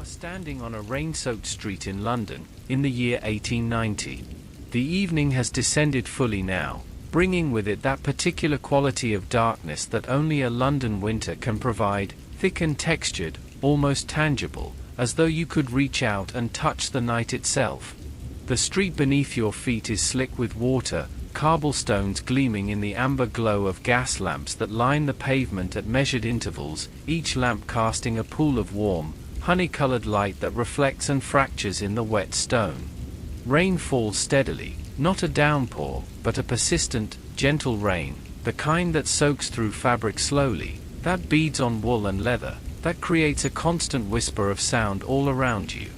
standing on a rain-soaked street in London, in the year 1890. The evening has descended fully now, bringing with it that particular quality of darkness that only a London winter can provide, thick and textured, almost tangible, as though you could reach out and touch the night itself. The street beneath your feet is slick with water, cobblestones gleaming in the amber glow of gas lamps that line the pavement at measured intervals, each lamp casting a pool of warm, honey-colored light that reflects and fractures in the wet stone. Rain falls steadily, not a downpour, but a persistent, gentle rain, the kind that soaks through fabric slowly, that beads on wool and leather, that creates a constant whisper of sound all around you.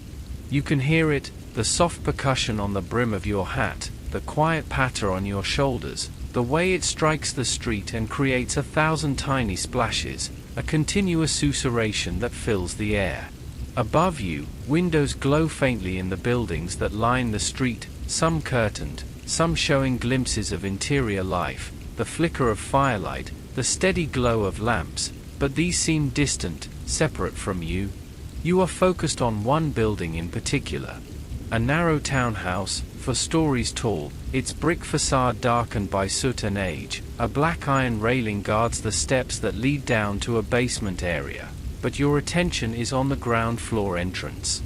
You can hear it, the soft percussion on the brim of your hat, the quiet patter on your shoulders, the way it strikes the street and creates 1,000 tiny splashes, a continuous susurration that fills the air. Above you, windows glow faintly in the buildings that line the street, some curtained, some showing glimpses of interior life, the flicker of firelight, the steady glow of lamps, but these seem distant, separate from you. You are focused on one building in particular. A narrow townhouse, 4 stories tall, its brick facade darkened by soot and age. A black iron railing guards the steps that lead down to a basement area, but your attention is on the ground floor entrance.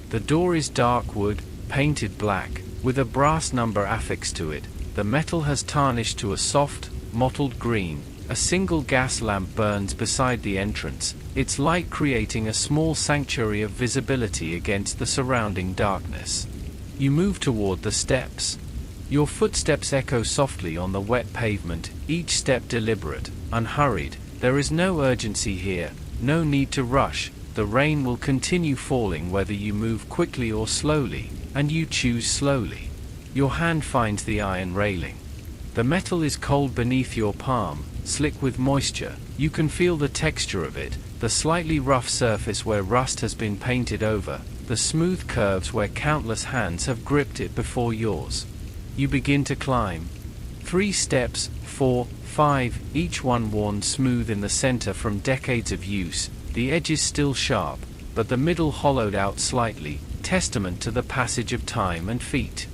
The door is dark wood, painted black, with a brass number affixed to it. The metal has tarnished to a soft, mottled green. A single gas lamp burns beside the entrance, its light creating a small sanctuary of visibility against the surrounding darkness. You move toward the steps. Your footsteps echo softly on the wet pavement, each step deliberate, unhurried. There is no urgency here, no need to rush. The rain will continue falling whether you move quickly or slowly, and you choose slowly. Your hand finds the iron railing. The metal is cold beneath your palm, slick with moisture. You can feel the texture of it, the slightly rough surface where rust has been painted over, the smooth curves where countless hands have gripped it before yours. You begin to climb. 3 steps, 4, 5, each one worn smooth in the center from decades of use, the edges still sharp, but the middle hollowed out slightly, testament to the passage of time and feet.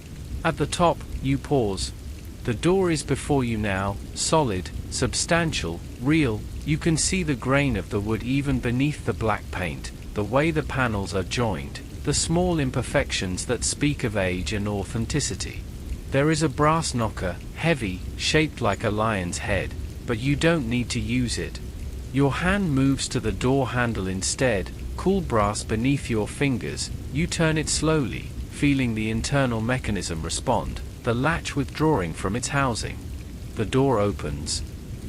At the top, you pause. The door is before you now, solid, substantial, real. You can see the grain of the wood even beneath the black paint, the way the panels are joined, the small imperfections that speak of age and authenticity. There is a brass knocker, heavy, shaped like a lion's head, but you don't need to use it. Your hand moves to the door handle instead, cool brass beneath your fingers. You turn it slowly, feeling the internal mechanism respond, the latch withdrawing from its housing. The door opens.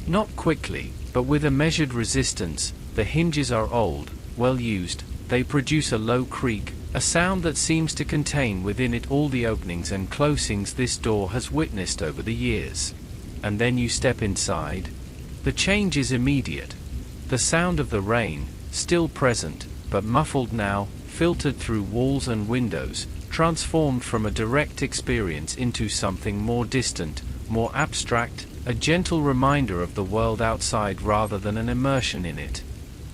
Not quickly, but with a measured resistance. The hinges are old, well used. They produce a low creak, a sound that seems to contain within it all the openings and closings this door has witnessed over the years. And then you step inside. The change is immediate. The sound of the rain, still present, but muffled now, filtered through walls and windows, transformed from a direct experience into something more distant, more abstract, a gentle reminder of the world outside rather than an immersion in it.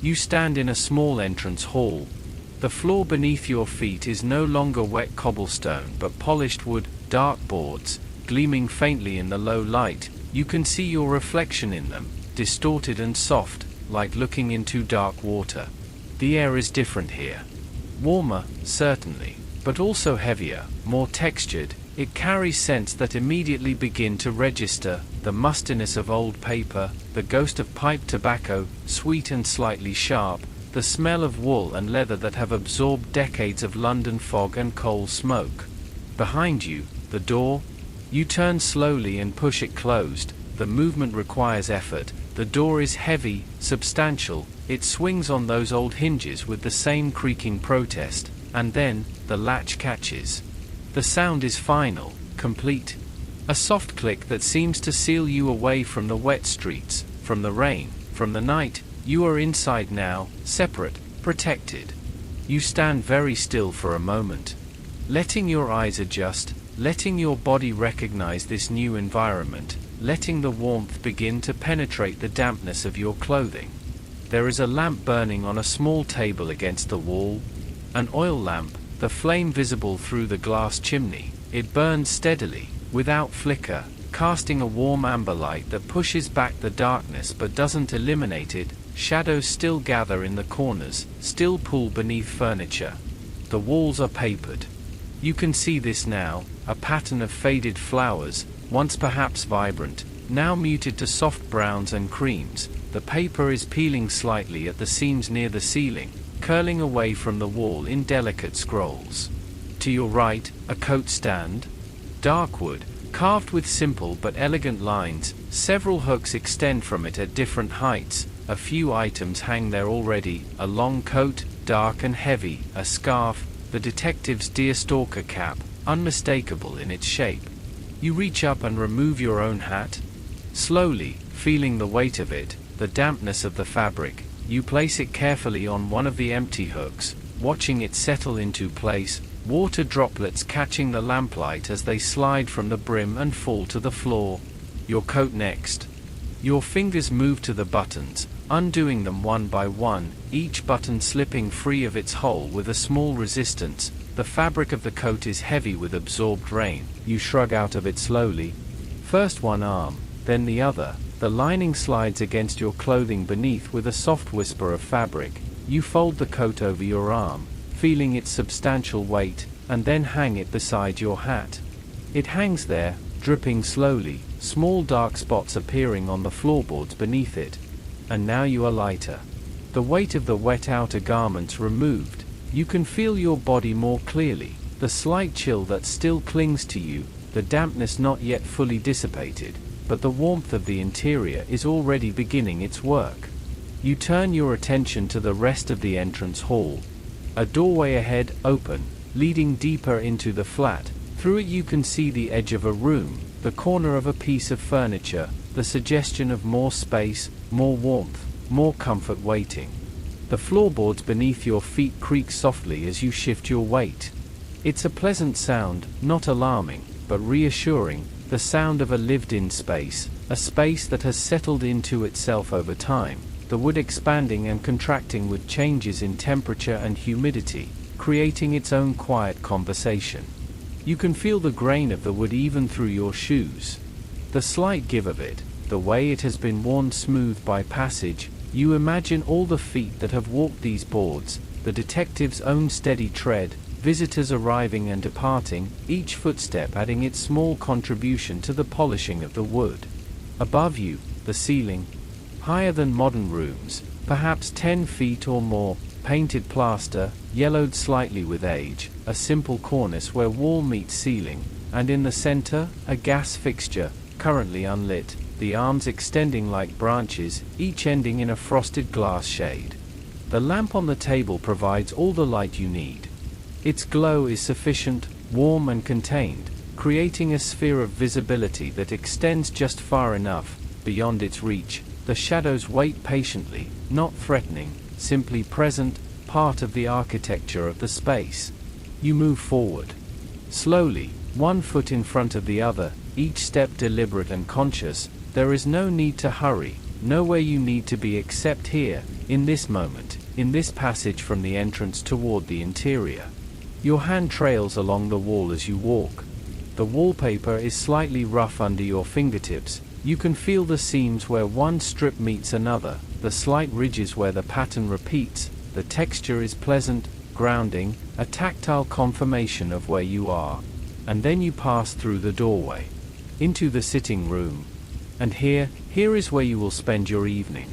You stand in a small entrance hall. The floor beneath your feet is no longer wet cobblestone but polished wood, dark boards, gleaming faintly in the low light. You can see your reflection in them, distorted and soft, like looking into dark water. The air is different here. Warmer, certainly, but also heavier, more textured. It carries scents that immediately begin to register, the mustiness of old paper, the ghost of pipe tobacco, sweet and slightly sharp, the smell of wool and leather that have absorbed decades of London fog and coal smoke. Behind you, the door. You turn slowly and push it closed. The movement requires effort. The door is heavy, substantial. It swings on those old hinges with the same creaking protest, and then, the latch catches. The sound is final, complete. A soft click that seems to seal you away from the wet streets, from the rain, from the night. You are inside now, separate, protected. You stand very still for a moment, letting your eyes adjust, letting your body recognize this new environment, letting the warmth begin to penetrate the dampness of your clothing. There is a lamp burning on a small table against the wall. An oil lamp, the flame visible through the glass chimney. It burns steadily, without flicker, casting a warm amber light that pushes back the darkness but doesn't eliminate it. Shadows still gather in the corners, still pull beneath furniture. The walls are papered. You can see this now, a pattern of faded flowers, once perhaps vibrant, now muted to soft browns and creams. The paper is peeling slightly at the seams near the ceiling, curling away from the wall in delicate scrolls. To your right, a coat stand. Dark wood, carved with simple but elegant lines, several hooks extend from it at different heights. A few items hang there already, a long coat, dark and heavy, a scarf, the detective's deerstalker cap, unmistakable in its shape. You reach up and remove your own hat. Slowly, feeling the weight of it, the dampness of the fabric, you place it carefully on one of the empty hooks, watching it settle into place, water droplets catching the lamplight as they slide from the brim and fall to the floor. Your coat next. Your fingers move to the buttons, undoing them one by one, each button slipping free of its hole with a small resistance. The fabric of the coat is heavy with absorbed rain. You shrug out of it slowly. First one arm, then the other. The lining slides against your clothing beneath with a soft whisper of fabric. You fold the coat over your arm, feeling its substantial weight, and then hang it beside your hat. It hangs there, dripping slowly, small dark spots appearing on the floorboards beneath it. And now you are lighter. The weight of the wet outer garments removed, you can feel your body more clearly, the slight chill that still clings to you, the dampness not yet fully dissipated, but the warmth of the interior is already beginning its work. You turn your attention to the rest of the entrance hall. A doorway ahead, open, leading deeper into the flat. Through it you can see the edge of a room, the corner of a piece of furniture, the suggestion of more space, more warmth, more comfort waiting. The floorboards beneath your feet creak softly as you shift your weight. It's a pleasant sound, not alarming, but reassuring, the sound of a lived-in space, a space that has settled into itself over time, the wood expanding and contracting with changes in temperature and humidity, creating its own quiet conversation. You can feel the grain of the wood even through your shoes. The slight give of it, the way it has been worn smooth by passage. You imagine all the feet that have walked these boards, the detective's own steady tread, visitors arriving and departing, each footstep adding its small contribution to the polishing of the wood. Above you, the ceiling, higher than modern rooms, perhaps 10 feet or more, painted plaster, yellowed slightly with age, a simple cornice where wall meets ceiling, and in the center, a gas fixture, currently unlit, the arms extending like branches, each ending in a frosted glass shade. The lamp on the table provides all the light you need. Its glow is sufficient, warm and contained, creating a sphere of visibility that extends just far enough, beyond its reach. The shadows wait patiently, not threatening, simply present, part of the architecture of the space. You move forward. Slowly, one foot in front of the other, each step deliberate and conscious. There is no need to hurry, nowhere you need to be except here, in this moment, in this passage from the entrance toward the interior. Your hand trails along the wall as you walk. The wallpaper is slightly rough under your fingertips. You can feel the seams where one strip meets another, the slight ridges where the pattern repeats. The texture is pleasant, grounding, a tactile confirmation of where you are. And then you pass through the doorway, into the sitting room. And here is where you will spend your evening.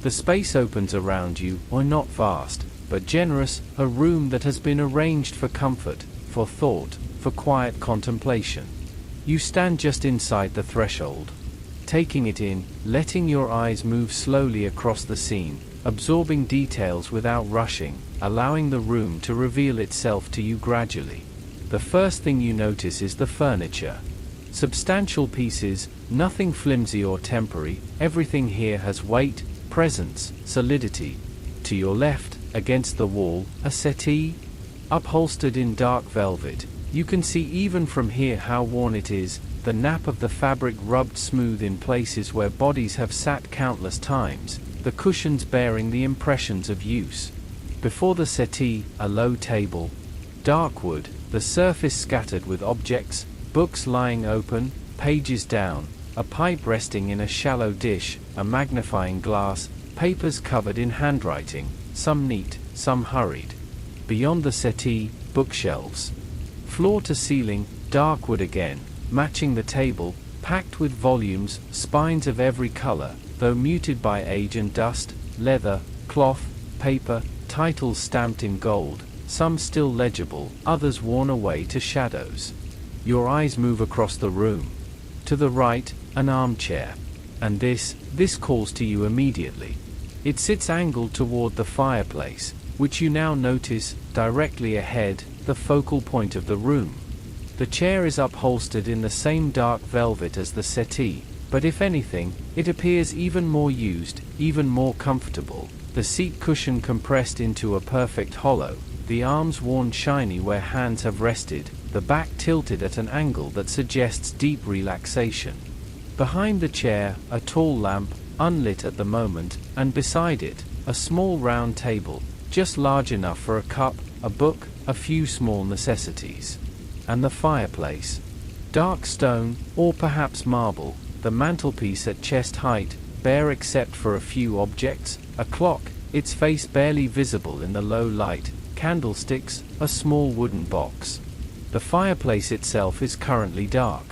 The space opens around you, not vast, but generous, a room that has been arranged for comfort, for thought, for quiet contemplation. You stand just inside the threshold, taking it in, letting your eyes move slowly across the scene, absorbing details without rushing, allowing the room to reveal itself to you gradually. The first thing you notice is the furniture. Substantial pieces, nothing flimsy or temporary, everything here has weight, presence, solidity. To your left, against the wall, a settee, upholstered in dark velvet. You can see even from here how worn it is, the nap of the fabric rubbed smooth in places where bodies have sat countless times, the cushions bearing the impressions of use. Before the settee, a low table. Dark wood, the surface scattered with objects, books lying open, pages down, a pipe resting in a shallow dish, a magnifying glass, papers covered in handwriting, some neat, some hurried. Beyond the settee, bookshelves. Floor to ceiling, dark wood again, matching the table, packed with volumes, spines of every color, though muted by age and dust, leather, cloth, paper, titles stamped in gold, some still legible, others worn away to shadows. Your eyes move across the room. To the right, an armchair. And this calls to you immediately. It sits angled toward the fireplace, which you now notice, directly ahead, the focal point of the room. The chair is upholstered in the same dark velvet as the settee, but if anything, it appears even more used, even more comfortable, the seat cushion compressed into a perfect hollow, the arms worn shiny where hands have rested, the back tilted at an angle that suggests deep relaxation. Behind the chair, a tall lamp, unlit at the moment, and beside it, a small round table, just large enough for a cup, a book, a few small necessities. And the fireplace. Dark stone, or perhaps marble, the mantelpiece at chest height, bare except for a few objects, a clock, its face barely visible in the low light, candlesticks, a small wooden box. The fireplace itself is currently dark.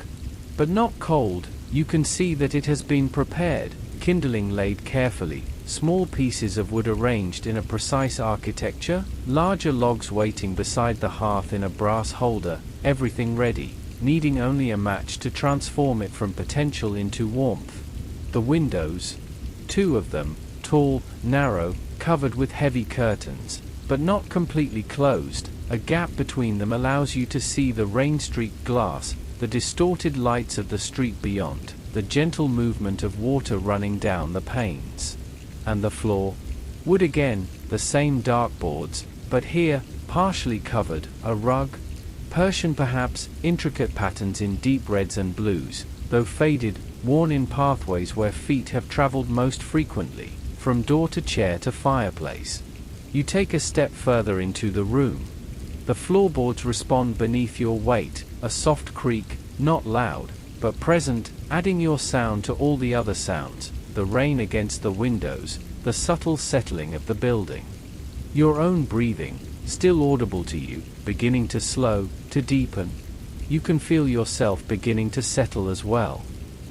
But not cold, you can see that it has been prepared, kindling laid carefully, small pieces of wood arranged in a precise architecture, larger logs waiting beside the hearth in a brass holder, everything ready, needing only a match to transform it from potential into warmth. The windows, 2 of them, tall, narrow, covered with heavy curtains, but not completely closed, a gap between them allows you to see the rain-streaked glass, the distorted lights of the street beyond, the gentle movement of water running down the panes. And the floor? Wood again, the same dark boards, but here, partially covered, a rug. Persian perhaps, intricate patterns in deep reds and blues, though faded, worn in pathways where feet have traveled most frequently, from door to chair to fireplace. You take a step further into the room. The floorboards respond beneath your weight, a soft creak, not loud, but present, adding your sound to all the other sounds, the rain against the windows, the subtle settling of the building. Your own breathing, still audible to you, beginning to slow, to deepen. You can feel yourself beginning to settle as well.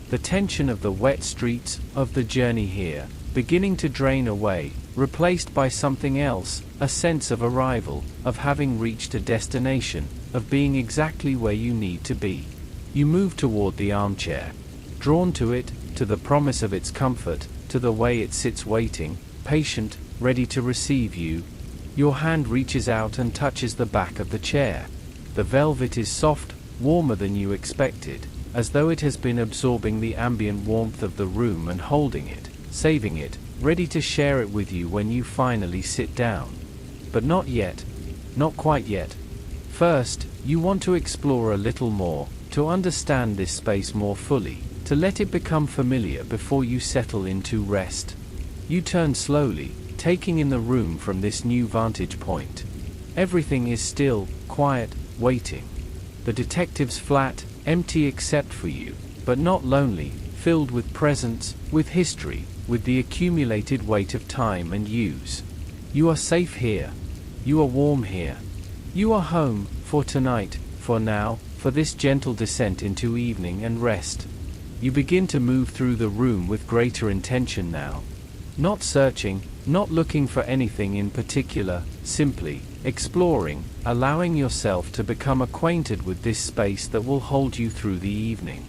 The tension of the wet streets, of the journey here, beginning to drain away, replaced by something else, a sense of arrival, of having reached a destination, of being exactly where you need to be. You move toward the armchair, drawn to it, to the promise of its comfort, to the way it sits waiting, patient, ready to receive you. Your hand reaches out and touches the back of the chair. The velvet is soft, warmer than you expected, as though it has been absorbing the ambient warmth of the room and holding it, saving it, ready to share it with you when you finally sit down. But not yet. Not quite yet. First, you want to explore a little more, to understand this space more fully, to let it become familiar before you settle into rest. You turn slowly, taking in the room from this new vantage point. Everything is still, quiet, waiting. The detective's flat, empty except for you, but not lonely, filled with presence, with history, with the accumulated weight of time and use. You are safe here. You are warm here. You are home, for tonight, for now, for this gentle descent into evening and rest. You begin to move through the room with greater intention now. Not searching, not looking for anything in particular, simply exploring, allowing yourself to become acquainted with this space that will hold you through the evening.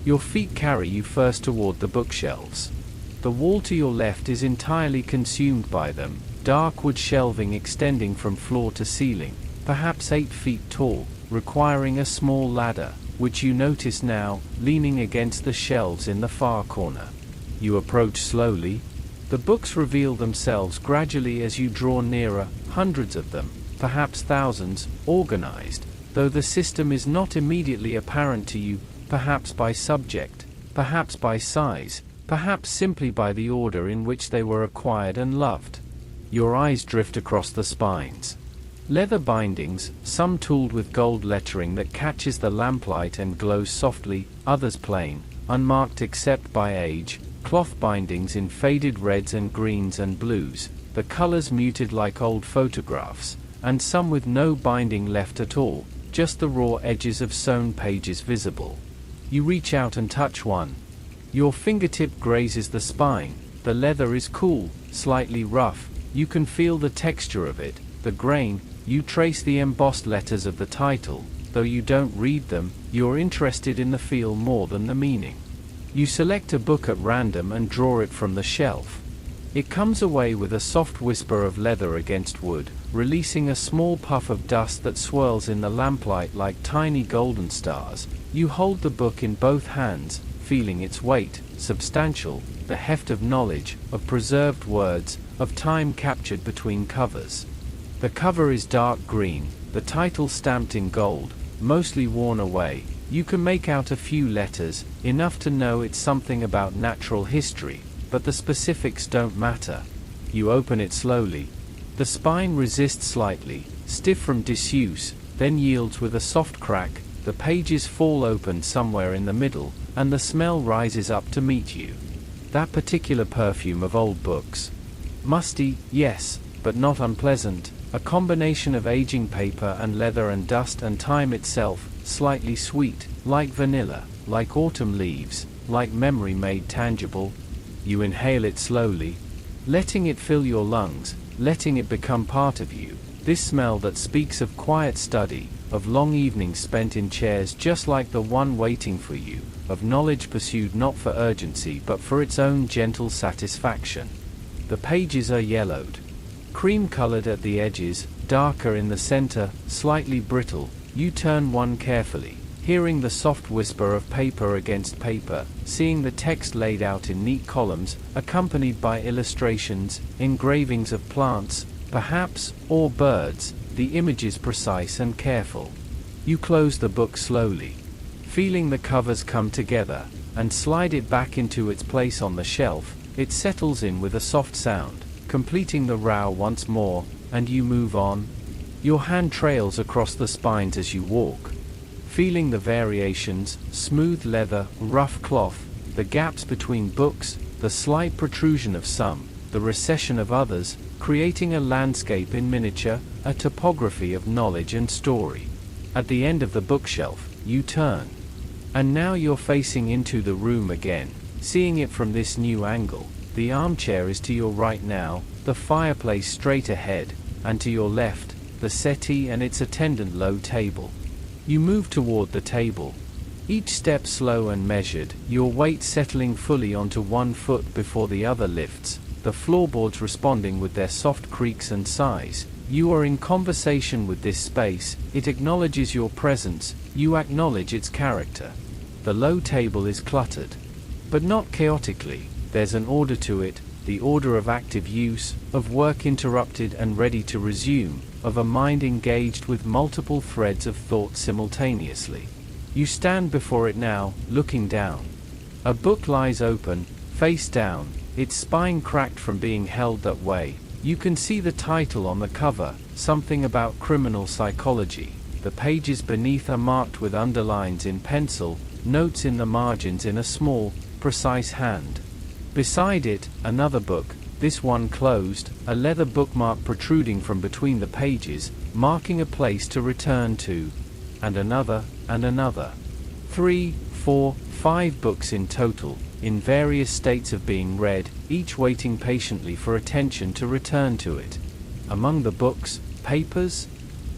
Your feet carry you first toward the bookshelves. The wall to your left is entirely consumed by them, dark wood shelving extending from floor to ceiling, perhaps 8 feet tall, requiring a small ladder, which you notice now, leaning against the shelves in the far corner. You approach slowly. The books reveal themselves gradually as you draw nearer, hundreds of them, perhaps thousands, organized, though the system is not immediately apparent to you, perhaps by subject, perhaps by size, perhaps simply by the order in which they were acquired and loved. Your eyes drift across the spines. Leather bindings, some tooled with gold lettering that catches the lamplight and glows softly, others plain, unmarked except by age, cloth bindings in faded reds and greens and blues, the colors muted like old photographs, and some with no binding left at all, just the raw edges of sewn pages visible. You reach out and touch one. Your fingertip grazes the spine. The leather is cool, slightly rough. You can feel the texture of it, the grain. You trace the embossed letters of the title. Though you don't read them, you're interested in the feel more than the meaning. You select a book at random and draw it from the shelf. It comes away with a soft whisper of leather against wood, releasing a small puff of dust that swirls in the lamplight like tiny golden stars. You hold the book in both hands, feeling its weight, substantial, the heft of knowledge, of preserved words, of time captured between covers. The cover is dark green, the title stamped in gold, mostly worn away. You can make out a few letters, enough to know it's something about natural history, but the specifics don't matter. You open it slowly. The spine resists slightly, stiff from disuse, then yields with a soft crack. The pages fall open somewhere in the middle, and the smell rises up to meet you. That particular perfume of old books. Musty, yes, but not unpleasant, a combination of aging paper and leather and dust and time itself, slightly sweet, like vanilla, like autumn leaves, like memory made tangible. You inhale it slowly, letting it fill your lungs, letting it become part of you. This smell that speaks of quiet study, of long evenings spent in chairs just like the one waiting for you, of knowledge pursued not for urgency but for its own gentle satisfaction. The pages are yellowed, cream-colored at the edges, darker in the center, slightly brittle. You turn one carefully, hearing the soft whisper of paper against paper, seeing the text laid out in neat columns, accompanied by illustrations, engravings of plants, perhaps, or birds, the images precise and careful. You close the book slowly, feeling the covers come together, and slide it back into its place on the shelf. It settles in with a soft sound, completing the row once more, and you move on. Your hand trails across the spines as you walk, feeling the variations, smooth leather, rough cloth, the gaps between books, the slight protrusion of some, the recession of others, creating a landscape in miniature, a topography of knowledge and story. At the end of the bookshelf, you turn. And now you're facing into the room again, seeing it from this new angle. The armchair is to your right now, the fireplace straight ahead, and to your left, the settee and its attendant low table. You move toward the table, each step slow and measured, your weight settling fully onto one foot before the other lifts, the floorboards responding with their soft creaks and sighs. You are in conversation with this space, it acknowledges your presence, you acknowledge its character. The low table is cluttered, but not chaotically. There's an order to it, the order of active use, of work interrupted and ready to resume, of a mind engaged with multiple threads of thought simultaneously. You stand before it now, looking down. A book lies open, face down, its spine cracked from being held that way. You can see the title on the cover, something about criminal psychology. The pages beneath are marked with underlines in pencil, notes in the margins in a small, precise hand. Beside it, another book, this one closed, a leather bookmark protruding from between the pages, marking a place to return to. And another, and another. 3, 4, 5 books in total, in various states of being read, each waiting patiently for attention to return to it. Among the books, papers,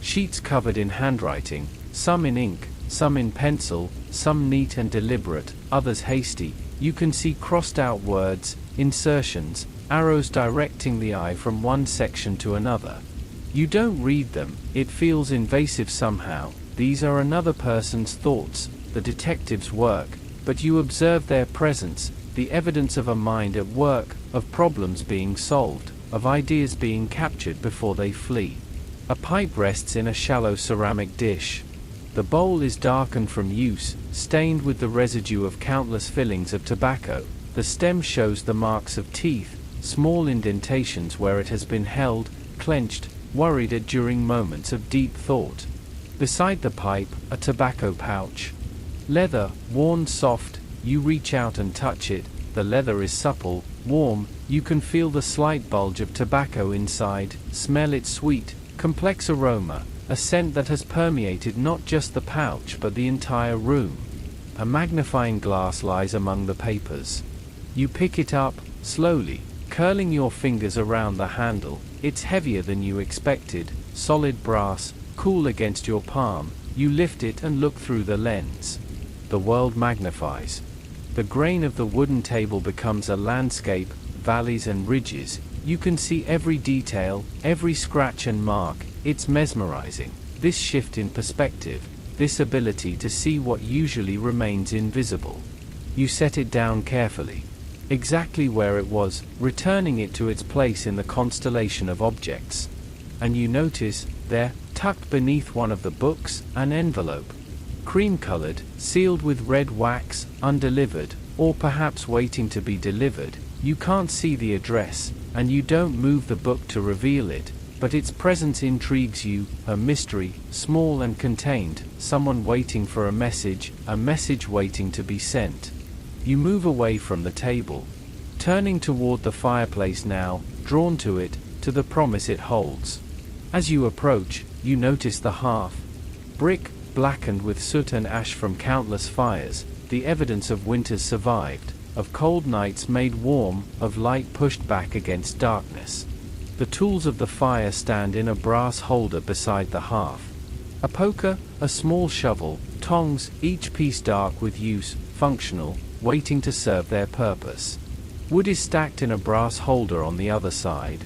sheets covered in handwriting, some in ink, some in pencil, some neat and deliberate, others hasty. You can see crossed out words, insertions, arrows directing the eye from one section to another. You don't read them, it feels invasive somehow. These are another person's thoughts, the detective's work, but you observe their presence, the evidence of a mind at work, of problems being solved, of ideas being captured before they flee. A pipe rests in a shallow ceramic dish. The bowl is darkened from use, stained with the residue of countless fillings of tobacco. The stem shows the marks of teeth, small indentations where it has been held, clenched, worried at during moments of deep thought. Beside the pipe, a tobacco pouch. Leather, worn soft, you reach out and touch it, the leather is supple, warm, you can feel the slight bulge of tobacco inside, smell its sweet, complex aroma, a scent that has permeated not just the pouch but the entire room. A magnifying glass lies among the papers. You pick it up, slowly, curling your fingers around the handle. It's heavier than you expected, solid brass, cool against your palm. You lift it and look through the lens. The world magnifies. The grain of the wooden table becomes a landscape, valleys and ridges. You can see every detail, every scratch and mark. It's mesmerizing. This shift in perspective, this ability to see what usually remains invisible. You set it down carefully, exactly where it was, returning it to its place in the constellation of objects. And you notice, there, tucked beneath one of the books, an envelope. Cream-colored, sealed with red wax, undelivered, or perhaps waiting to be delivered. You can't see the address, and you don't move the book to reveal it, but its presence intrigues you, a mystery, small and contained, someone waiting for a message waiting to be sent. You move away from the table, turning toward the fireplace now, drawn to it, to the promise it holds. As you approach, you notice the hearth. Brick, blackened with soot and ash from countless fires, the evidence of winters survived, of cold nights made warm, of light pushed back against darkness. The tools of the fire stand in a brass holder beside the hearth. A poker, a small shovel, tongs, each piece dark with use, functional, waiting to serve their purpose. Wood is stacked in a brass holder on the other side.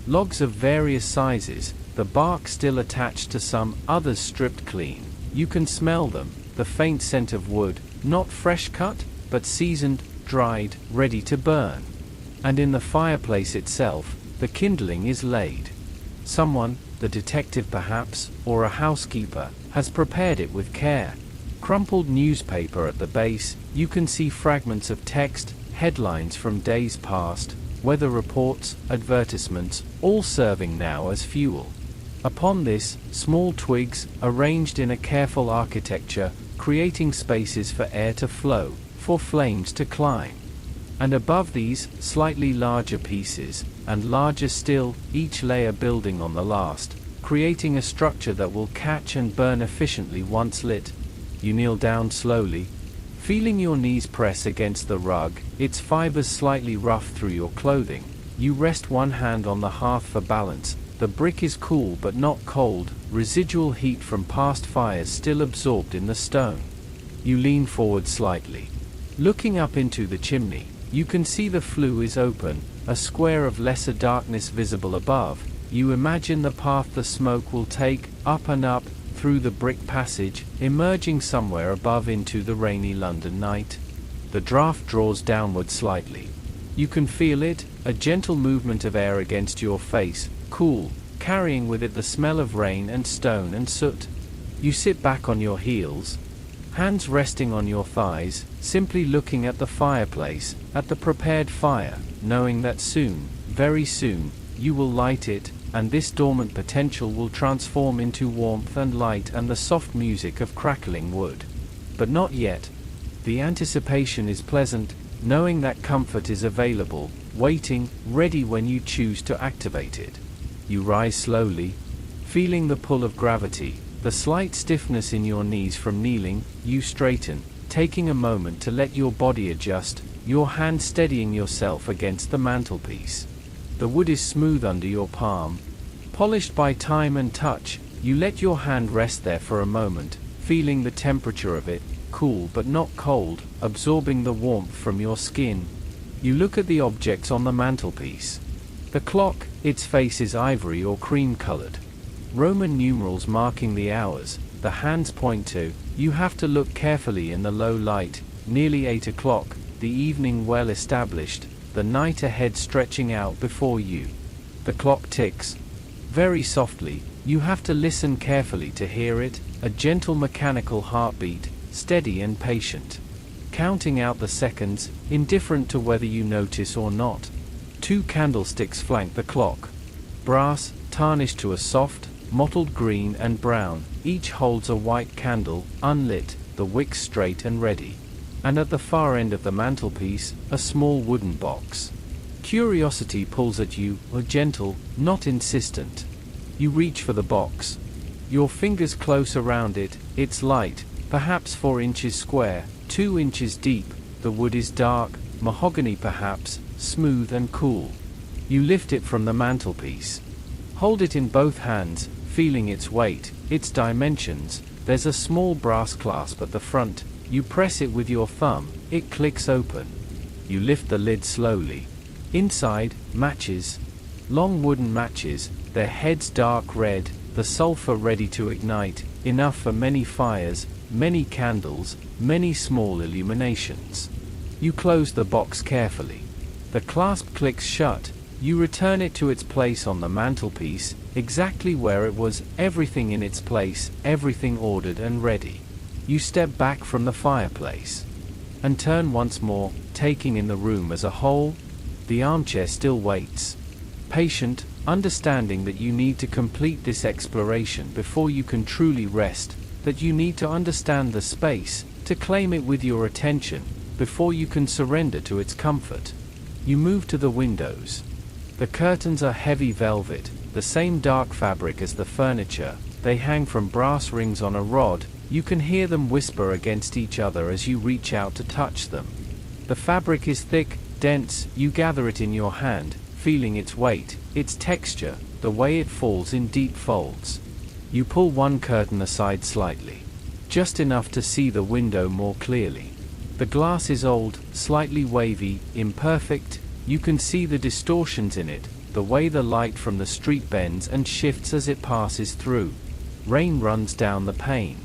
Logs of various sizes, the bark still attached to some, others stripped clean. You can smell them, the faint scent of wood, not fresh cut, but seasoned, dried, ready to burn. And in the fireplace itself, the kindling is laid. Someone, the detective perhaps, or a housekeeper, has prepared it with care. Crumpled newspaper at the base, you can see fragments of text, headlines from days past, weather reports, advertisements, all serving now as fuel. Upon this, small twigs, arranged in a careful architecture, creating spaces for air to flow, for flames to climb. And above these, slightly larger pieces, and larger still, each layer building on the last, creating a structure that will catch and burn efficiently once lit. You kneel down slowly, feeling your knees press against the rug, its fibers slightly rough through your clothing. You rest one hand on the hearth for balance. The brick is cool but not cold, residual heat from past fires still absorbed in the stone. You lean forward slightly. Looking up into the chimney, you can see the flue is open, a square of lesser darkness visible above. You imagine the path the smoke will take, up and up, through the brick passage, emerging somewhere above into the rainy London night. The draft draws downward slightly. You can feel it, a gentle movement of air against your face, cool, carrying with it the smell of rain and stone and soot. You sit back on your heels, hands resting on your thighs, simply looking at the fireplace, at the prepared fire, knowing that soon, very soon, you will light it, and this dormant potential will transform into warmth and light and the soft music of crackling wood. But not yet. The anticipation is pleasant, knowing that comfort is available, waiting, ready when you choose to activate it. You rise slowly, feeling the pull of gravity, the slight stiffness in your knees from kneeling. You straighten, taking a moment to let your body adjust, your hand steadying yourself against the mantelpiece. The wood is smooth under your palm, polished by time and touch. You let your hand rest there for a moment, feeling the temperature of it, cool but not cold, absorbing the warmth from your skin. You look at the objects on the mantelpiece. The clock, its face is ivory or cream-colored. Roman numerals marking the hours, the hands point to. You have to look carefully in the low light. Nearly 8 o'clock, the evening well established, the night ahead stretching out before you. The clock ticks. Very softly, you have to listen carefully to hear it, a gentle mechanical heartbeat, steady and patient. Counting out the seconds, indifferent to whether you notice or not. 2 candlesticks flank the clock. Brass, tarnished to a soft, mottled green and brown, each holds a white candle, unlit, the wick straight and ready. And at the far end of the mantelpiece, a small wooden box. Curiosity pulls at you, gentle, not insistent. You reach for the box. Your fingers close around it. It's light, perhaps 4 inches square, 2 inches deep. The wood is dark, mahogany perhaps, smooth and cool. You lift it from the mantelpiece. Hold it in both hands, feeling its weight, its dimensions. There's a small brass clasp at the front. You press it with your thumb, it clicks open. You lift the lid slowly. Inside, matches. Long wooden matches, their heads dark red, the sulfur ready to ignite, enough for many fires, many candles, many small illuminations. You close the box carefully. The clasp clicks shut. You return it to its place on the mantelpiece, exactly where it was, everything in its place, everything ordered and ready. You step back from the fireplace and turn once more, taking in the room as a whole. The armchair still waits. Patient, understanding that you need to complete this exploration before you can truly rest, that you need to understand the space, to claim it with your attention, before you can surrender to its comfort. You move to the windows. The curtains are heavy velvet, the same dark fabric as the furniture. They hang from brass rings on a rod. You can hear them whisper against each other as you reach out to touch them. The fabric is thick, dense. You gather it in your hand, feeling its weight, its texture, the way it falls in deep folds. You pull one curtain aside slightly, just enough to see the window more clearly. The glass is old, slightly wavy, imperfect. You can see the distortions in it, the way the light from the street bends and shifts as it passes through. Rain runs down the pane.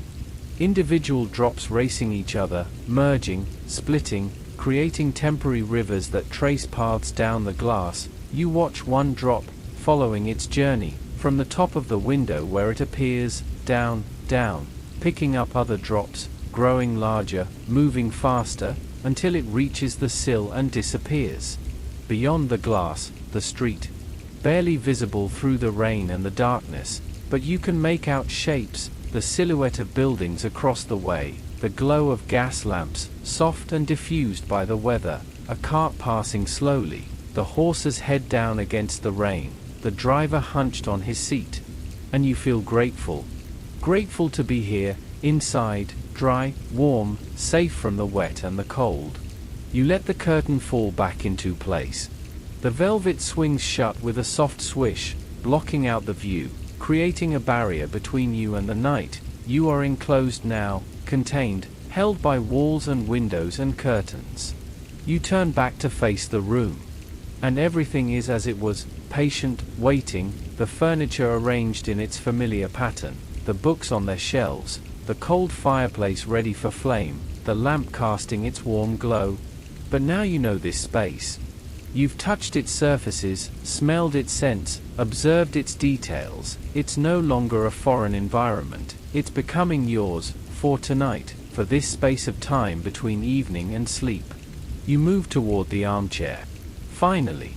Individual drops racing each other, merging, splitting, creating temporary rivers that trace paths down the glass. You watch one drop, following its journey, from the top of the window where it appears, down, down, picking up other drops, growing larger, moving faster, until it reaches the sill and disappears. Beyond the glass, the street. Barely visible through the rain and the darkness, but you can make out shapes, the silhouette of buildings across the way, the glow of gas lamps, soft and diffused by the weather, a cart passing slowly, the horse's head down against the rain, the driver hunched on his seat. And you feel grateful. Grateful to be here, inside, dry, warm, safe from the wet and the cold. You let the curtain fall back into place. The velvet swings shut with a soft swish, blocking out the view, creating a barrier between you and the night. You are enclosed now, contained, held by walls and windows and curtains. You turn back to face the room. And everything is as it was, patient, waiting, the furniture arranged in its familiar pattern, the books on their shelves, the cold fireplace ready for flame, the lamp casting its warm glow. But now you know this space. You've touched its surfaces, smelled its scents, observed its details. It's no longer a foreign environment. It's becoming yours, for tonight, for this space of time between evening and sleep. You move toward the armchair. Finally.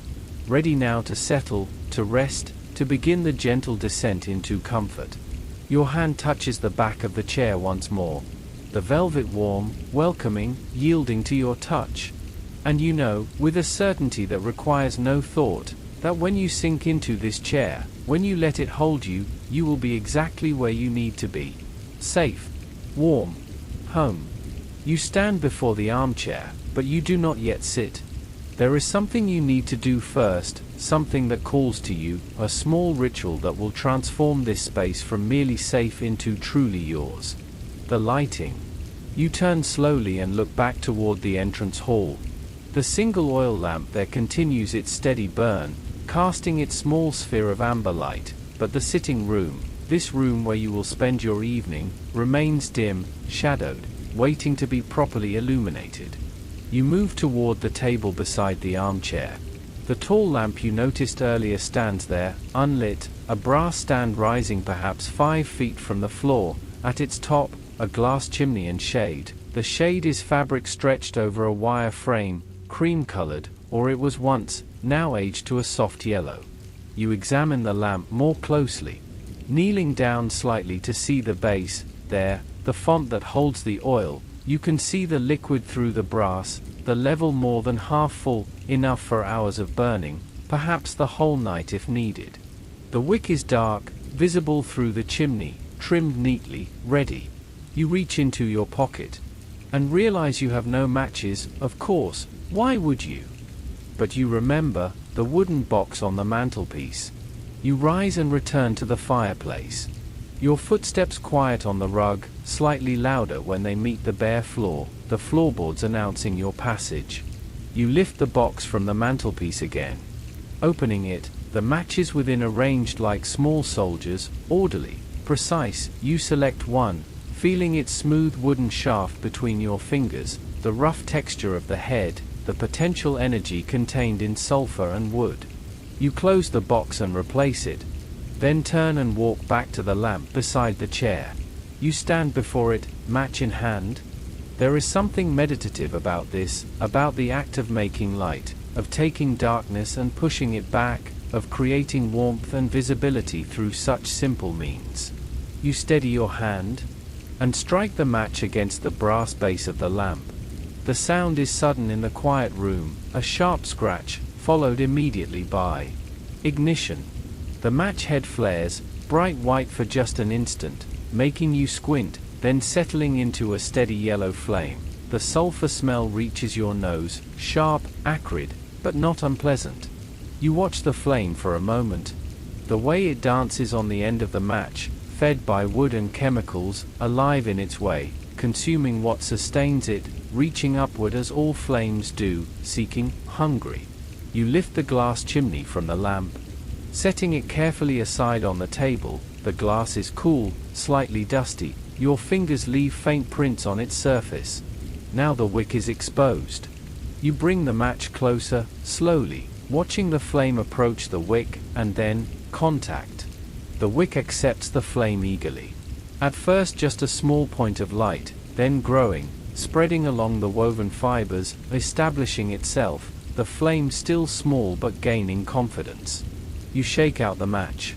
Ready now to settle, to rest, to begin the gentle descent into comfort. Your hand touches the back of the chair once more. The velvet warm, welcoming, yielding to your touch. And you know, with a certainty that requires no thought, that when you sink into this chair, when you let it hold you, you will be exactly where you need to be. Safe. Warm. Home. You stand before the armchair, but you do not yet sit. There is something you need to do first, something that calls to you, a small ritual that will transform this space from merely safe into truly yours. The lighting. You turn slowly and look back toward the entrance hall. The single oil lamp there continues its steady burn, casting its small sphere of amber light, but the sitting room, this room where you will spend your evening, remains dim, shadowed, waiting to be properly illuminated. You move toward the table beside the armchair. The tall lamp you noticed earlier stands there, unlit, a brass stand rising perhaps 5 feet from the floor, at its top, a glass chimney and shade. The shade is fabric stretched over a wire frame, cream-colored, or it was once, now aged to a soft yellow. You examine the lamp more closely, kneeling down slightly to see the base. There, the font that holds the oil. You can see the liquid through the brass, the level more than half full, enough for hours of burning, perhaps the whole night if needed. The wick is dark, visible through the chimney, trimmed neatly, ready. You reach into your pocket and realize you have no matches. Of course, why would you? But you remember the wooden box on the mantelpiece. You rise and return to the fireplace. Your footsteps quiet on the rug, slightly louder when they meet the bare floor, the floorboards announcing your passage. You lift the box from the mantelpiece again. Opening it, the matches within arranged like small soldiers, orderly, precise. You select one, feeling its smooth wooden shaft between your fingers, the rough texture of the head, the potential energy contained in sulfur and wood. You close the box and replace it, then turn and walk back to the lamp beside the chair. You stand before it, match in hand. There is something meditative about this, about the act of making light, of taking darkness and pushing it back, of creating warmth and visibility through such simple means. You steady your hand and strike the match against the brass base of the lamp. The sound is sudden in the quiet room, a sharp scratch, followed immediately by ignition. The match head flares, bright white for just an instant, making you squint, then settling into a steady yellow flame. The sulfur smell reaches your nose, sharp, acrid, but not unpleasant. You watch the flame for a moment. The way it dances on the end of the match, fed by wood and chemicals, alive in its way, consuming what sustains it, reaching upward as all flames do, seeking, hungry. You lift the glass chimney from the lamp, setting it carefully aside on the table. The glass is cool, slightly dusty. Your fingers leave faint prints on its surface. Now the wick is exposed. You bring the match closer, slowly, watching the flame approach the wick, and then, contact. The wick accepts the flame eagerly. At first just a small point of light, then growing, spreading along the woven fibers, establishing itself, the flame still small but gaining confidence. You shake out the match.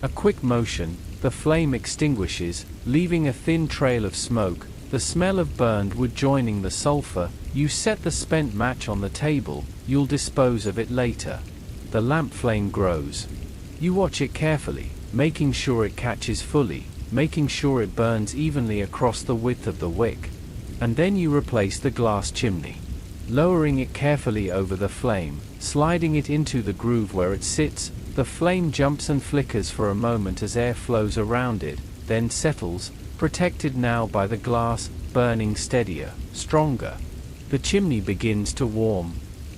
A quick motion, the flame extinguishes, leaving a thin trail of smoke, the smell of burned wood joining the sulfur. You set the spent match on the table. You'll dispose of it later. The lamp flame grows. You watch it carefully, making sure it catches fully, making sure it burns evenly across the width of the wick. And then you replace the glass chimney, lowering it carefully over the flame, sliding it into the groove where it sits. The flame jumps and flickers for a moment as air flows around it, then settles, protected now by the glass, burning steadier, stronger. The chimney begins to warm.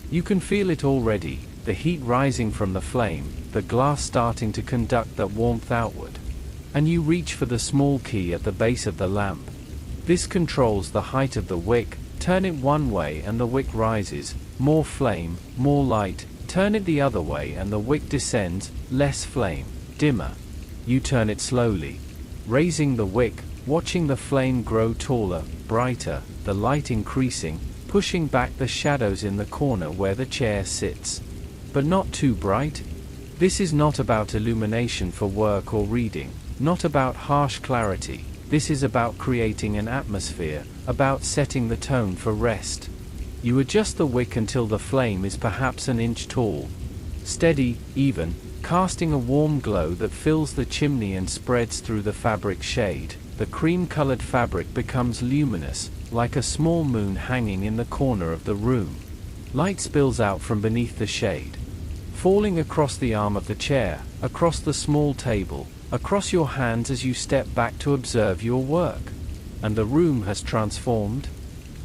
You can feel it already, the heat rising from the flame, the glass starting to conduct that warmth outward. And you reach for the small key at the base of the lamp. This controls the height of the wick. Turn it one way and the wick rises, more flame, more light. Turn it the other way and the wick descends, less flame, dimmer. You turn it slowly, raising the wick, watching the flame grow taller, brighter, the light increasing, pushing back the shadows in the corner where the chair sits. But not too bright. This is not about illumination for work or reading, not about harsh clarity. This is about creating an atmosphere, about setting the tone for rest. You adjust the wick until the flame is perhaps an inch tall. Steady, even, casting a warm glow that fills the chimney and spreads through the fabric shade. The cream-colored fabric becomes luminous, like a small moon hanging in the corner of the room. Light spills out from beneath the shade, falling across the arm of the chair, across the small table, across your hands as you step back to observe your work. And the room has transformed.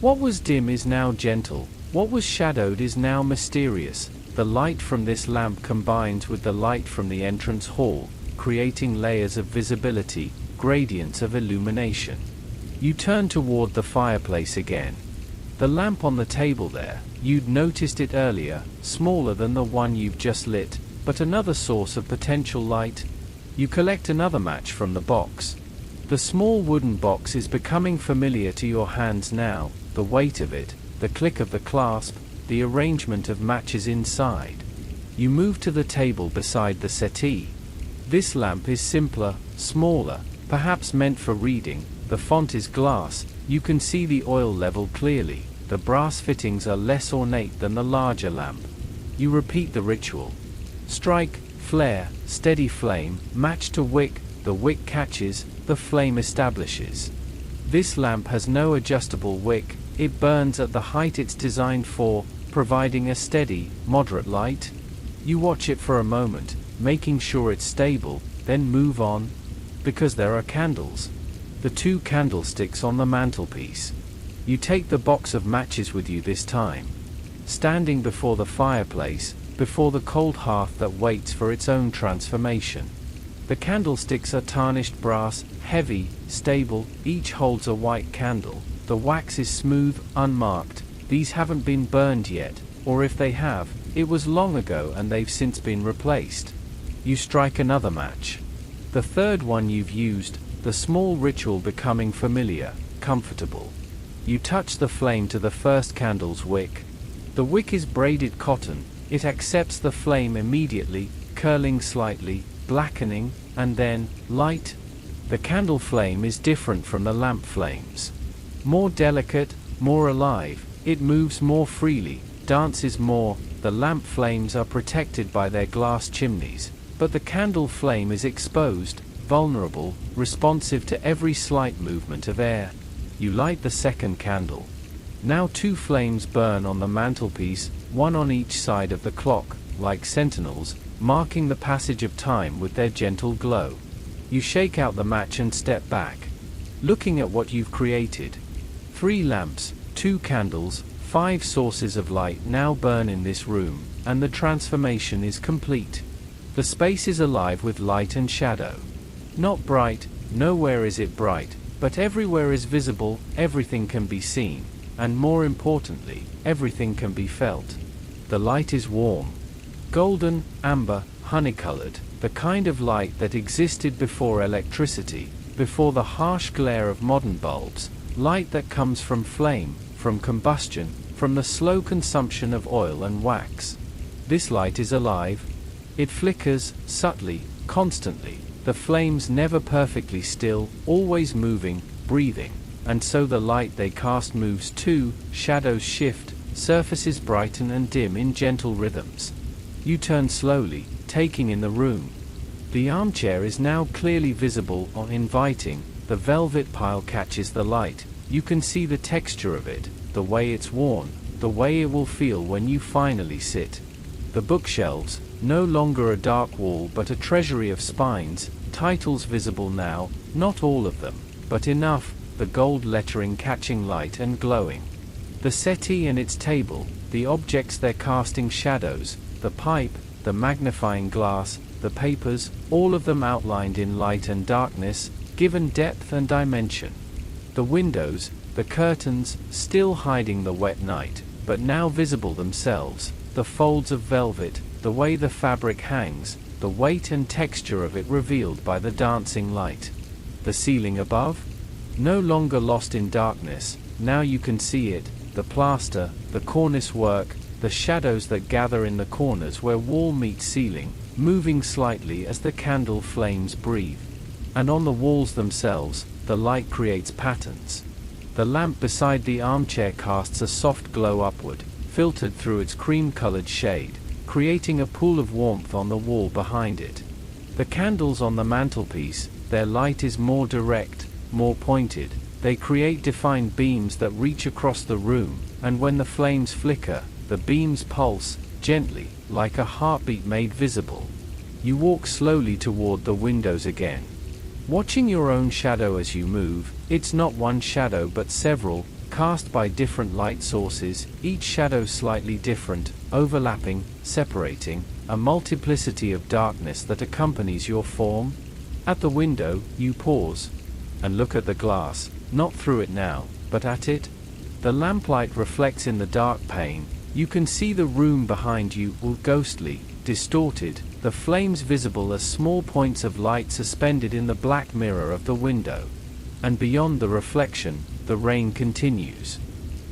What was dim is now gentle, what was shadowed is now mysterious. The light from this lamp combines with the light from the entrance hall, creating layers of visibility, gradients of illumination. You turn toward the fireplace again. The lamp on the table there, you'd noticed it earlier, smaller than the one you've just lit, but another source of potential light. You collect another match from the box. The small wooden box is becoming familiar to your hands now, the weight of it, the click of the clasp, the arrangement of matches inside. You move to the table beside the settee. This lamp is simpler, smaller, perhaps meant for reading. The font is glass, you can see the oil level clearly. The brass fittings are less ornate than the larger lamp. You repeat the ritual. Strike, flare, steady flame, match to wick, the wick catches, the flame establishes. This lamp has no adjustable wick, it burns at the height it's designed for, providing a steady, moderate light. You watch it for a moment, making sure it's stable, then move on. Because there are candles. The 2 candlesticks on the mantelpiece. You take the box of matches with you this time. Standing before the fireplace, before the cold hearth that waits for its own transformation. The candlesticks are tarnished brass, heavy, stable, each holds a white candle. The wax is smooth, unmarked. These haven't been burned yet, or if they have, it was long ago and they've since been replaced. You strike another match. The third one you've used, the small ritual becoming familiar, comfortable. You touch the flame to the first candle's wick. The wick is braided cotton, it accepts the flame immediately, curling slightly, blackening, and then, light. The candle flame is different from the lamp flames. More delicate, more alive, it moves more freely, dances more. The lamp flames are protected by their glass chimneys, but the candle flame is exposed, vulnerable, responsive to every slight movement of air. You light the second candle. Now 2 flames burn on the mantelpiece, one on each side of the clock, like sentinels, marking the passage of time with their gentle glow. You shake out the match and step back, looking at what you've created. 3 lamps, 2 candles, 5 sources of light now burn in this room, and the transformation is complete. The space is alive with light and shadow. Not bright, nowhere is it bright, but everywhere is visible, everything can be seen, and more importantly, everything can be felt. The light is warm. Golden, amber, honey-colored, the kind of light that existed before electricity, before the harsh glare of modern bulbs, light that comes from flame, from combustion, from the slow consumption of oil and wax. This light is alive. It flickers, subtly, constantly. The flames never perfectly still, always moving, breathing. And so the light they cast moves too, shadows shift, surfaces brighten and dim in gentle rhythms. You turn slowly, taking in the room. The armchair is now clearly visible or inviting. The velvet pile catches the light. You can see the texture of it, the way it's worn, the way it will feel when you finally sit. The bookshelves, no longer a dark wall but a treasury of spines, titles visible now, not all of them, but enough, the gold lettering catching light and glowing. The settee and its table, the objects they're casting shadows, the pipe, the magnifying glass, the papers, all of them outlined in light and darkness, given depth and dimension. The windows, the curtains, still hiding the wet night, but now visible themselves, the folds of velvet, the way the fabric hangs, the weight and texture of it revealed by the dancing light. The ceiling above? No longer lost in darkness, now you can see it, the plaster, the cornice work, the shadows that gather in the corners where wall meets ceiling, moving slightly as the candle flames breathe. And on the walls themselves, the light creates patterns. The lamp beside the armchair casts a soft glow upward, filtered through its cream-colored shade, creating a pool of warmth on the wall behind it. The candles on the mantelpiece, their light is more direct, more pointed. They create defined beams that reach across the room, and when the flames flicker, the beams pulse, gently, like a heartbeat made visible. You walk slowly toward the windows again. Watching your own shadow as you move, it's not one shadow but several, cast by different light sources, each shadow slightly different, overlapping, separating, a multiplicity of darkness that accompanies your form. At the window, you pause, and look at the glass, not through it now, but at it. The lamplight reflects in the dark pane. You can see the room behind you, all ghostly, distorted, the flames visible as small points of light suspended in the black mirror of the window. And beyond the reflection, the rain continues.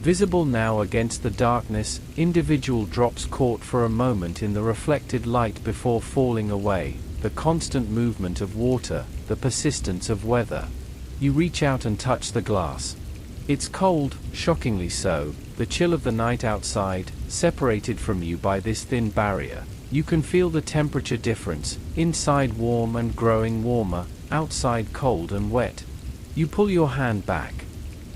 Visible now against the darkness, individual drops caught for a moment in the reflected light before falling away, the constant movement of water, the persistence of weather. You reach out and touch the glass. It's cold, shockingly so, the chill of the night outside, separated from you by this thin barrier. You can feel the temperature difference, inside warm and growing warmer, outside cold and wet. You pull your hand back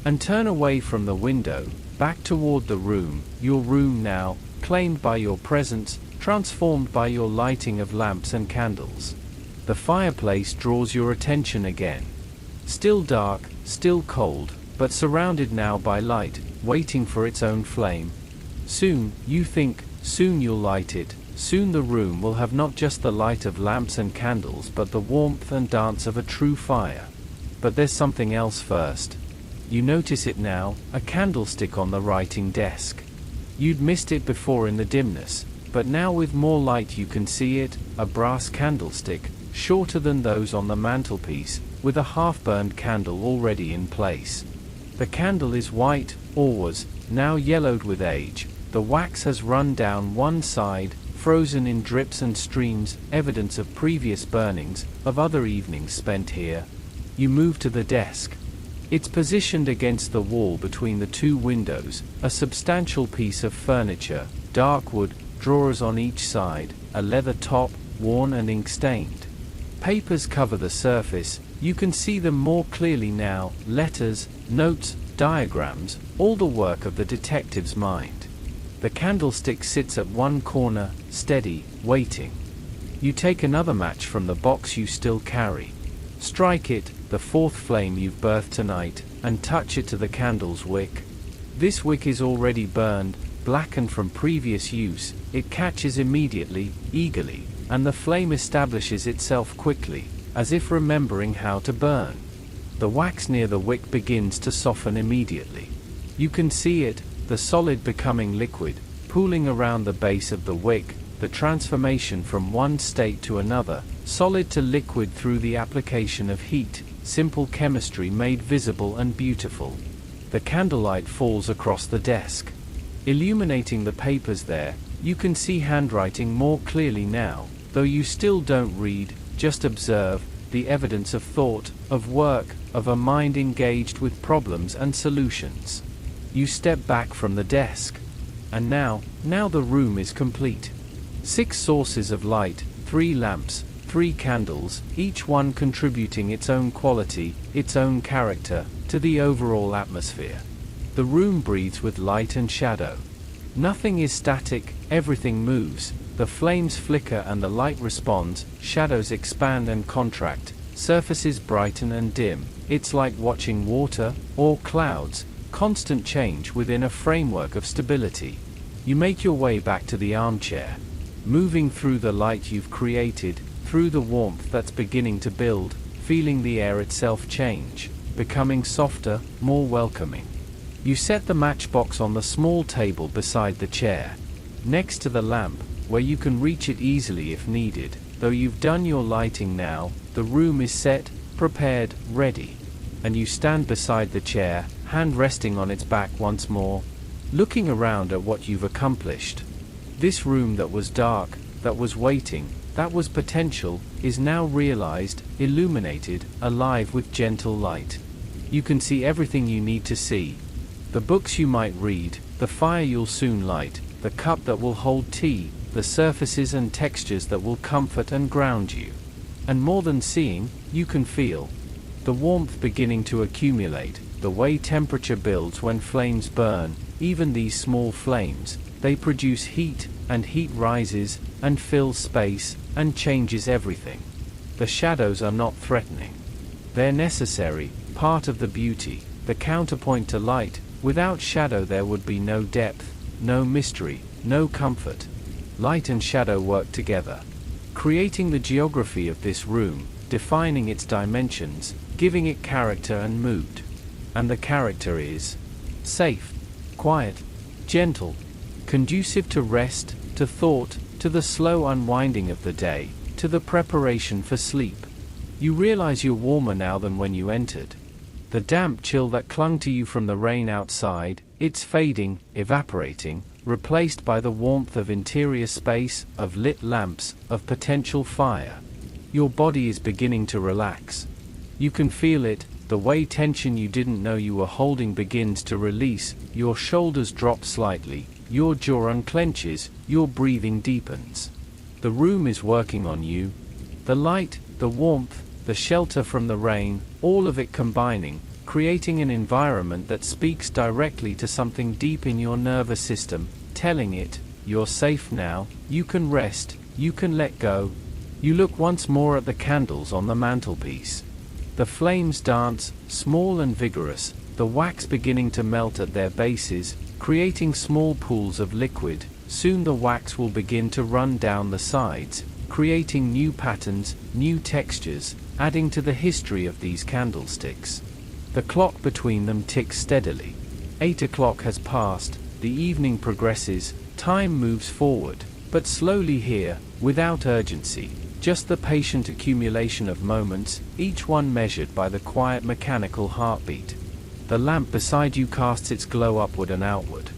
and turn away from the window, back toward the room, your room now, claimed by your presence, transformed by your lighting of lamps and candles. The fireplace draws your attention again. Still dark, still cold, but surrounded now by light, waiting for its own flame. Soon, you think, soon you'll light it, soon the room will have not just the light of lamps and candles but the warmth and dance of a true fire. But there's something else first. You notice it now, a candlestick on the writing desk. You'd missed it before in the dimness, but now with more light you can see it, a brass candlestick, shorter than those on the mantelpiece, with a half-burned candle already in place. The candle is white, or was, now yellowed with age. The wax has run down one side, frozen in drips and streams, evidence of previous burnings, of other evenings spent here. You move to the desk. It's positioned against the wall between the two windows, a substantial piece of furniture, dark wood, drawers on each side, a leather top, worn and ink-stained. Papers cover the surface, you can see them more clearly now, letters, notes, diagrams, all the work of the detective's mind. The candlestick sits at one corner, steady, waiting. You take another match from the box you still carry. Strike it, the fourth flame you've birthed tonight, and touch it to the candle's wick. This wick is already burned, blackened from previous use. It catches immediately, eagerly, and the flame establishes itself quickly, as if remembering how to burn. The wax near the wick begins to soften immediately. You can see it, the solid becoming liquid, pooling around the base of the wick, the transformation from one state to another, solid to liquid through the application of heat, simple chemistry made visible and beautiful. The candlelight falls across the desk, illuminating the papers there. You can see handwriting more clearly now, though you still don't read, just observe, the evidence of thought, of work, of a mind engaged with problems and solutions. You step back from the desk. And now the room is complete. 6 sources of light, 3 lamps, 3 candles, each one contributing its own quality, its own character, to the overall atmosphere. The room breathes with light and shadow. Nothing is static, everything moves. The flames flicker and the light responds, shadows expand and contract, surfaces brighten and dim. It's like watching water, or clouds, constant change within a framework of stability. You make your way back to the armchair. Moving through the light you've created, through the warmth that's beginning to build, feeling the air itself change, becoming softer, more welcoming. You set the matchbox on the small table beside the chair, next to the lamp, where you can reach it easily if needed. Though you've done your lighting now, the room is set, prepared, ready. And you stand beside the chair, hand resting on its back once more, looking around at what you've accomplished. This room that was dark, that was waiting, that was potential, is now realized, illuminated, alive with gentle light. You can see everything you need to see. The books you might read, the fire you'll soon light, the cup that will hold tea, the surfaces and textures that will comfort and ground you. And more than seeing, you can feel the warmth beginning to accumulate, the way temperature builds when flames burn. Even these small flames, they produce heat, and heat rises, and fills space, and changes everything. The shadows are not threatening. They're necessary, part of the beauty, the counterpoint to light. Without shadow there would be no depth, no mystery, no comfort. Light and shadow work together, creating the geography of this room, defining its dimensions, giving it character and mood. And the character is safe, quiet, gentle, conducive to rest, to thought, to the slow unwinding of the day, to the preparation for sleep. You realize you're warmer now than when you entered. The damp chill that clung to you from the rain outside, It's fading, evaporating, replaced by the warmth of interior space, of lit lamps, of potential fire. Your body is beginning to relax. You can feel it, the way tension you didn't know you were holding begins to release, your shoulders drop slightly, your jaw unclenches, your breathing deepens. The room is working on you. The light, the warmth, the shelter from the rain, all of it combining, creating an environment that speaks directly to something deep in your nervous system, telling it, you're safe now, you can rest, you can let go. You look once more at the candles on the mantelpiece. The flames dance, small and vigorous, the wax beginning to melt at their bases, creating small pools of liquid. Soon the wax will begin to run down the sides, creating new patterns, new textures, adding to the history of these candlesticks. The clock between them ticks steadily. 8 o'clock has passed, the evening progresses, time moves forward, but slowly here, without urgency, just the patient accumulation of moments, each one measured by the quiet mechanical heartbeat. The lamp beside you casts its glow upward and outward.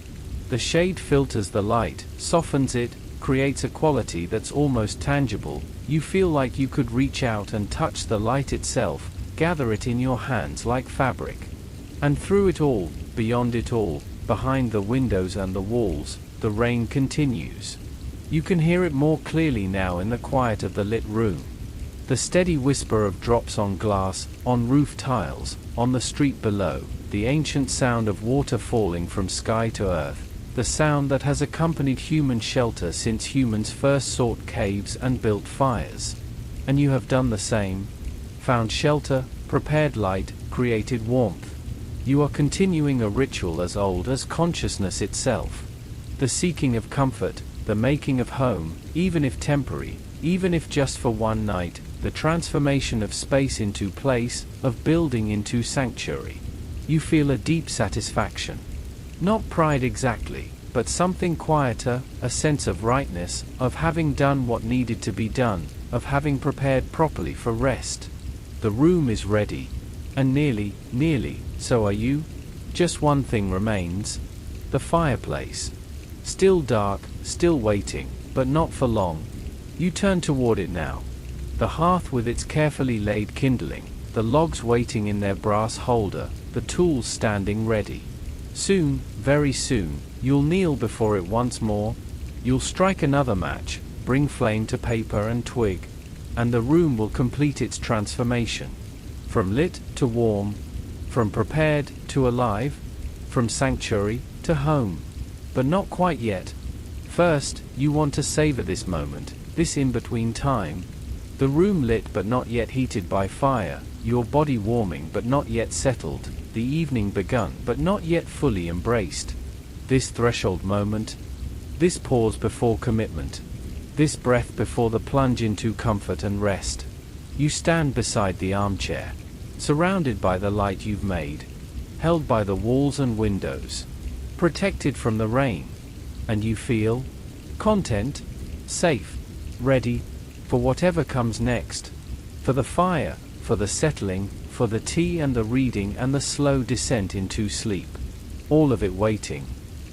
The shade filters the light, softens it, creates a quality that's almost tangible. You feel like you could reach out and touch the light itself, gather it in your hands like fabric. And through it all, beyond it all, behind the windows and the walls, the rain continues. You can hear it more clearly now in the quiet of the lit room. The steady whisper of drops on glass, on roof tiles, on the street below, the ancient sound of water falling from sky to earth, the sound that has accompanied human shelter since humans first sought caves and built fires. And you have done the same. Found shelter, prepared light, created warmth. You are continuing a ritual as old as consciousness itself. The seeking of comfort, the making of home, even if temporary, even if just for one night, the transformation of space into place, of building into sanctuary. You feel a deep satisfaction. Not pride exactly, but something quieter, a sense of rightness, of having done what needed to be done, of having prepared properly for rest. The room is ready. And nearly, so are you. Just one thing remains. The fireplace. Still dark, still waiting, but not for long. You turn toward it now. The hearth with its carefully laid kindling, the logs waiting in their brass holder, the tools standing ready. Soon, very soon, you'll kneel before it once more. You'll strike another match, bring flame to paper and twig, and the room will complete its transformation. From lit to warm, from prepared to alive, from sanctuary to home. But not quite yet. First, you want to savor this moment, this in-between time. The room lit but not yet heated by fire, your body warming but not yet settled, the evening begun but not yet fully embraced. This threshold moment, this pause before commitment, this breath before the plunge into comfort and rest. You stand beside the armchair, surrounded by the light you've made, held by the walls and windows, protected from the rain, and you feel content, safe, ready for whatever comes next, for the fire, for the settling, for the tea and the reading and the slow descent into sleep. All of it waiting,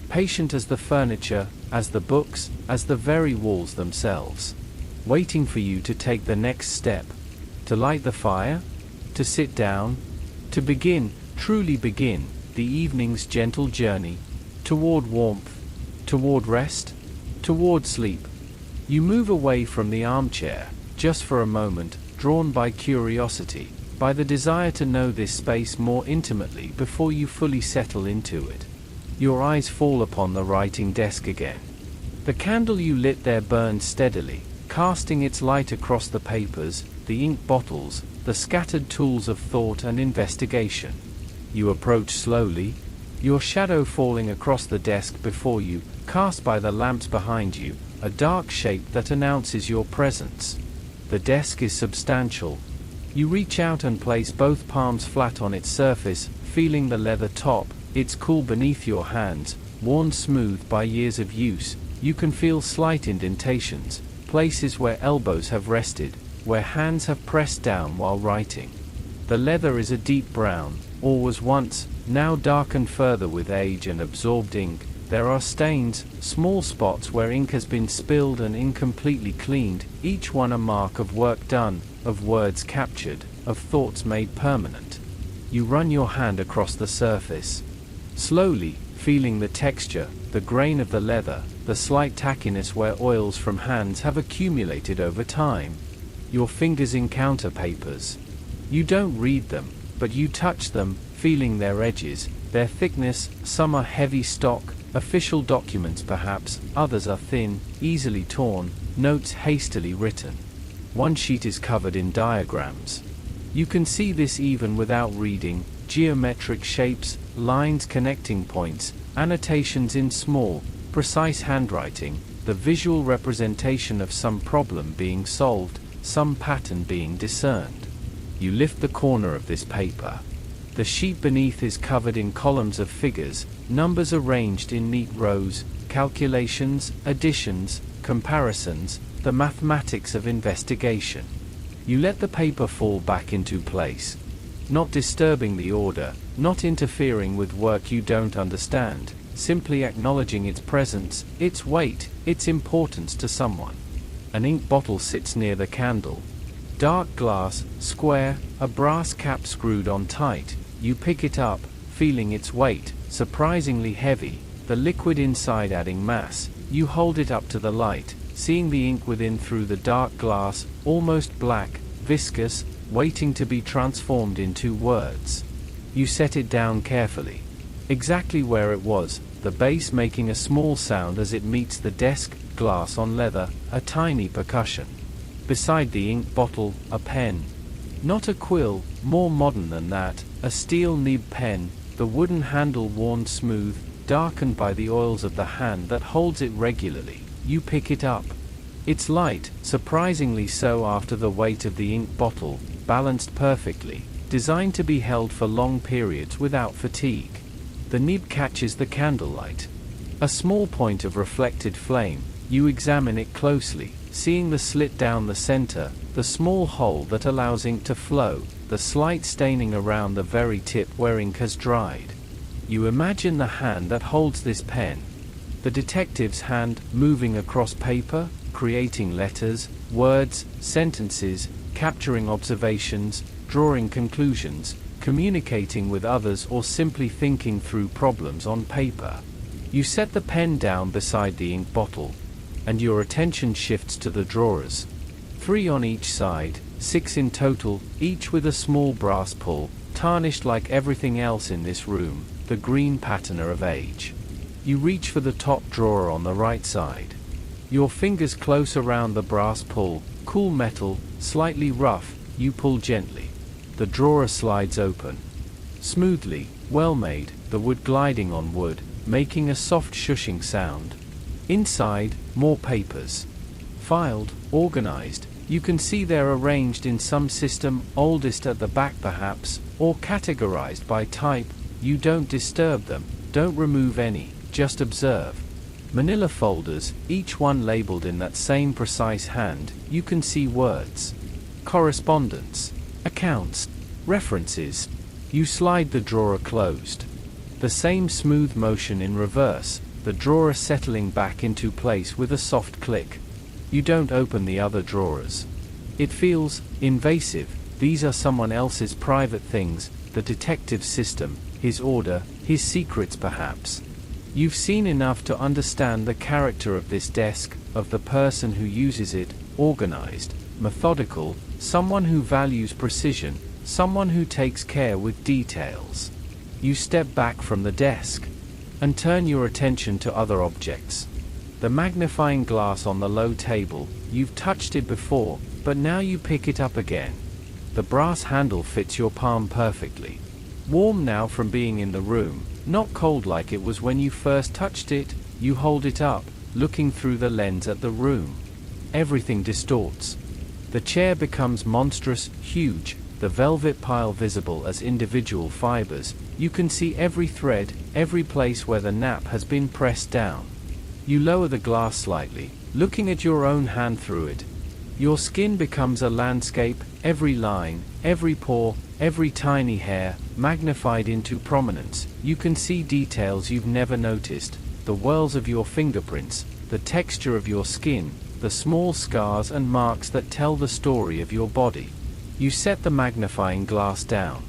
patient as the furniture, as the books, as the very walls themselves, waiting for you to take the next step, to light the fire, to sit down, to begin, truly begin, the evening's gentle journey, toward warmth, toward rest, toward sleep. You move away from the armchair, just for a moment, drawn by curiosity, by the desire to know this space more intimately before you fully settle into it. Your eyes fall upon the writing desk again. The candle you lit there burns steadily, casting its light across the papers, the ink bottles, the scattered tools of thought and investigation. You approach slowly, your shadow falling across the desk before you, cast by the lamps behind you, a dark shape that announces your presence. The desk is substantial. You reach out and place both palms flat on its surface, feeling the leather top, it's cool beneath your hands, worn smooth by years of use. You can feel slight indentations, places where elbows have rested, where hands have pressed down while writing. The leather is a deep brown, or was once, now darkened further with age and absorbed ink. There are stains, small spots where ink has been spilled and incompletely cleaned, each one a mark of work done, of words captured, of thoughts made permanent. You run your hand across the surface. Slowly, feeling the texture, the grain of the leather, the slight tackiness where oils from hands have accumulated over time. Your fingers encounter papers. You don't read them, but you touch them, feeling their edges, their thickness. Some are heavy stock, official documents perhaps, others are thin, easily torn, notes hastily written. One sheet is covered in diagrams. You can see this even without reading, geometric shapes, lines connecting points, annotations in small, precise handwriting, the visual representation of some problem being solved, some pattern being discerned. You lift the corner of this paper. The sheet beneath is covered in columns of figures, numbers arranged in neat rows, calculations, additions, comparisons, the mathematics of investigation. You let the paper fall back into place, not disturbing the order, not interfering with work you don't understand, simply acknowledging its presence, its weight, its importance to someone. An ink bottle sits near the candle. Dark glass, square, a brass cap screwed on tight. You pick it up, feeling its weight, surprisingly heavy, the liquid inside adding mass. You hold it up to the light, seeing the ink within through the dark glass, almost black, viscous, waiting to be transformed into words. You set it down carefully. Exactly where it was, the base making a small sound as it meets the desk, glass on leather, a tiny percussion. Beside the ink bottle, a pen. Not a quill, more modern than that, a steel nib pen, the wooden handle worn smooth, darkened by the oils of the hand that holds it regularly. You pick it up. It's light, surprisingly so after the weight of the ink bottle, balanced perfectly, designed to be held for long periods without fatigue. The nib catches the candlelight. A small point of reflected flame. You examine it closely, seeing the slit down the center, the small hole that allows ink to flow, the slight staining around the very tip where ink has dried. You imagine the hand that holds this pen. The detective's hand, moving across paper, creating letters, words, sentences, capturing observations, drawing conclusions, communicating with others or simply thinking through problems on paper. You set the pen down beside the ink bottle, and your attention shifts to the drawers. 3 on each side, 6 in total, each with a small brass pull, tarnished like everything else in this room, the green patina of age. You reach for the top drawer on the right side. Your fingers close around the brass pull, cool metal, slightly rough. You pull gently. The drawer slides open. Smoothly, well made, the wood gliding on wood, making a soft shushing sound. Inside, more papers. Filed, organized. You can see they're arranged in some system, oldest at the back perhaps, or categorized by type. You don't disturb them, don't remove any, just observe. Manila folders, each one labeled in that same precise hand. You can see words. Correspondence. Accounts. References. You slide the drawer closed. The same smooth motion in reverse, the drawer settling back into place with a soft click. You don't open the other drawers. It feels invasive. These are someone else's private things, the detective's system, his order, his secrets perhaps. You've seen enough to understand the character of this desk, of the person who uses it, organized, methodical, someone who values precision, someone who takes care with details. You step back from the desk and turn your attention to other objects. The magnifying glass on the low table, you've touched it before, but now you pick it up again. The brass handle fits your palm perfectly. Warm now from being in the room, not cold like it was when you first touched it. You hold it up, looking through the lens at the room. Everything distorts. The chair becomes monstrous, huge, the velvet pile visible as individual fibers. You can see every thread, every place where the nap has been pressed down. You lower the glass slightly, looking at your own hand through it. Your skin becomes a landscape, every line, every pore, every tiny hair, magnified into prominence. You can see details you've never noticed, the whorls of your fingerprints, the texture of your skin, the small scars and marks that tell the story of your body. You set the magnifying glass down,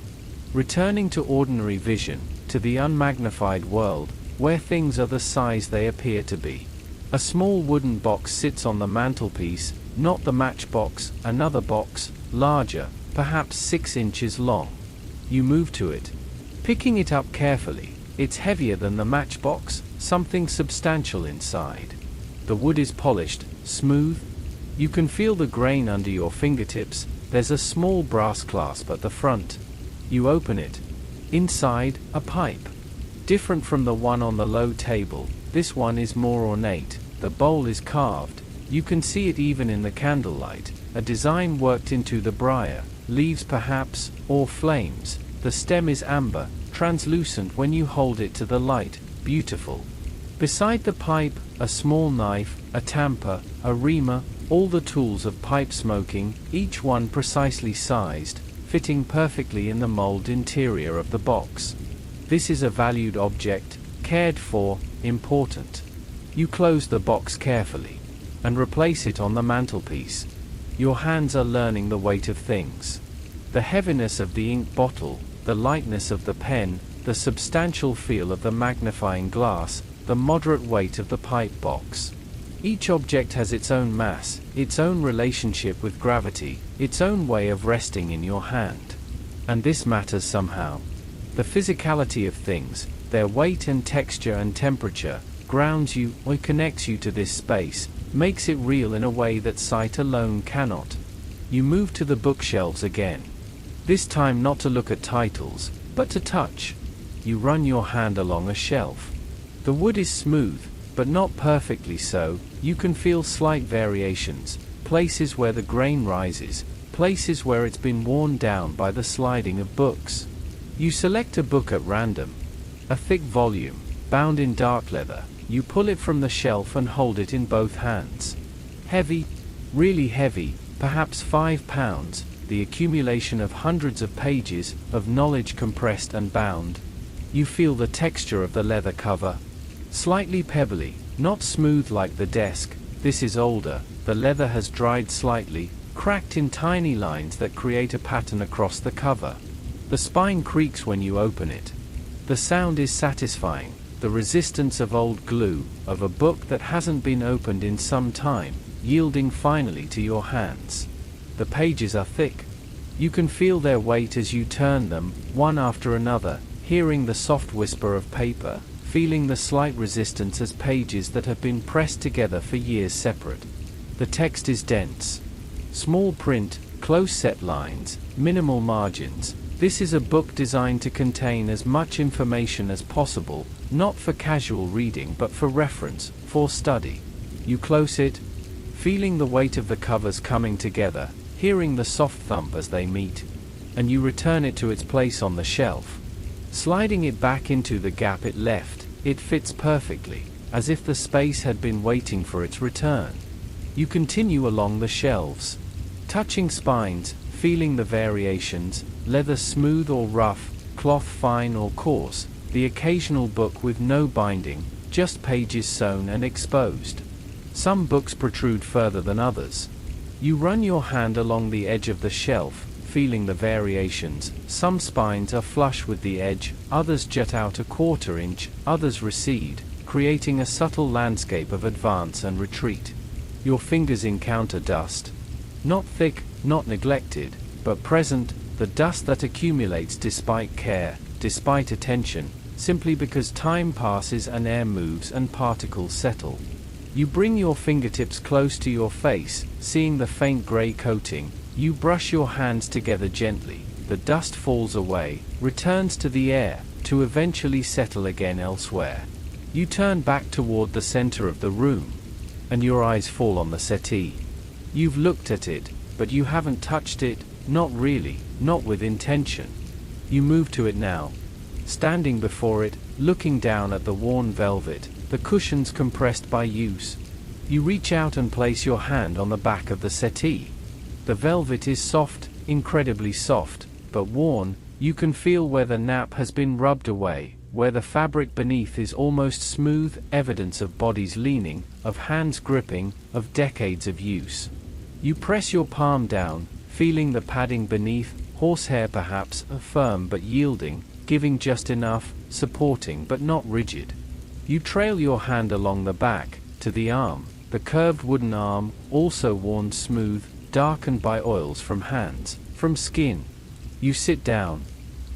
returning to ordinary vision, to the unmagnified world, where things are the size they appear to be. A small wooden box sits on the mantelpiece, not the matchbox, another box, larger, perhaps 6 inches long. You move to it, picking it up carefully. It's heavier than the matchbox, something substantial inside. The wood is polished, smooth. You can feel the grain under your fingertips. There's a small brass clasp at the front. You open it. Inside, a pipe. Different from the one on the low table, this one is more ornate. The bowl is carved. You can see it even in the candlelight, a design worked into the briar, leaves perhaps, or flames. The stem is amber, translucent when you hold it to the light, beautiful. Beside the pipe, a small knife, a tamper, a reamer, all the tools of pipe smoking, each one precisely sized, fitting perfectly in the mold interior of the box. This is a valued object, cared for, important. You close the box carefully and replace it on the mantelpiece. Your hands are learning the weight of things. The heaviness of the ink bottle, the lightness of the pen, the substantial feel of the magnifying glass, the moderate weight of the pipe box. Each object has its own mass, its own relationship with gravity, its own way of resting in your hand. And this matters somehow. The physicality of things, their weight and texture and temperature, grounds you or connects you to this space, makes it real in a way that sight alone cannot. You move to the bookshelves again. This time not to look at titles, but to touch. You run your hand along a shelf. The wood is smooth, but not perfectly so. You can feel slight variations, places where the grain rises, places where it's been worn down by the sliding of books. You select a book at random. A thick volume, bound in dark leather. You pull it from the shelf and hold it in both hands. Heavy, really heavy, perhaps 5 pounds, the accumulation of hundreds of pages, of knowledge compressed and bound. You feel the texture of the leather cover. Slightly pebbly, not smooth like the desk. This is older, the leather has dried slightly, cracked in tiny lines that create a pattern across the cover. The spine creaks when you open it. The sound is satisfying, the resistance of old glue, of a book that hasn't been opened in some time, yielding finally to your hands. The pages are thick. You can feel their weight as you turn them, one after another, hearing the soft whisper of paper, feeling the slight resistance as pages that have been pressed together for years separate. The text is dense. Small print, close-set lines, minimal margins. This is a book designed to contain as much information as possible, not for casual reading but for reference, for study. You close it, feeling the weight of the covers coming together, hearing the soft thump as they meet, and you return it to its place on the shelf. Sliding it back into the gap it left, it fits perfectly, as if the space had been waiting for its return. You continue along the shelves, touching spines, feeling the variations, leather smooth or rough, cloth fine or coarse, the occasional book with no binding, just pages sewn and exposed. Some books protrude further than others. You run your hand along the edge of the shelf, feeling the variations. Some spines are flush with the edge, others jut out a 1/4 inch, others recede, creating a subtle landscape of advance and retreat. Your fingers encounter dust. Not thick, not neglected, but present, the dust that accumulates despite care, despite attention, simply because time passes and air moves and particles settle. You bring your fingertips close to your face, seeing the faint gray coating. You brush your hands together gently. The dust falls away, returns to the air, to eventually settle again elsewhere. You turn back toward the center of the room, and your eyes fall on the settee. You've looked at it, but you haven't touched it, not really, not with intention. You move to it now, standing before it, looking down at the worn velvet, the cushions compressed by use. You reach out and place your hand on the back of the settee. The velvet is soft, incredibly soft, but worn. You can feel where the nap has been rubbed away, where the fabric beneath is almost smooth, evidence of bodies leaning, of hands gripping, of decades of use. You press your palm down, feeling the padding beneath, horsehair perhaps, firm but yielding, giving just enough, supporting but not rigid. You trail your hand along the back, to the arm, the curved wooden arm, also worn smooth, darkened by oils from hands, from skin. You sit down,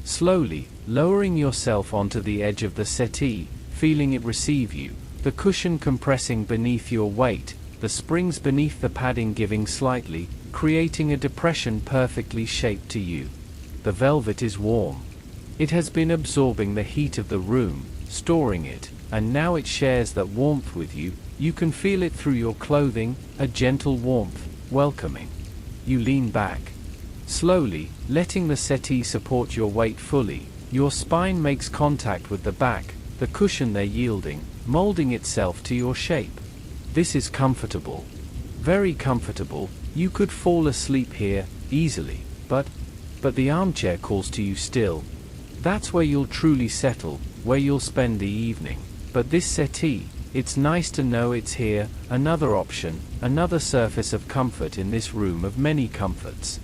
slowly, lowering yourself onto the edge of the settee, feeling it receive you, the cushion compressing beneath your weight, the springs beneath the padding giving slightly, creating a depression perfectly shaped to you. The velvet is warm. It has been absorbing the heat of the room, storing it, and now it shares that warmth with you. You can feel it through your clothing, a gentle warmth, welcoming. You lean back, slowly, letting the settee support your weight fully. Your spine makes contact with the back, the cushion there yielding, molding itself to your shape. This is comfortable. Very comfortable. You could fall asleep here, easily, but the armchair calls to you still. That's where you'll truly settle, where you'll spend the evening. But this settee, it's nice to know it's here, another option, another surface of comfort in this room of many comforts.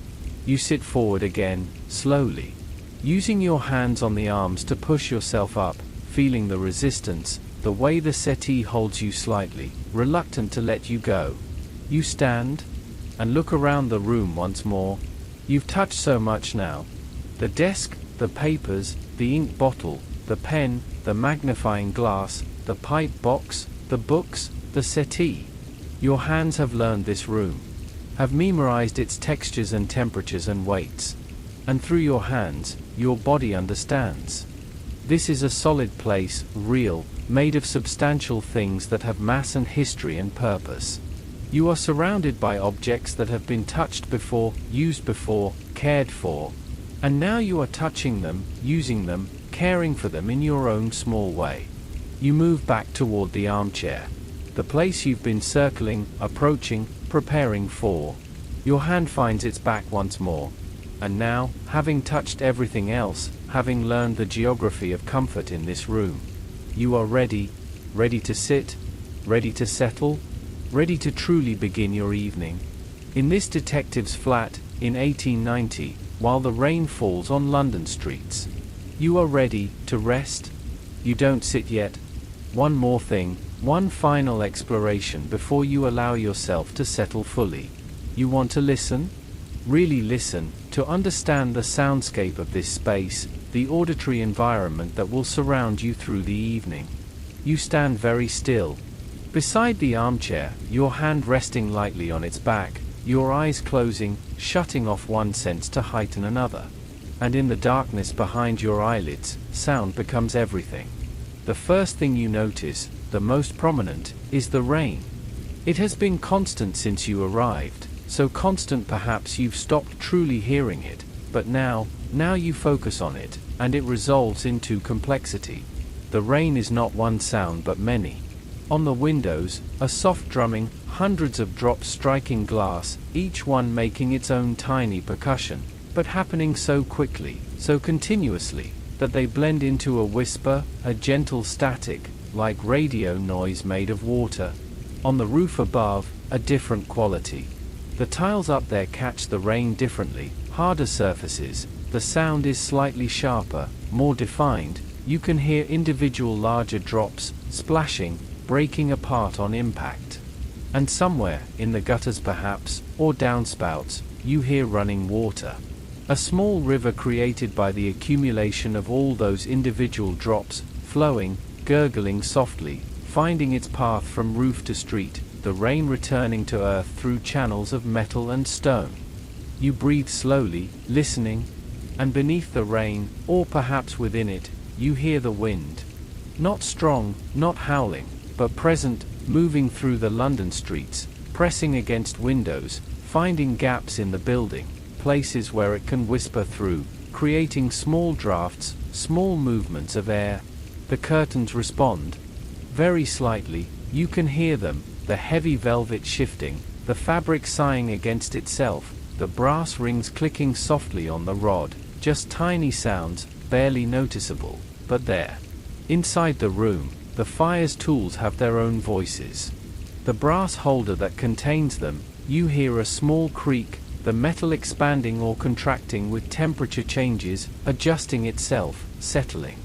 You sit forward again, slowly, using your hands on the arms to push yourself up, feeling the resistance, the way the settee holds you slightly, reluctant to let you go. You stand and look around the room once more. You've touched so much now. The desk, the papers, the ink bottle, the pen, the magnifying glass, the pipe box, the books, the settee. Your hands have learned this room, have memorized its textures and temperatures and weights. And through your hands, your body understands. This is a solid place, real, made of substantial things that have mass and history and purpose. You are surrounded by objects that have been touched before, used before, cared for. And now you are touching them, using them, caring for them in your own small way. You move back toward the armchair, the place you've been circling, approaching, preparing for. Your hand finds its back once more. And now, having touched everything else, having learned the geography of comfort in this room, you are ready, ready to sit, ready to settle, ready to truly begin your evening. In this detective's flat, in 1890, while the rain falls on London streets. You are ready to rest? You don't sit yet. One more thing, one final exploration before you allow yourself to settle fully. You want to listen? Really listen, to understand the soundscape of this space, the auditory environment that will surround you through the evening. You stand very still. Beside the armchair, your hand resting lightly on its back, your eyes closing, shutting off one sense to heighten another. And in the darkness behind your eyelids, sound becomes everything. The first thing you notice, the most prominent, is the rain. It has been constant since you arrived, so constant perhaps you've stopped truly hearing it, but now you focus on it, and it resolves into complexity. The rain is not one sound but many. On the windows, a soft drumming, hundreds of drops striking glass, each one making its own tiny percussion, but happening so quickly, so continuously, that they blend into a whisper, a gentle static, like radio noise made of water. On the roof above, a different quality. The tiles up there catch the rain differently, harder surfaces, the sound is slightly sharper, more defined, you can hear individual larger drops, splashing, breaking apart on impact. And somewhere, in the gutters perhaps, or downspouts, you hear running water. A small river created by the accumulation of all those individual drops, flowing, gurgling softly, finding its path from roof to street, the rain returning to earth through channels of metal and stone. You breathe slowly, listening, and beneath the rain, or perhaps within it, you hear the wind. Not strong, not howling, but present, moving through the London streets, pressing against windows, finding gaps in the building, places where it can whisper through, creating small drafts, small movements of air. The curtains respond. Very slightly, you can hear them, the heavy velvet shifting, the fabric sighing against itself, the brass rings clicking softly on the rod, just tiny sounds, barely noticeable, but there. Inside the room, the fire's tools have their own voices. The brass holder that contains them, you hear a small creak, the metal expanding or contracting with temperature changes, adjusting itself, settling.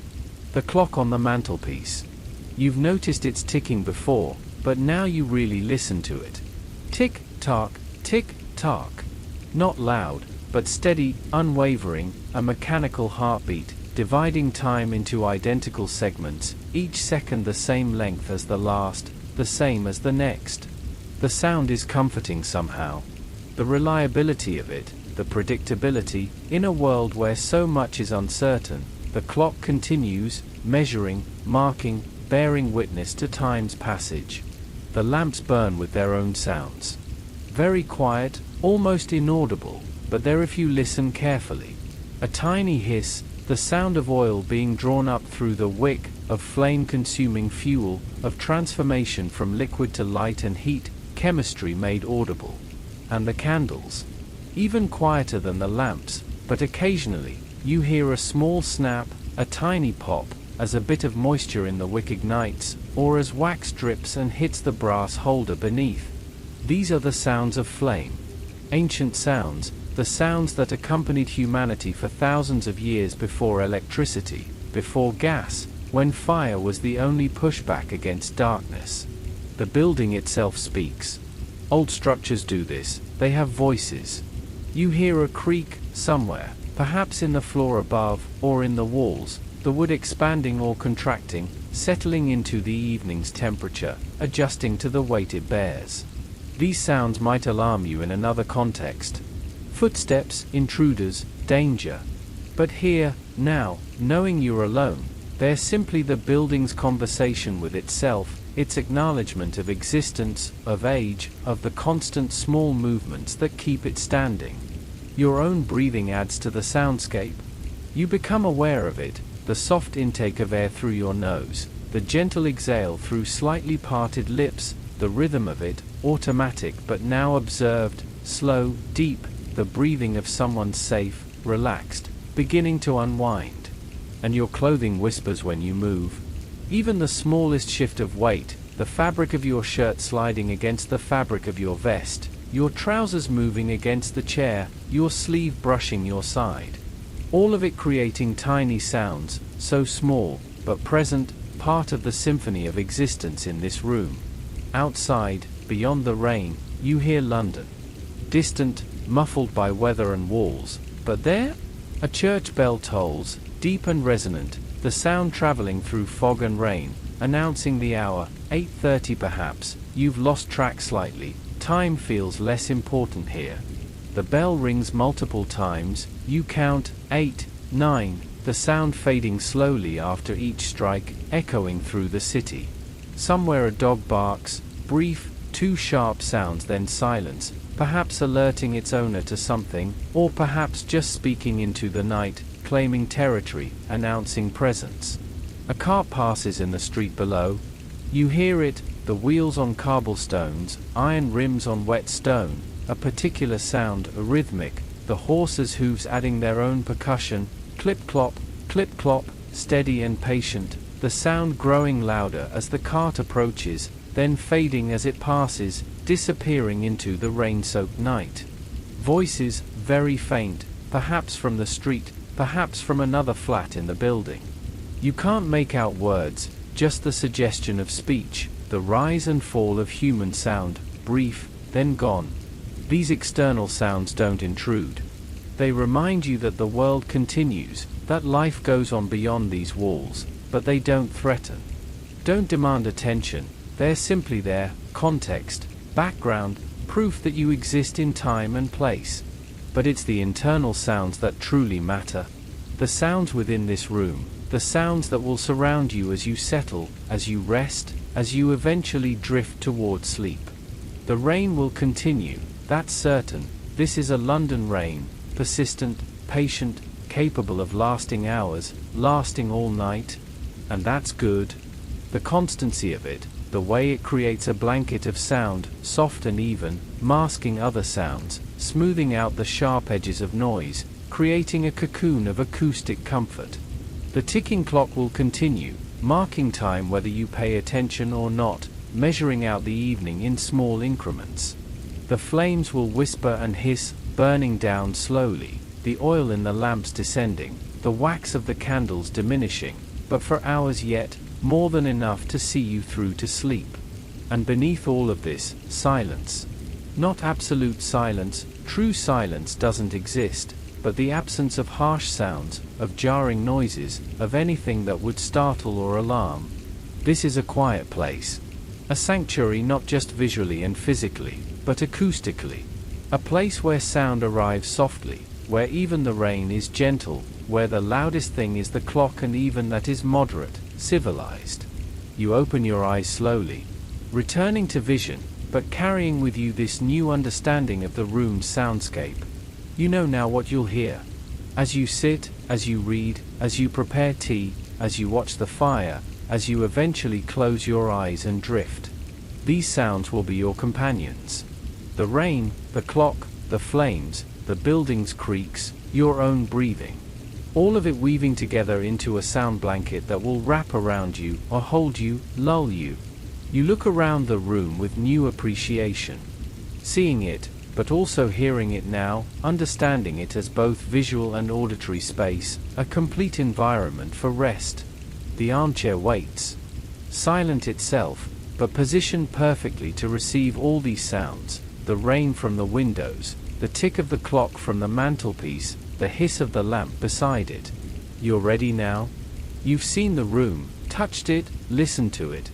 The clock on the mantelpiece. You've noticed its ticking before, but now you really listen to it. Tick-tock, tick-tock. Not loud, but steady, unwavering, a mechanical heartbeat, dividing time into identical segments, each second the same length as the last, the same as the next. The sound is comforting somehow. The reliability of it, the predictability, in a world where so much is uncertain, the clock continues, measuring, marking, bearing witness to time's passage. The lamps burn with their own sounds. Very quiet, almost inaudible, but there if you listen carefully. A tiny hiss, the sound of oil being drawn up through the wick, of flame-consuming fuel, of transformation from liquid to light and heat, chemistry made audible. And the candles. Even quieter than the lamps, but occasionally, you hear a small snap, a tiny pop, as a bit of moisture in the wick ignites, or as wax drips and hits the brass holder beneath. These are the sounds of flame. Ancient sounds, the sounds that accompanied humanity for thousands of years before electricity, before gas, when fire was the only pushback against darkness. The building itself speaks. Old structures do this, they have voices. You hear a creak, somewhere, perhaps in the floor above, or in the walls, the wood expanding or contracting, settling into the evening's temperature, adjusting to the weight it bears. These sounds might alarm you in another context. Footsteps, intruders, danger. But here, now, knowing you're alone, they're simply the building's conversation with itself, its acknowledgement of existence, of age, of the constant small movements that keep it standing. Your own breathing adds to the soundscape. You become aware of it, the soft intake of air through your nose, the gentle exhale through slightly parted lips, the rhythm of it, automatic but now observed, slow, deep, the breathing of someone safe, relaxed, beginning to unwind. And your clothing whispers when you move. Even the smallest shift of weight, the fabric of your shirt sliding against the fabric of your vest, your trousers moving against the chair, your sleeve brushing your side. All of it creating tiny sounds, so small, but present, part of the symphony of existence in this room. Outside, beyond the rain, you hear London. Distant, muffled by weather and walls, but there? A church bell tolls, deep and resonant, the sound traveling through fog and rain, announcing the hour, 8:30 perhaps. You've lost track slightly, time feels less important here. The bell rings multiple times, you count, 8, 9, the sound fading slowly after each strike, echoing through the city. Somewhere a dog barks, brief, two sharp sounds then silence, perhaps alerting its owner to something, or perhaps just speaking into the night, claiming territory, announcing presence. A cart passes in the street below. You hear it, the wheels on cobblestones, iron rims on wet stone, a particular sound, a rhythmic, the horse's hooves adding their own percussion, clip-clop, steady and patient, the sound growing louder as the cart approaches, then fading as it passes, disappearing into the rain-soaked night. Voices, very faint, perhaps from the street, perhaps from another flat in the building. You can't make out words, just the suggestion of speech, the rise and fall of human sound, brief, then gone. These external sounds don't intrude. They remind you that the world continues, that life goes on beyond these walls, but they don't threaten. Don't demand attention, they're simply there, context, background, proof that you exist in time and place. But it's the internal sounds that truly matter. The sounds within this room, the sounds that will surround you as you settle, as you rest, as you eventually drift toward sleep. The rain will continue, that's certain. This is a London rain, persistent, patient, capable of lasting hours, lasting all night. And that's good. The constancy of it, the way it creates a blanket of sound, soft and even, masking other sounds, smoothing out the sharp edges of noise, creating a cocoon of acoustic comfort. The ticking clock will continue, marking time whether you pay attention or not, measuring out the evening in small increments. The flames will whisper and hiss, burning down slowly, the oil in the lamps descending, the wax of the candles diminishing, but for hours yet, more than enough to see you through to sleep. And beneath all of this, silence. Not absolute silence, true silence doesn't exist, but the absence of harsh sounds, of jarring noises, of anything that would startle or alarm. This is a quiet place. A sanctuary not just visually and physically, but acoustically. A place where sound arrives softly, where even the rain is gentle, where the loudest thing is the clock and even that is moderate, civilized. You open your eyes slowly, returning to vision, but carrying with you this new understanding of the room's soundscape. You know now what you'll hear. As you sit, as you read, as you prepare tea, as you watch the fire, as you eventually close your eyes and drift. These sounds will be your companions. The rain, the clock, the flames, the building's creaks, your own breathing. All of it weaving together into a sound blanket that will wrap around you, or hold you, lull you. You look around the room with new appreciation. Seeing it, but also hearing it now, understanding it as both visual and auditory space, a complete environment for rest. The armchair waits. Silent itself, but positioned perfectly to receive all these sounds, the rain from the windows, the tick of the clock from the mantelpiece, the hiss of the lamp beside it. You're ready now? You've seen the room, touched it, listened to it.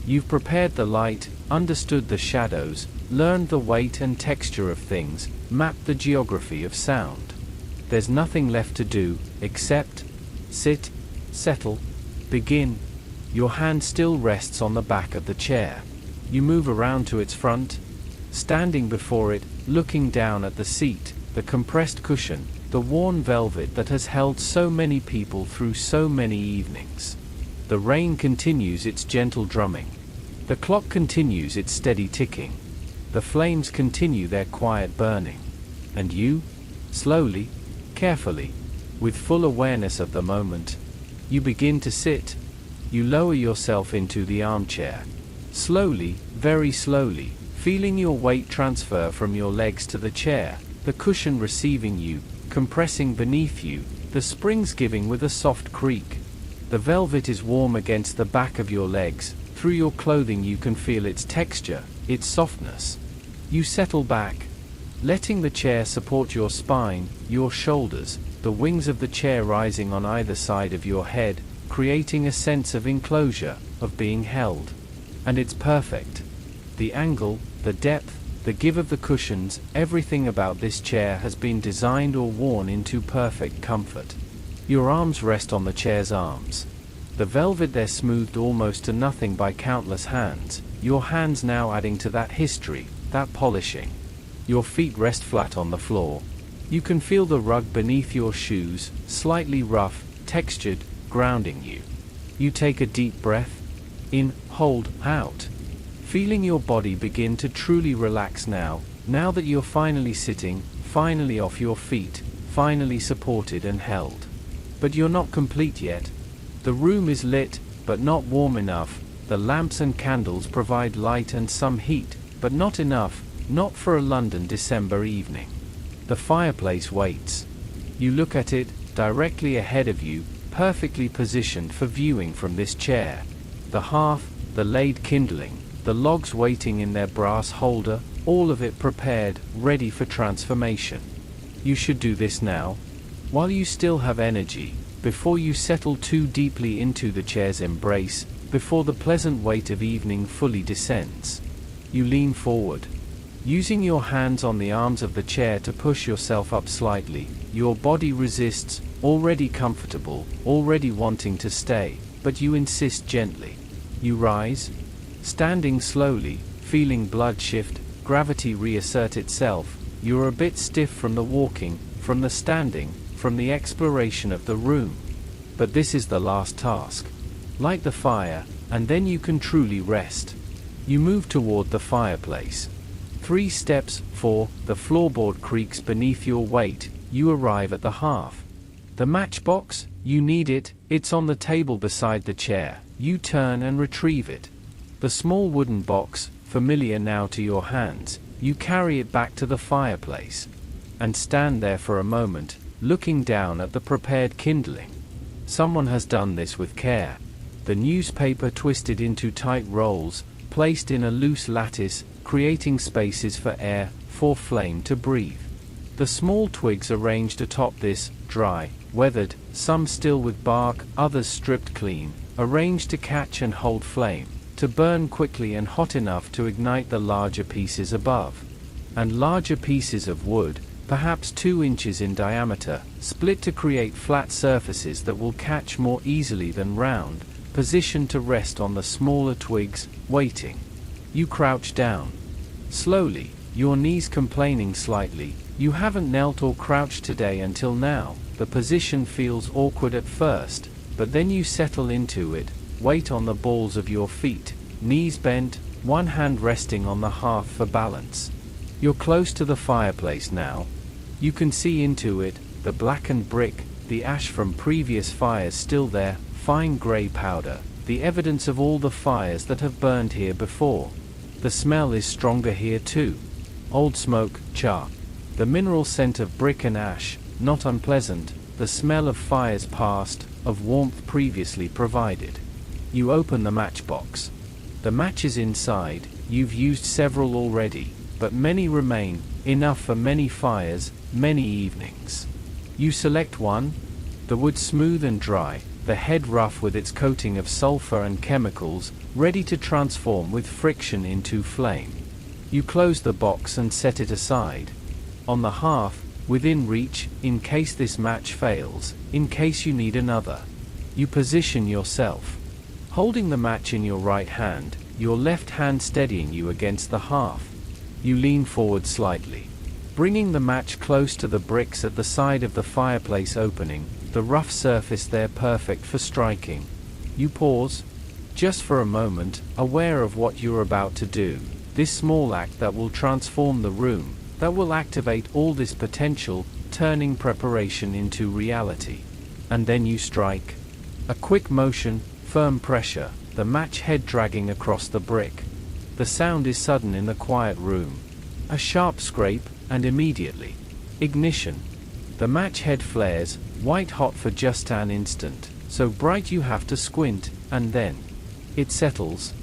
You've prepared the light, understood the shadows, learned the weight and texture of things, mapped the geography of sound. There's nothing left to do, except sit, settle, begin. Your hand still rests on the back of the chair. You move around to its front, standing before it, looking down at the seat, the compressed cushion, the worn velvet that has held so many people through so many evenings. The rain continues its gentle drumming. The clock continues its steady ticking. The flames continue their quiet burning. And you, slowly, carefully, with full awareness of the moment, you begin to sit. You lower yourself into the armchair. Slowly, very slowly, feeling your weight transfer from your legs to the chair, the cushion receiving you, compressing beneath you, the springs giving with a soft creak. The velvet is warm against the back of your legs. Through your clothing you can feel its texture, its softness. You settle back, letting the chair support your spine, your shoulders, the wings of the chair rising on either side of your head, creating a sense of enclosure, of being held. And it's perfect. The angle, the depth, the give of the cushions, everything about this chair has been designed or worn into perfect comfort. Your arms rest on the chair's arms. The velvet there smoothed almost to nothing by countless hands, your hands now adding to that history, that polishing. Your feet rest flat on the floor. You can feel the rug beneath your shoes, slightly rough, textured, grounding you. You take a deep breath. In, hold, out. Feeling your body begin to truly relax now that you're finally sitting, finally off your feet, finally supported and held. But you're not complete yet. The room is lit, but not warm enough. The lamps and candles provide light and some heat, but not enough, not for a London December evening. The fireplace waits. You look at it, directly ahead of you, perfectly positioned for viewing from this chair. The hearth, the laid kindling, the logs waiting in their brass holder, all of it prepared, ready for transformation. You should do this now, while you still have energy, before you settle too deeply into the chair's embrace, before the pleasant weight of evening fully descends. You lean forward, using your hands on the arms of the chair to push yourself up slightly. Your body resists, already comfortable, already wanting to stay, but you insist gently. You rise, standing slowly, feeling blood shift, gravity reassert itself. You're a bit stiff from the walking, from the standing, from the exploration of the room. But this is the last task. Light the fire, and then you can truly rest. You move toward the fireplace. 3 steps, 4, the floorboard creaks beneath your weight, you arrive at the hearth. The matchbox? You need it, it's on the table beside the chair. You turn and retrieve it. The small wooden box, familiar now to your hands, you carry it back to the fireplace. And stand there for a moment, looking down at the prepared kindling. Someone has done this with care. The newspaper twisted into tight rolls, placed in a loose lattice, creating spaces for air, for flame to breathe. The small twigs arranged atop this, dry, weathered, some still with bark, others stripped clean, arranged to catch and hold flame, to burn quickly and hot enough to ignite the larger pieces above. And larger pieces of wood, perhaps 2 inches in diameter, split to create flat surfaces that will catch more easily than round, positioned to rest on the smaller twigs, waiting. You crouch down. Slowly, your knees complaining slightly. You haven't knelt or crouched today until now. The position feels awkward at first, but then you settle into it, weight on the balls of your feet, knees bent, one hand resting on the hearth for balance. You're close to the fireplace now. You can see into it, the blackened brick, the ash from previous fires still there, fine grey powder, the evidence of all the fires that have burned here before. The smell is stronger here too. Old smoke, char. The mineral scent of brick and ash, not unpleasant, the smell of fires past, of warmth previously provided. You open the matchbox. The matches inside, you've used several already, but many remain, enough for many fires, many evenings. You select one. The wood smooth and dry, the head rough with its coating of sulfur and chemicals, ready to transform with friction into flame. You close the box and set it aside. On the hearth, within reach, in case this match fails, in case you need another. You position yourself. Holding the match in your right hand, your left hand steadying you against the hearth. You lean forward slightly, bringing the match close to the bricks at the side of the fireplace opening, the rough surface there perfect for striking. You pause, just for a moment, aware of what you're about to do, this small act that will transform the room, that will activate all this potential, turning preparation into reality. And then you strike. A quick motion, firm pressure, the match head dragging across the brick. The sound is sudden in the quiet room. A sharp scrape, and immediately, ignition. The match head flares, white hot for just an instant, so bright you have to squint, and then it settles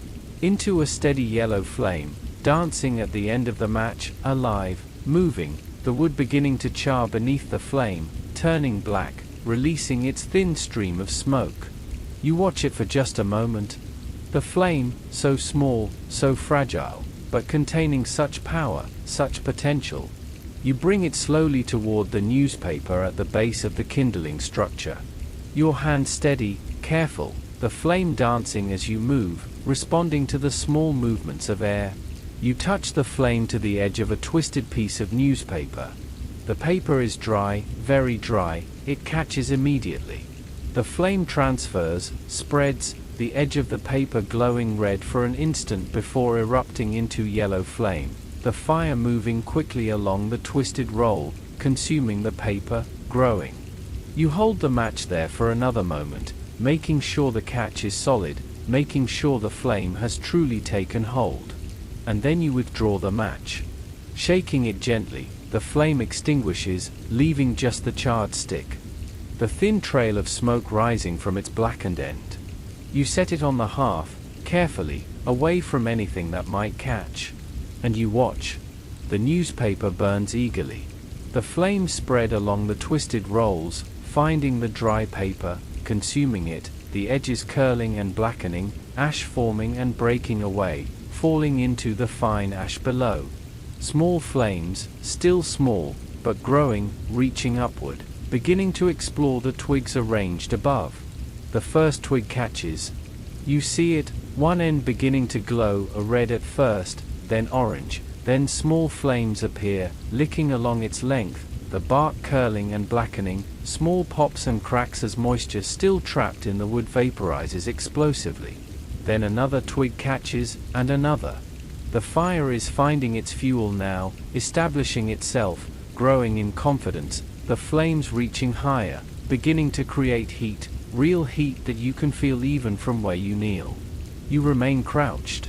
into a steady yellow flame, dancing at the end of the match, alive, moving, the wood beginning to char beneath the flame, turning black, releasing its thin stream of smoke. You watch it for just a moment. The flame, so small, so fragile, but containing such power, such potential. You bring it slowly toward the newspaper at the base of the kindling structure. Your hand steady, careful, the flame dancing as you move, responding to the small movements of air. You touch the flame to the edge of a twisted piece of newspaper. The paper is dry, very dry, it catches immediately. The flame transfers, spreads, the edge of the paper glowing red for an instant before erupting into yellow flame, the fire moving quickly along the twisted roll, consuming the paper, growing. You hold the match there for another moment, making sure the catch is solid, making sure the flame has truly taken hold. And then you withdraw the match. Shaking it gently, the flame extinguishes, leaving just the charred stick. The thin trail of smoke rising from its blackened end. You set it on the hearth, carefully, away from anything that might catch. And you watch. The newspaper burns eagerly. The flames spread along the twisted rolls, finding the dry paper, consuming it, the edges curling and blackening, ash forming and breaking away, falling into the fine ash below. Small flames, still small, but growing, reaching upward, beginning to explore the twigs arranged above. The first twig catches. You see it, one end beginning to glow, a red at first, then orange, then small flames appear, licking along its length, the bark curling and blackening, small pops and cracks as moisture still trapped in the wood vaporizes explosively. then another twig catches, and another. The fire is finding its fuel now, establishing itself, growing in confidence, the flames reaching higher, beginning to create heat, real heat that you can feel even from where you kneel. You remain crouched,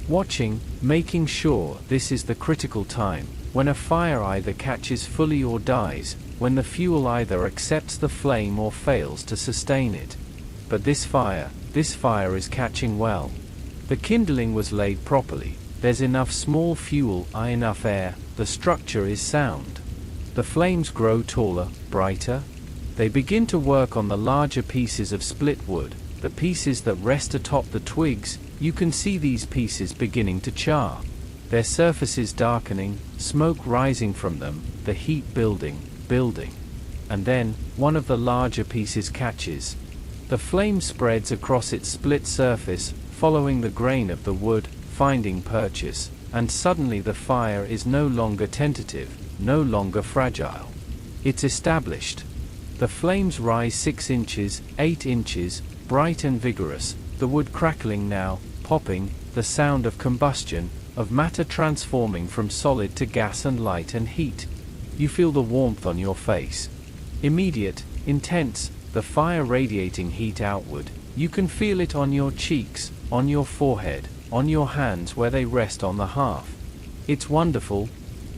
watching, making sure this is the critical time, when a fire either catches fully or dies, when the fuel either accepts the flame or fails to sustain it. But this fire is catching well. The kindling was laid properly, there's enough small fuel, enough air, the structure is sound. The flames grow taller, brighter. They begin to work on the larger pieces of split wood, the pieces that rest atop the twigs. You can see these pieces beginning to char. Their surfaces darkening, smoke rising from them, the heat building. And then, one of the larger pieces catches. The flame spreads across its split surface, following the grain of the wood, finding purchase, and suddenly the fire is no longer tentative, no longer fragile. It's established. The flames rise 6 inches, 8 inches, bright and vigorous, the wood crackling now, popping, the sound of combustion, of matter transforming from solid to gas and light and heat. You feel the warmth on your face. Immediate, intense, the fire radiating heat outward. You can feel it on your cheeks, on your forehead, on your hands where they rest on the hearth. It's wonderful.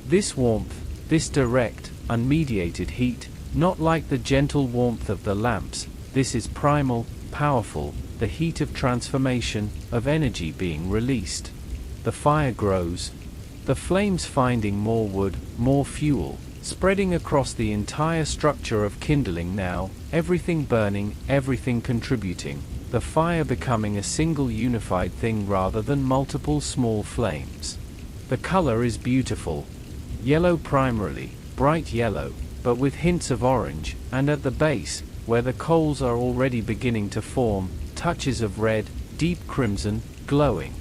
This warmth, this direct, unmediated heat, not like the gentle warmth of the lamps, this is primal, powerful, the heat of transformation, of energy being released. The fire grows. The flames finding more wood, more fuel, spreading across the entire structure of kindling now, everything burning, everything contributing, the fire becoming a single unified thing rather than multiple small flames. The color is beautiful. Yellow primarily, bright yellow, but with hints of orange, and at the base, where the coals are already beginning to form, touches of red, deep crimson, glowing.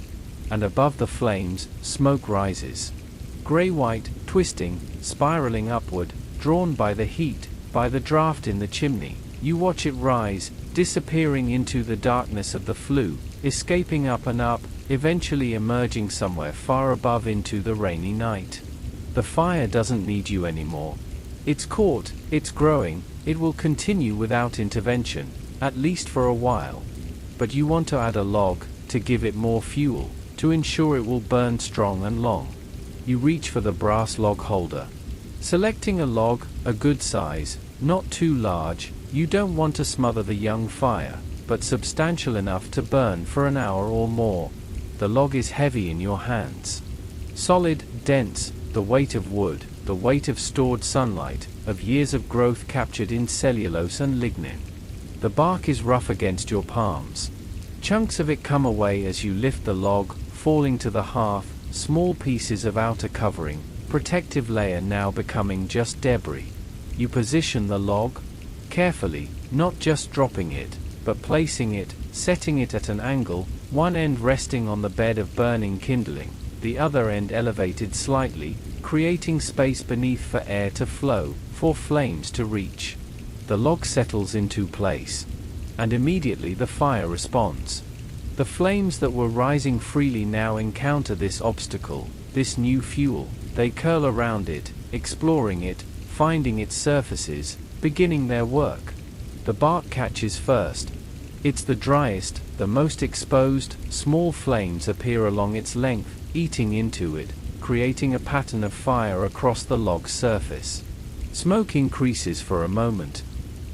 And above the flames, smoke rises. Gray-white, twisting, spiraling upward, drawn by the heat, by the draft in the chimney. You watch it rise, disappearing into the darkness of the flue, escaping up and up, eventually emerging somewhere far above into the rainy night. The fire doesn't need you anymore. It's caught, it's growing, it will continue without intervention, at least for a while. But you want to add a log, to give it more fuel, to ensure it will burn strong and long. You reach for the brass log holder. Selecting a log, a good size, not too large. You don't want to smother the young fire, but substantial enough to burn for an hour or more. The log is heavy in your hands. Solid, dense, the weight of wood, the weight of stored sunlight, of years of growth captured in cellulose and lignin. The bark is rough against your palms. Chunks of it come away as you lift the log, falling to the hearth, small pieces of outer covering, protective layer now becoming just debris. You position the log carefully, not just dropping it, but placing it, setting it at an angle, one end resting on the bed of burning kindling, the other end elevated slightly, creating space beneath for air to flow, for flames to reach. The log settles into place, and immediately the fire responds. The flames that were rising freely now encounter this obstacle, this new fuel. They curl around it, exploring it, finding its surfaces, beginning their work. The bark catches first. It's the driest, the most exposed. Small flames appear along its length, eating into it, creating a pattern of fire across the log's surface. Smoke increases for a moment.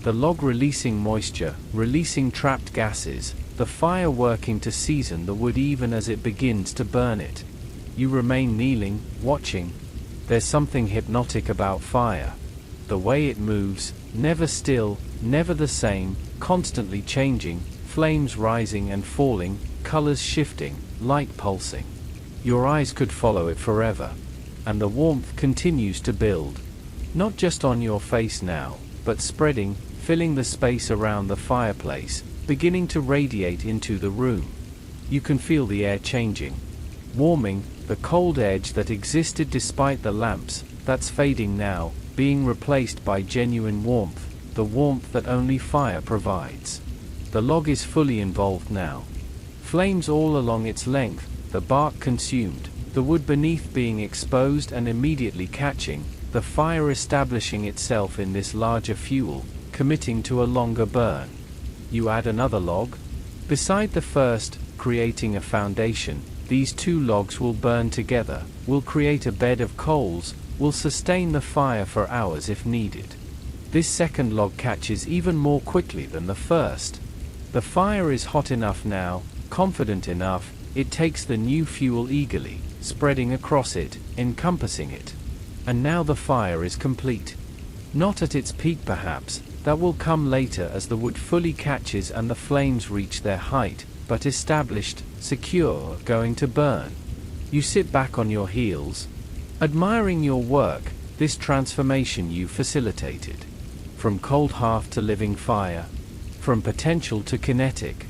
The log releasing moisture, releasing trapped gases, the fire working to season the wood even as it begins to burn it. You remain kneeling, watching. There's something hypnotic about fire. The way it moves, never still, never the same, constantly changing, flames rising and falling, colors shifting, light pulsing. Your eyes could follow it forever. And the warmth continues to build. Not just on your face now, but spreading, filling the space around the fireplace, beginning to radiate into the room. You can feel the air changing. Warming, the cold edge that existed despite the lamps, that's fading now, being replaced by genuine warmth, the warmth that only fire provides. The log is fully involved now. Flames all along its length, the bark consumed, the wood beneath being exposed and immediately catching, the fire establishing itself in this larger fuel, committing to a longer burn. You add another log. Beside the first, creating a foundation, these two logs will burn together, will create a bed of coals, will sustain the fire for hours if needed. This second log catches even more quickly than the first. The fire is hot enough now, confident enough, it takes the new fuel eagerly, spreading across it, encompassing it. And now the fire is complete. Not at its peak perhaps, that will come later as the wood fully catches and the flames reach their height, but established, secure, going to burn. You sit back on your heels, admiring your work, this transformation you facilitated. From cold hearth to living fire, from potential to kinetic,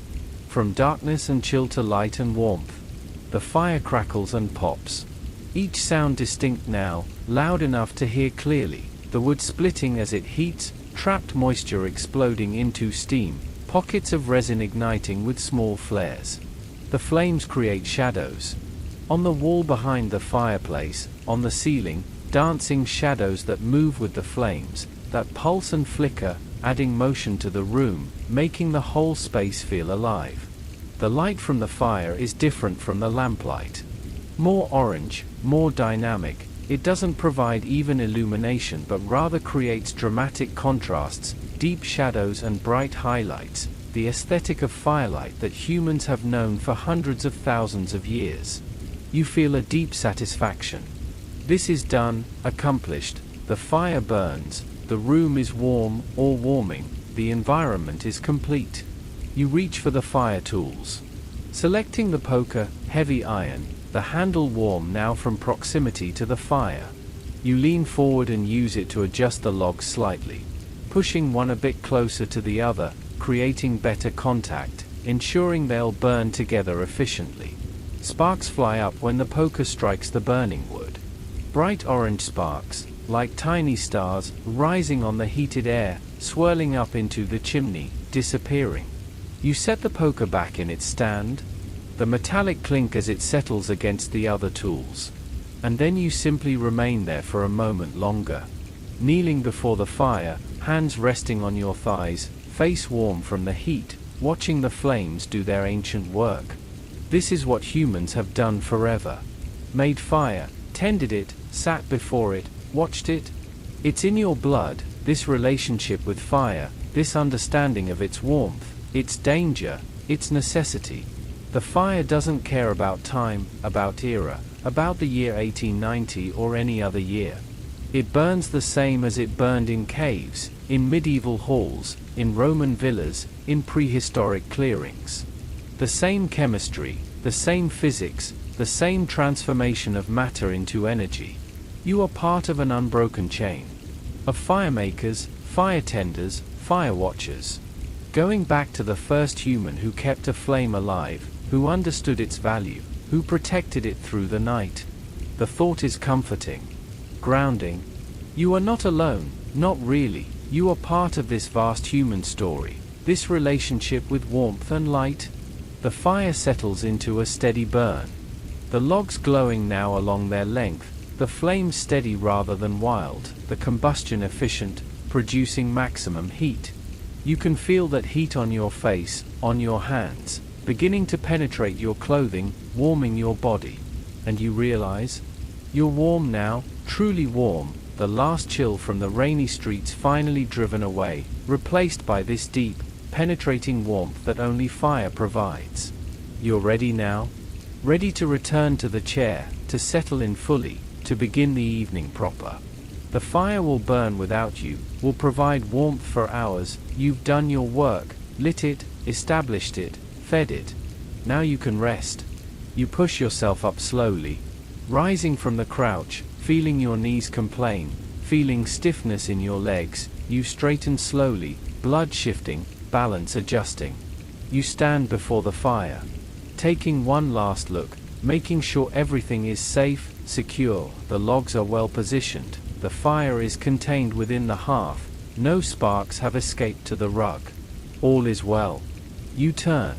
from darkness and chill to light and warmth. The fire crackles and pops. Each sound distinct now, loud enough to hear clearly, the wood splitting as it heats, trapped moisture exploding into steam, pockets of resin igniting with small flares. The flames create shadows. On the wall behind the fireplace, on the ceiling, dancing shadows that move with the flames, that pulse and flicker, adding motion to the room, making the whole space feel alive. The light from the fire is different from the lamplight. More orange, more dynamic. It doesn't provide even illumination but rather creates dramatic contrasts, deep shadows and bright highlights, the aesthetic of firelight that humans have known for hundreds of thousands of years. You feel a deep satisfaction. This is done, accomplished, the fire burns, the room is warm or warming, the environment is complete. You reach for the fire tools. Selecting the poker, heavy iron, the handle warm now from proximity to the fire. You lean forward and use it to adjust the logs slightly, pushing one a bit closer to the other, creating better contact, ensuring they'll burn together efficiently. Sparks fly up when the poker strikes the burning wood. Bright orange sparks, like tiny stars, rising on the heated air, swirling up into the chimney, disappearing. You set the poker back in its stand. The metallic clink as it settles against the other tools. And then you simply remain there for a moment longer. Kneeling before the fire, hands resting on your thighs, face warm from the heat, watching the flames do their ancient work. This is what humans have done forever. Made fire, tended it, sat before it, watched it. It's in your blood, this relationship with fire, this understanding of its warmth, its danger, its necessity. The fire doesn't care about time, about era, about the year 1890 or any other year. It burns the same as it burned in caves, in medieval halls, in Roman villas, in prehistoric clearings. The same chemistry, the same physics, the same transformation of matter into energy. You are part of an unbroken chain. Of firemakers, fire tenders, fire watchers. Going back to the first human who kept a flame alive, who understood its value, who protected it through the night. The thought is comforting. Grounding. You are not alone, not really. You are part of this vast human story, this relationship with warmth and light. The fire settles into a steady burn. The logs glowing now along their length, the flames steady rather than wild, the combustion efficient, producing maximum heat. You can feel that heat on your face, on your hands, beginning to penetrate your clothing, warming your body. And you realize, you're warm now, truly warm, the last chill from the rainy streets finally driven away, replaced by this deep, penetrating warmth that only fire provides. You're ready now? Ready to return to the chair, to settle in fully, to begin the evening proper. The fire will burn without you, will provide warmth for hours. You've done your work, lit it, established it, fed it. Now you can rest. You push yourself up slowly, rising from the crouch, feeling your knees complain, feeling stiffness in your legs. You straighten slowly, blood shifting, balance adjusting. You stand before the fire, taking one last look, making sure everything is safe, secure, the logs are well positioned, the fire is contained within the hearth, no sparks have escaped to the rug. All is well. You turn.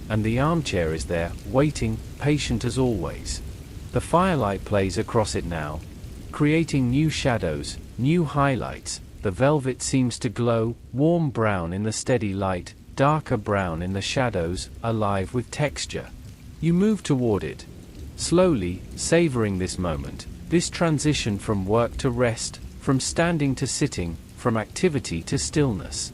And the armchair is there, waiting, patient as always. The firelight plays across it now, creating new shadows, new highlights. The velvet seems to glow, warm brown in the steady light, darker brown in the shadows, alive with texture. You move toward it, slowly, savoring this moment, this transition from work to rest, from standing to sitting, from activity to stillness.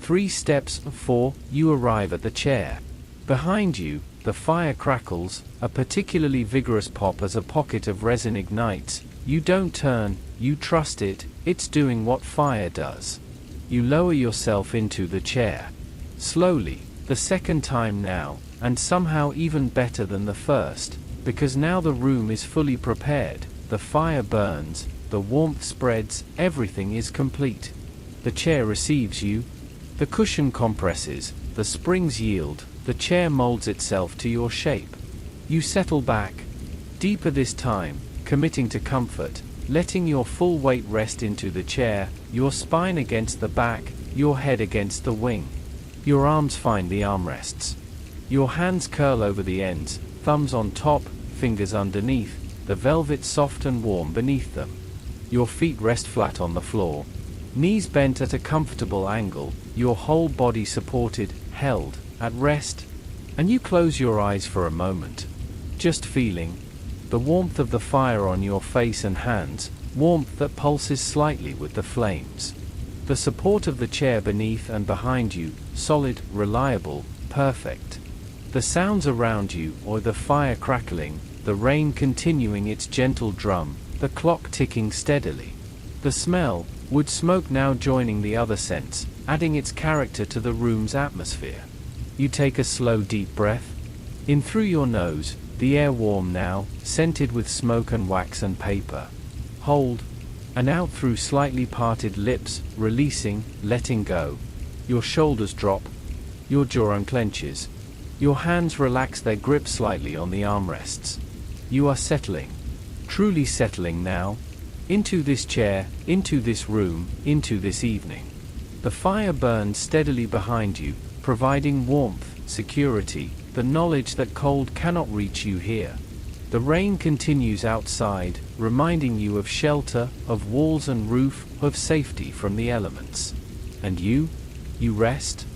3 steps, 4, you arrive at the chair. Behind you, the fire crackles, a particularly vigorous pop as a pocket of resin ignites. You don't turn, you trust it, it's doing what fire does. You lower yourself into the chair. Slowly, the second time now, and somehow even better than the first, because now the room is fully prepared, the fire burns, the warmth spreads, everything is complete. The chair receives you. The cushion compresses, the springs yield, the chair molds itself to your shape. You settle back, deeper this time, committing to comfort, letting your full weight rest into the chair, your spine against the back, your head against the wing. Your arms find the armrests. Your hands curl over the ends, thumbs on top, fingers underneath, the velvet soft and warm beneath them. Your feet rest flat on the floor, knees bent at a comfortable angle, your whole body supported, held, at rest. And you close your eyes for a moment, just feeling the warmth of the fire on your face and hands, warmth that pulses slightly with the flames. The support of the chair beneath and behind you, solid, reliable, perfect. The sounds around you, or the fire crackling, the rain continuing its gentle drum, the clock ticking steadily. The smell, wood smoke now joining the other scents, adding its character to the room's atmosphere. You take a slow deep breath. In through your nose, the air warm now, scented with smoke and wax and paper. Hold. And out through slightly parted lips, releasing, letting go. Your shoulders drop. Your jaw unclenches. Your hands relax their grip slightly on the armrests. You are settling. Truly settling now. Into this chair, into this room, into this evening. The fire burns steadily behind you, providing warmth, security, the knowledge that cold cannot reach you here. The rain continues outside, reminding you of shelter, of walls and roof, of safety from the elements. And you rest?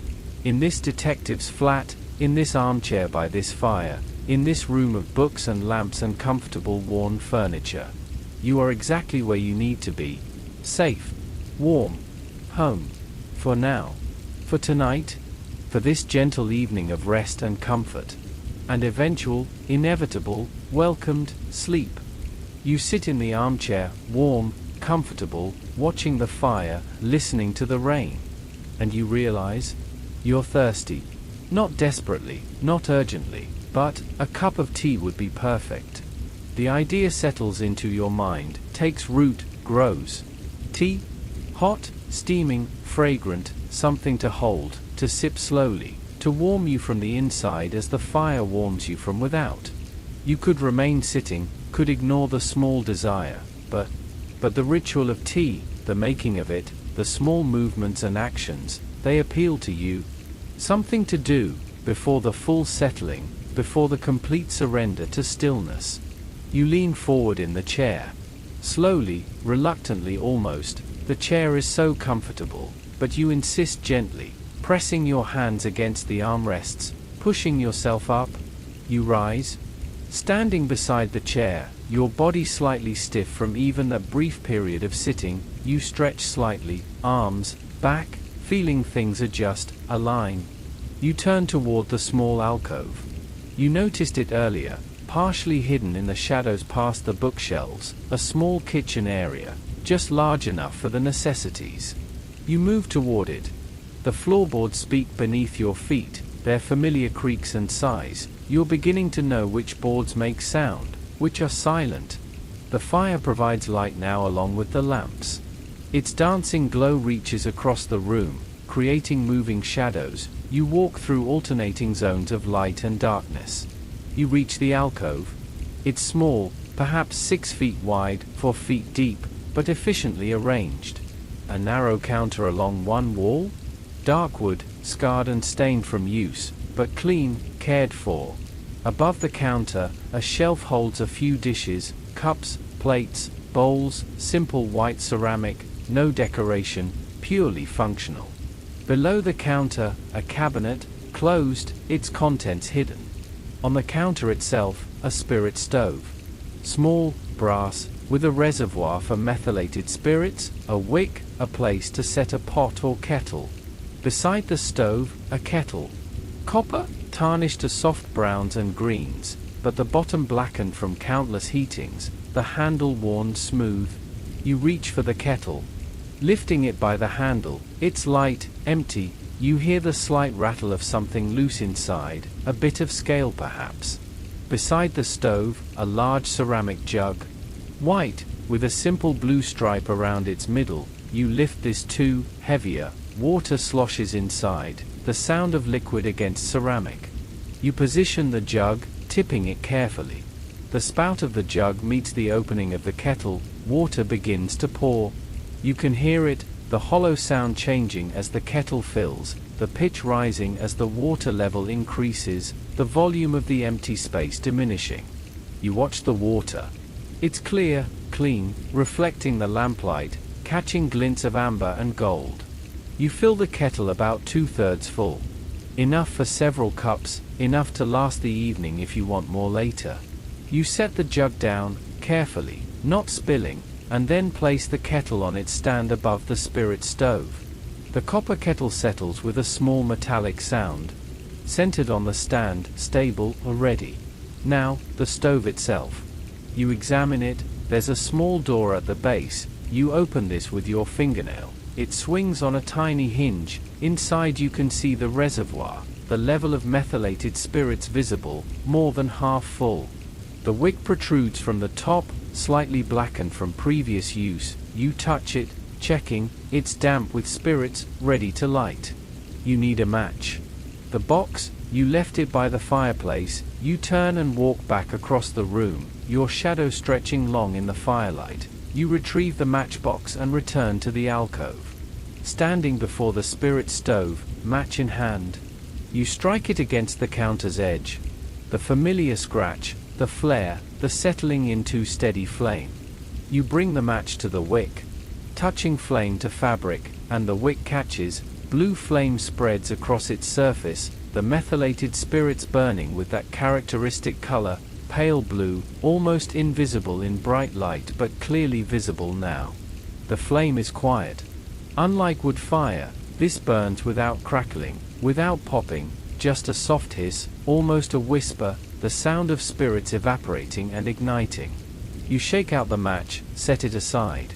In this detective's flat, in this armchair by this fire, in this room of books and lamps and comfortable worn furniture. You are exactly where you need to be. Safe. Warm. Home. For now. For tonight. For this gentle evening of rest and comfort. And eventual, inevitable, welcomed, sleep. You sit in the armchair, warm, comfortable, watching the fire, listening to the rain. And you realize, you're thirsty. Not desperately, not urgently, but a cup of tea would be perfect. The idea settles into your mind, takes root, grows. Tea? Hot, steaming, fragrant, something to hold, to sip slowly, to warm you from the inside as the fire warms you from without. You could remain sitting, could ignore the small desire, but the ritual of tea, the making of it, the small movements and actions, they appeal to you. Something to do, before the full settling, before the complete surrender to stillness. You lean forward in the chair. Slowly, reluctantly almost, the chair is so comfortable, but you insist gently, pressing your hands against the armrests, pushing yourself up. You rise. Standing beside the chair, your body slightly stiff from even that brief period of sitting, you stretch slightly, arms, back, feeling things adjust, align. You turn toward the small alcove. You noticed it earlier, partially hidden in the shadows past the bookshelves, a small kitchen area, just large enough for the necessities. You move toward it. The floorboards speak beneath your feet, their familiar creaks and sighs. You're beginning to know which boards make sound, which are silent. The fire provides light now along with the lamps. Its dancing glow reaches across the room, creating moving shadows. You walk through alternating zones of light and darkness. You reach the alcove. It's small, perhaps 6 feet wide, 4 feet deep, but efficiently arranged. A narrow counter along one wall? Dark wood, scarred and stained from use, but clean, cared for. Above the counter, a shelf holds a few dishes, cups, plates, bowls, simple white ceramic, no decoration, purely functional. Below the counter, a cabinet, closed, its contents hidden. On the counter itself, a spirit stove. Small, brass, with a reservoir for methylated spirits, a wick, a place to set a pot or kettle. Beside the stove, a kettle. Copper, tarnished to soft browns and greens, but the bottom blackened from countless heatings, the handle worn smooth. You reach for the kettle. Lifting it by the handle, it's light, empty. You hear the slight rattle of something loose inside, a bit of scale perhaps. Beside the stove, a large ceramic jug. White, with a simple blue stripe around its middle. You lift this too, heavier. Water sloshes inside, the sound of liquid against ceramic. You position the jug, tipping it carefully. The spout of the jug meets the opening of the kettle, water begins to pour. You can hear it, the hollow sound changing as the kettle fills, the pitch rising as the water level increases, the volume of the empty space diminishing. You watch the water. It's clear, clean, reflecting the lamplight, catching glints of amber and gold. You fill the kettle about 2/3 full. Enough for several cups, enough to last the evening if you want more later. You set the jug down, carefully, not spilling, and then place the kettle on its stand above the spirit stove. The copper kettle settles with a small metallic sound. Centered on the stand, stable, ready. Now, the stove itself. You examine it, there's a small door at the base. You open this with your fingernail. It swings on a tiny hinge. Inside you can see the reservoir, the level of methylated spirits visible, more than half full. The wick protrudes from the top, slightly blackened from previous use. You touch it, checking, it's damp with spirits, ready to light. You need a match. The box, you left it by the fireplace. You turn and walk back across the room, your shadow stretching long in the firelight. You retrieve the matchbox and return to the alcove. Standing before the spirit stove, match in hand, you strike it against the counter's edge. The familiar scratch, the flare, the settling into steady flame. You bring the match to the wick, touching flame to fabric, and the wick catches. Blue flame spreads across its surface, the methylated spirits burning with that characteristic color, pale blue, almost invisible in bright light but clearly visible now. The flame is quiet. Unlike wood fire, this burns without crackling, without popping, just a soft hiss, almost a whisper, the sound of spirits evaporating and igniting. You shake out the match, set it aside,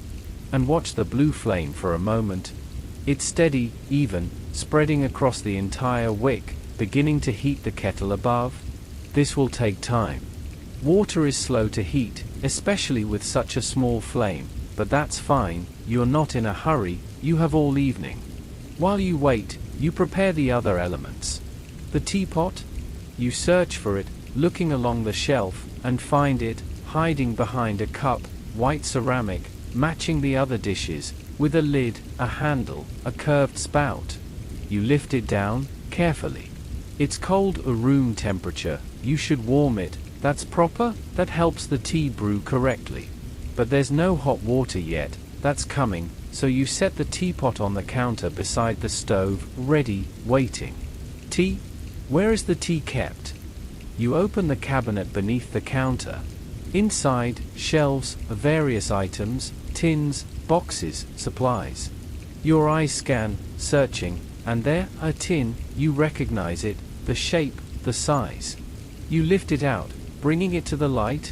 and watch the blue flame for a moment. It's steady, even, spreading across the entire wick, beginning to heat the kettle above. This will take time. Water is slow to heat, especially with such a small flame, but that's fine. You're not in a hurry, you have all evening. While you wait, you prepare the other elements. The teapot? You search for it, looking along the shelf, and find it, hiding behind a cup, white ceramic, matching the other dishes, with a lid, a handle, a curved spout. You lift it down, carefully. It's cold, a room temperature. You should warm it. That's proper, that helps the tea brew correctly. But there's no hot water yet, that's coming, so you set the teapot on the counter beside the stove, ready, waiting. Tea? Where is the tea kept? You open the cabinet beneath the counter. Inside, shelves, various items, tins, boxes, supplies. Your eyes scan, searching, and there, a tin. You recognize it, the shape, the size. You lift it out, bringing it to the light.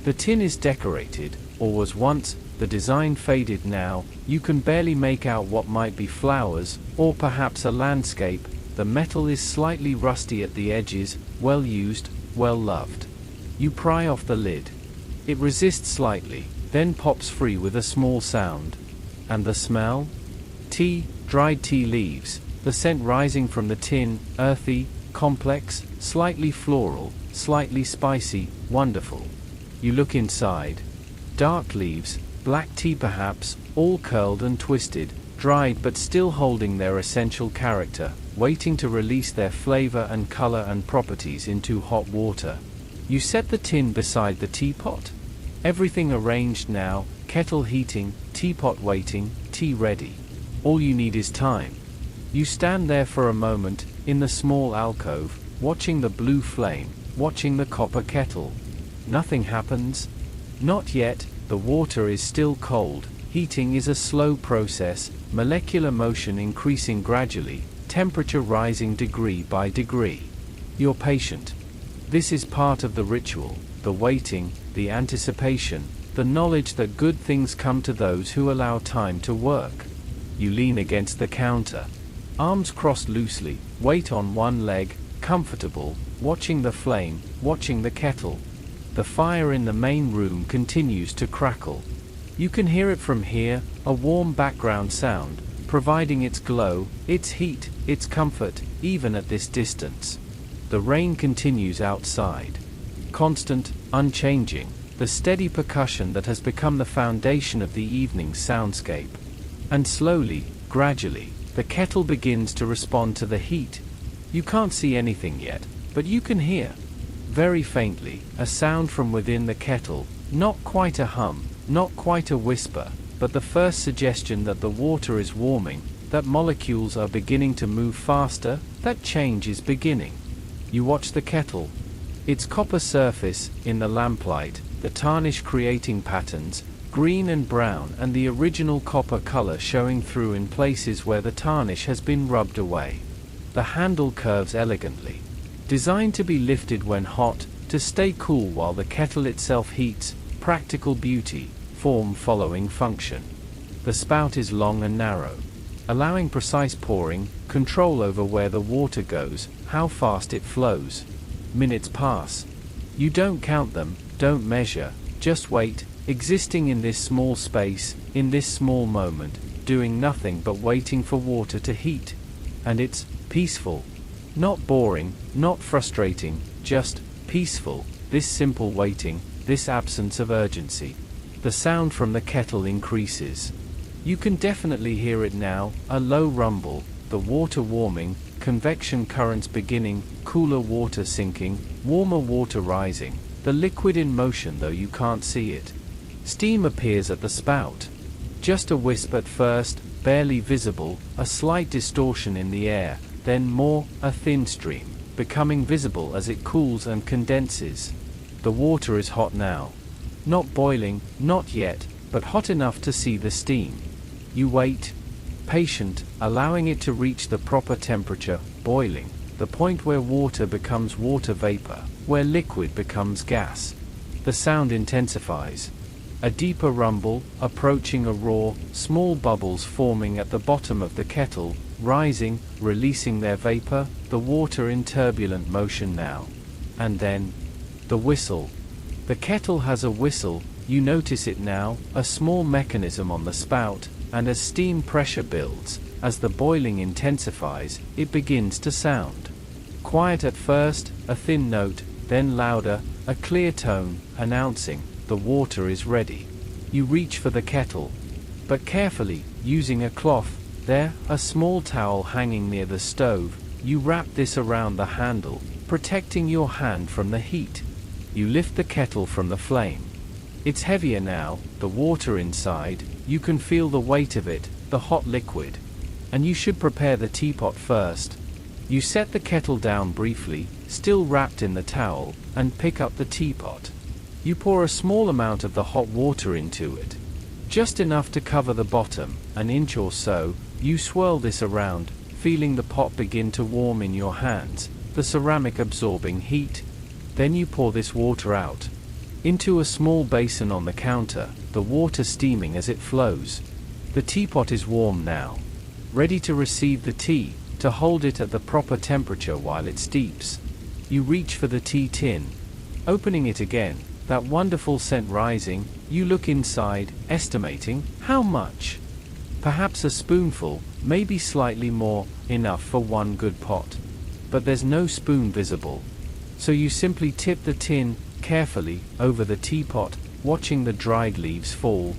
The tin is decorated, or was once, the design faded now. You can barely make out what might be flowers, or perhaps a landscape. The metal is slightly rusty at the edges, well used, well loved. You pry off the lid. It resists slightly, then pops free with a small sound. And the smell? Tea, dried tea leaves, the scent rising from the tin, earthy, complex, slightly floral, slightly spicy, wonderful. You look inside. Dark leaves, black tea perhaps, all curled and twisted, dried but still holding their essential character, waiting to release their flavor and color and properties into hot water. You set the tin beside the teapot. Everything arranged now, kettle heating, teapot waiting, tea ready. All you need is time. You stand there for a moment, in the small alcove, watching the blue flame, watching the copper kettle. Nothing happens. Not yet. The water is still cold. Heating is a slow process, molecular motion increasing gradually, temperature rising degree by degree. You're patient. This is part of the ritual, the waiting, the anticipation, the knowledge that good things come to those who allow time to work. You lean against the counter. Arms crossed loosely, weight on one leg, comfortable, watching the flame, watching the kettle. The fire in the main room continues to crackle. You can hear it from here, a warm background sound, providing its glow, its heat, its comfort, even at this distance. The rain continues outside. Constant, unchanging, the steady percussion that has become the foundation of the evening's soundscape. And slowly, gradually, the kettle begins to respond to the heat. You can't see anything yet, but you can hear. Very faintly, a sound from within the kettle, not quite a hum, not quite a whisper, but the first suggestion that the water is warming, that molecules are beginning to move faster, that change is beginning. You watch the kettle. Its copper surface, in the lamplight, the tarnish creating patterns, green and brown, and the original copper color showing through in places where the tarnish has been rubbed away. The handle curves elegantly. Designed to be lifted when hot, to stay cool while the kettle itself heats, practical beauty, form following function. The spout is long and narrow, allowing precise pouring, control over where the water goes, how fast it flows. Minutes pass. You don't count them, don't measure, just wait, existing in this small space, in this small moment, doing nothing but waiting for water to heat. And it's peaceful. Not boring, not frustrating, just peaceful, this simple waiting, this absence of urgency. The sound from the kettle increases. You can definitely hear it now, a low rumble, the water warming, convection currents beginning, cooler water sinking, warmer water rising, the liquid in motion though you can't see it. Steam appears at the spout. Just a wisp at first, barely visible, a slight distortion in the air, then more, a thin stream, becoming visible as it cools and condenses. The water is hot now. Not boiling, not yet, but hot enough to see the steam. You wait, patient, allowing it to reach the proper temperature, boiling, the point where water becomes water vapor, where liquid becomes gas. The sound intensifies. A deeper rumble, approaching a roar, small bubbles forming at the bottom of the kettle, rising, releasing their vapor, the water in turbulent motion now. And then, the whistle. The kettle has a whistle, you notice it now, a small mechanism on the spout, and as steam pressure builds, as the boiling intensifies, it begins to sound. Quiet at first, a thin note, then louder, a clear tone, announcing, the water is ready. You reach for the kettle, but carefully, using a cloth, there, a small towel hanging near the stove, you wrap this around the handle, protecting your hand from the heat. You lift the kettle from the flame. It's heavier now, the water inside, you can feel the weight of it, the hot liquid. And you should prepare the teapot first. You set the kettle down briefly, still wrapped in the towel, and pick up the teapot. You pour a small amount of the hot water into it. Just enough to cover the bottom, an inch or so. You swirl this around, feeling the pot begin to warm in your hands, the ceramic absorbing heat. Then you pour this water out into a small basin on the counter, the water steaming as it flows. The teapot is warm now, ready to receive the tea, to hold it at the proper temperature while it steeps. You reach for the tea tin. Opening it again, that wonderful scent rising, you look inside, estimating, how much? Perhaps a spoonful, maybe slightly more, enough for one good pot. But there's no spoon visible. So you simply tip the tin, carefully, over the teapot, watching the dried leaves fall.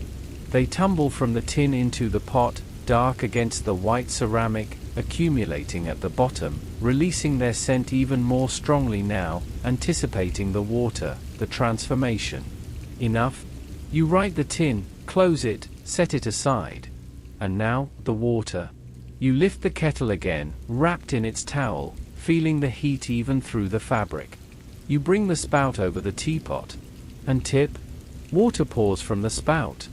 They tumble from the tin into the pot, dark against the white ceramic, accumulating at the bottom, releasing their scent even more strongly now, anticipating the water, the transformation. Enough? You right the tin, close it, set it aside. And now, the water. You lift the kettle again, wrapped in its towel, feeling the heat even through the fabric. You bring the spout over the teapot. And tip. Water pours from the spout.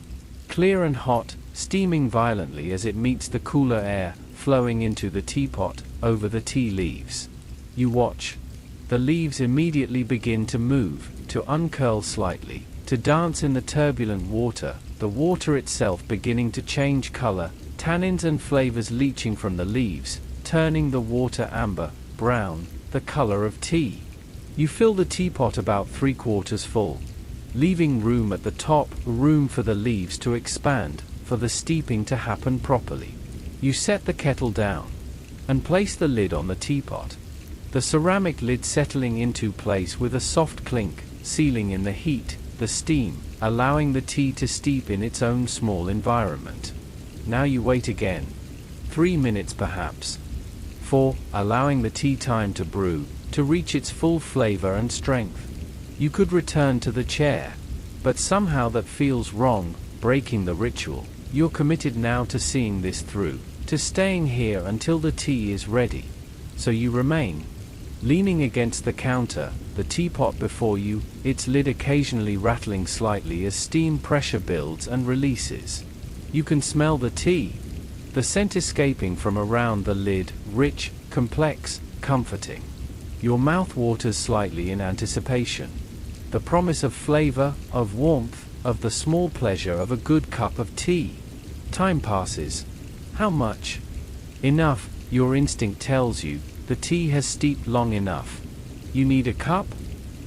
Clear and hot, steaming violently as it meets the cooler air, flowing into the teapot, over the tea leaves. You watch. The leaves immediately begin to move, to uncurl slightly, to dance in the turbulent water, the water itself beginning to change color, tannins and flavors leaching from the leaves, turning the water amber, brown, the color of tea. You fill the teapot about 3/4 full, leaving room at the top, room for the leaves to expand, for the steeping to happen properly. You set the kettle down, and place the lid on the teapot. The ceramic lid settling into place with a soft clink, sealing in the heat, the steam, allowing the tea to steep in its own small environment. Now you wait again. 3 minutes perhaps. 4, allowing the tea time to brew, to reach its full flavor and strength. You could return to the chair, but somehow that feels wrong, breaking the ritual. You're committed now to seeing this through, to staying here until the tea is ready. So you remain, leaning against the counter, the teapot before you, its lid occasionally rattling slightly as steam pressure builds and releases. You can smell the tea, the scent escaping from around the lid, rich, complex, comforting. Your mouth waters slightly in anticipation. The promise of flavor, of warmth, of the small pleasure of a good cup of tea. Time passes. How much? Enough, your instinct tells you. The tea has steeped long enough. You need a cup?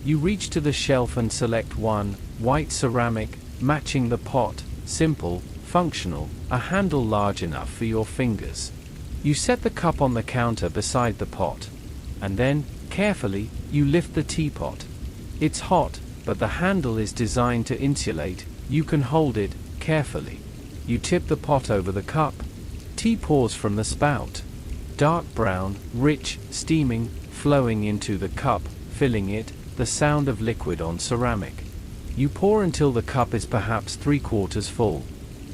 You reach to the shelf and select one, white ceramic, matching the pot, simple, functional, a handle large enough for your fingers. You set the cup on the counter beside the pot. And then, carefully, you lift the teapot. It's hot, but the handle is designed to insulate. You can hold it, carefully. You tip the pot over the cup. Tea pours from the spout. Dark brown, rich, steaming, flowing into the cup, filling it, the sound of liquid on ceramic. You pour until the cup is perhaps 3/4 full,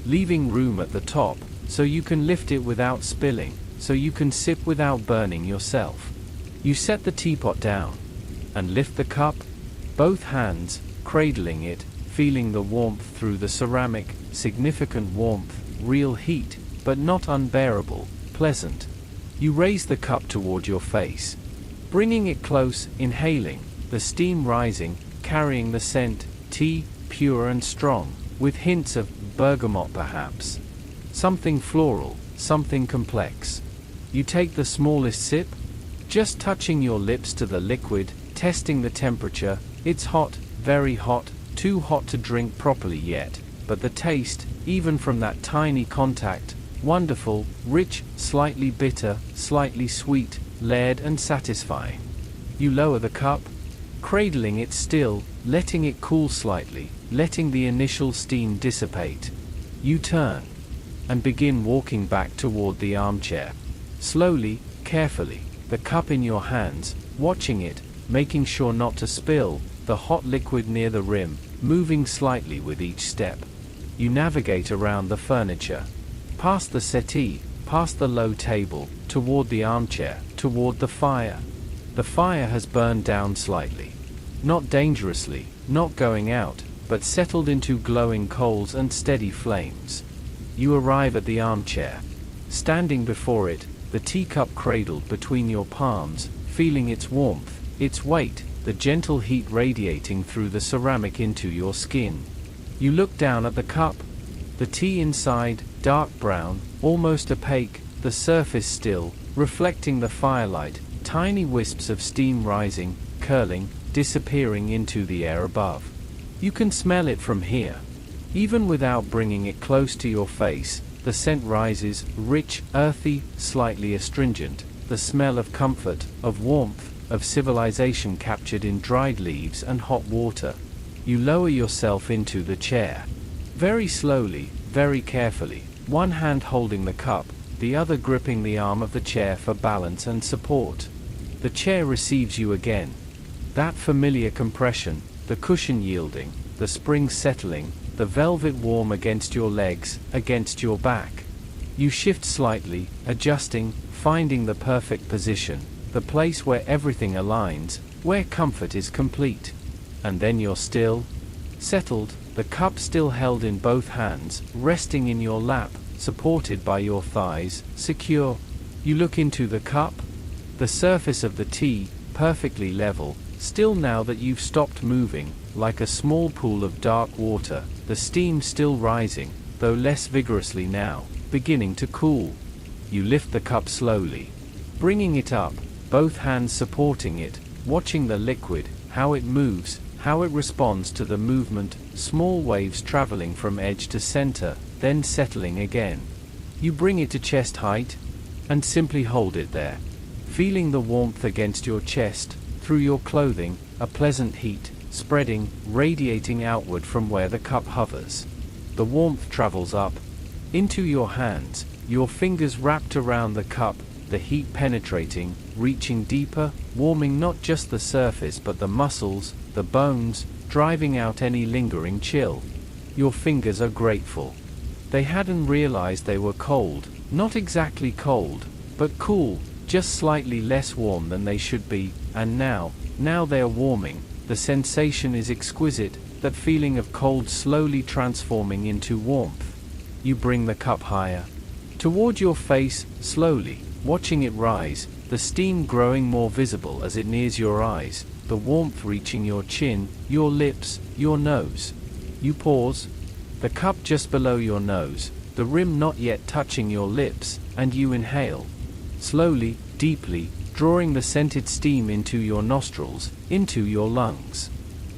leaving room at the top, so you can lift it without spilling, so you can sip without burning yourself. You set the teapot down, and lift the cup, both hands, cradling it, feeling the warmth through the ceramic, significant warmth, real heat, but not unbearable, pleasant. You raise the cup toward your face, bringing it close, inhaling, the steam rising, carrying the scent, tea, pure and strong, with hints of bergamot perhaps. Something floral, something complex. You take the smallest sip, just touching your lips to the liquid, testing the temperature. It's hot, very hot, too hot to drink properly yet, but the taste, even from that tiny contact, wonderful, rich, slightly bitter, slightly sweet, layered and satisfying. You lower the cup, cradling it still, letting it cool slightly, letting the initial steam dissipate. You turn, and begin walking back toward the armchair. Slowly, carefully, the cup in your hands, watching it, making sure not to spill, the hot liquid near the rim, moving slightly with each step. You navigate around the furniture, past the settee, past the low table, toward the armchair, toward the fire. The fire has burned down slightly. Not dangerously, not going out, but settled into glowing coals and steady flames. You arrive at the armchair. Standing before it, the teacup cradled between your palms, feeling its warmth, its weight, the gentle heat radiating through the ceramic into your skin. You look down at the cup. The tea inside, dark brown, almost opaque, the surface still, reflecting the firelight, tiny wisps of steam rising, curling, disappearing into the air above. You can smell it from here. Even without bringing it close to your face, the scent rises, rich, earthy, slightly astringent, the smell of comfort, of warmth, of civilization captured in dried leaves and hot water. You lower yourself into the chair. Very slowly, very carefully, one hand holding the cup, the other gripping the arm of the chair for balance and support. The chair receives you again. That familiar compression, the cushion yielding, the springs settling, the velvet warm against your legs, against your back. You shift slightly, adjusting, finding the perfect position, the place where everything aligns, where comfort is complete. And then you're still, settled, the cup still held in both hands, resting in your lap, supported by your thighs, secure. You look into the cup. The surface of the tea, perfectly level, still now that you've stopped moving, like a small pool of dark water, the steam still rising, though less vigorously now, beginning to cool. You lift the cup slowly, bringing it up, both hands supporting it, watching the liquid, how it moves, how it responds to the movement, small waves traveling from edge to center, then settling again. You bring it to chest height, and simply hold it there, feeling the warmth against your chest, through your clothing, a pleasant heat, spreading, radiating outward from where the cup hovers. The warmth travels up, into your hands, your fingers wrapped around the cup, the heat penetrating, reaching deeper, warming not just the surface but the muscles, the bones, driving out any lingering chill. Your fingers are grateful. They hadn't realized they were cold, not exactly cold, but cool, just slightly less warm than they should be, and now they are warming. The sensation is exquisite, that feeling of cold slowly transforming into warmth. You bring the cup higher, toward your face, slowly, watching it rise, the steam growing more visible as it nears your eyes, the warmth reaching your chin, your lips, your nose. You pause, the cup just below your nose, the rim not yet touching your lips, and you inhale. Slowly, deeply, drawing the scented steam into your nostrils, into your lungs.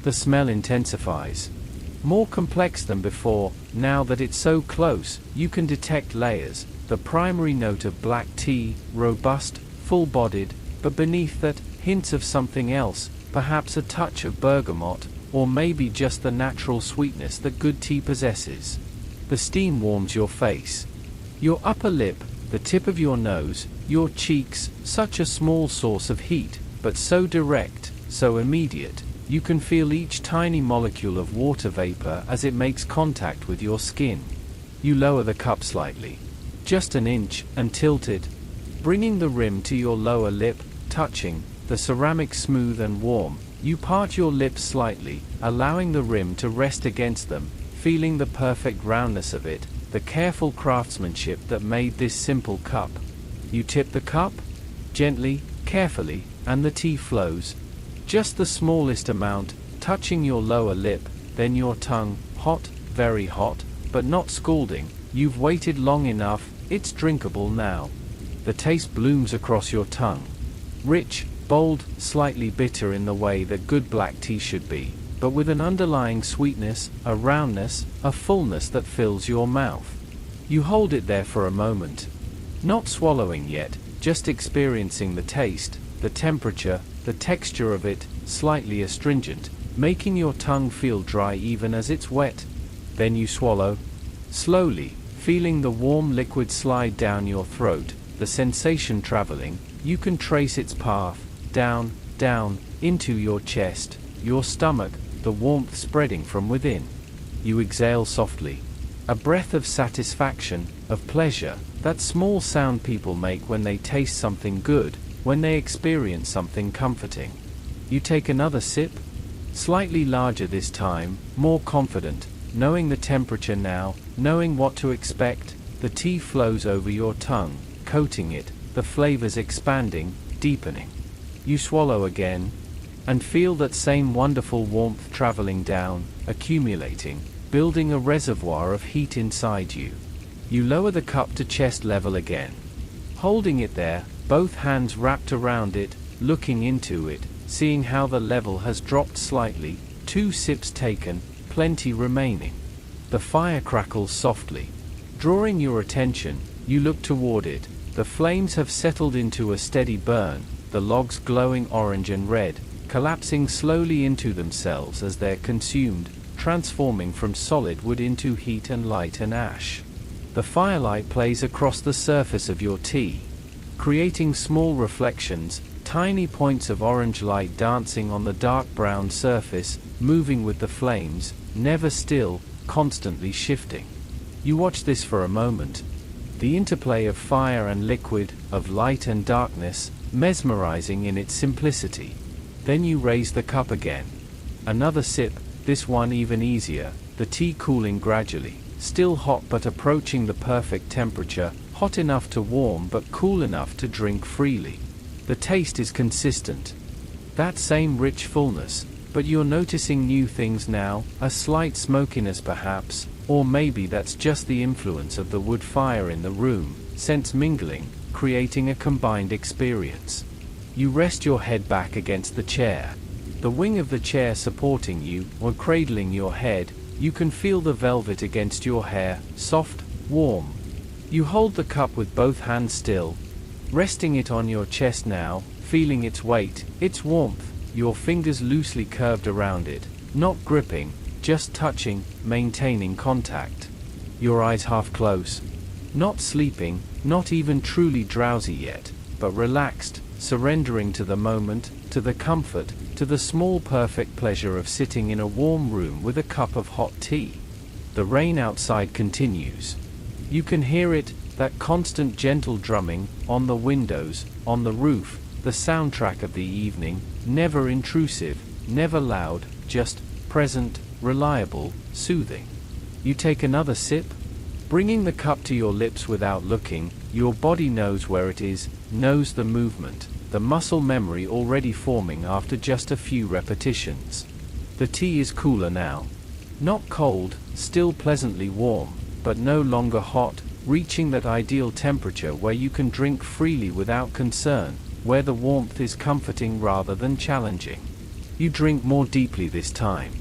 The smell intensifies. More complex than before, now that it's so close, you can detect layers, the primary note of black tea, robust, full-bodied, but beneath that, hints of something else, perhaps a touch of bergamot, or maybe just the natural sweetness that good tea possesses. The steam warms your face. Your upper lip, the tip of your nose, your cheeks, such a small source of heat, but so direct, so immediate, you can feel each tiny molecule of water vapor as it makes contact with your skin. You lower the cup slightly, just an inch, and tilt it, bringing the rim to your lower lip, touching, the ceramic smooth and warm. You part your lips slightly, allowing the rim to rest against them, feeling the perfect roundness of it, the careful craftsmanship that made this simple cup. You tip the cup, gently, carefully, and the tea flows. Just the smallest amount, touching your lower lip, then your tongue, hot, very hot, but not scalding. You've waited long enough, it's drinkable now. The taste blooms across your tongue. Rich, bold, slightly bitter in the way that good black tea should be, but with an underlying sweetness, a roundness, a fullness that fills your mouth. You hold it there for a moment. Not swallowing yet, just experiencing the taste, the temperature, the texture of it, slightly astringent, making your tongue feel dry even as it's wet. Then you swallow. Slowly, feeling the warm liquid slide down your throat, the sensation traveling, you can trace its path, down, down, into your chest, your stomach, the warmth spreading from within. You exhale softly. A breath of satisfaction, of pleasure, that small sound people make when they taste something good, when they experience something comforting. You take another sip, slightly larger this time, more confident, knowing the temperature now, knowing what to expect. The tea flows over your tongue, coating it, the flavors expanding, deepening. You swallow again, and feel that same wonderful warmth traveling down, accumulating, building a reservoir of heat inside you. You lower the cup to chest level again, holding it there, both hands wrapped around it, looking into it, seeing how the level has dropped slightly, 2 sips taken, plenty remaining. The fire crackles softly. Drawing your attention, you look toward it. The flames have settled into a steady burn, the logs glowing orange and red, collapsing slowly into themselves as they're consumed, transforming from solid wood into heat and light and ash. The firelight plays across the surface of your tea, creating small reflections, tiny points of orange light dancing on the dark brown surface, moving with the flames, never still, constantly shifting. You watch this for a moment. The interplay of fire and liquid, of light and darkness, mesmerizing in its simplicity. Then you raise the cup again. Another sip, this one even easier, the tea cooling gradually, still hot but approaching the perfect temperature, hot enough to warm but cool enough to drink freely. The taste is consistent. That same rich fullness, but you're noticing new things now, a slight smokiness perhaps, or maybe that's just the influence of the wood fire in the room, scents mingling, creating a combined experience. You rest your head back against the chair. The wing of the chair supporting you, or cradling your head, you can feel the velvet against your hair, soft, warm. You hold the cup with both hands still, resting it on your chest now, feeling its weight, its warmth, your fingers loosely curved around it, not gripping, just touching, maintaining contact. Your eyes half close. Not sleeping, not even truly drowsy yet, but relaxed, surrendering to the moment, to the comfort, to the small perfect pleasure of sitting in a warm room with a cup of hot tea. The rain outside continues. You can hear it, that constant gentle drumming, on the windows, on the roof, the soundtrack of the evening, never intrusive, never loud, just present, reliable, soothing. You take another sip, bringing the cup to your lips without looking. Your body knows where it is, knows the movement, the muscle memory already forming after just a few repetitions. The tea is cooler now. Not cold, still pleasantly warm, but no longer hot, reaching that ideal temperature where you can drink freely without concern, where the warmth is comforting rather than challenging. You drink more deeply this time.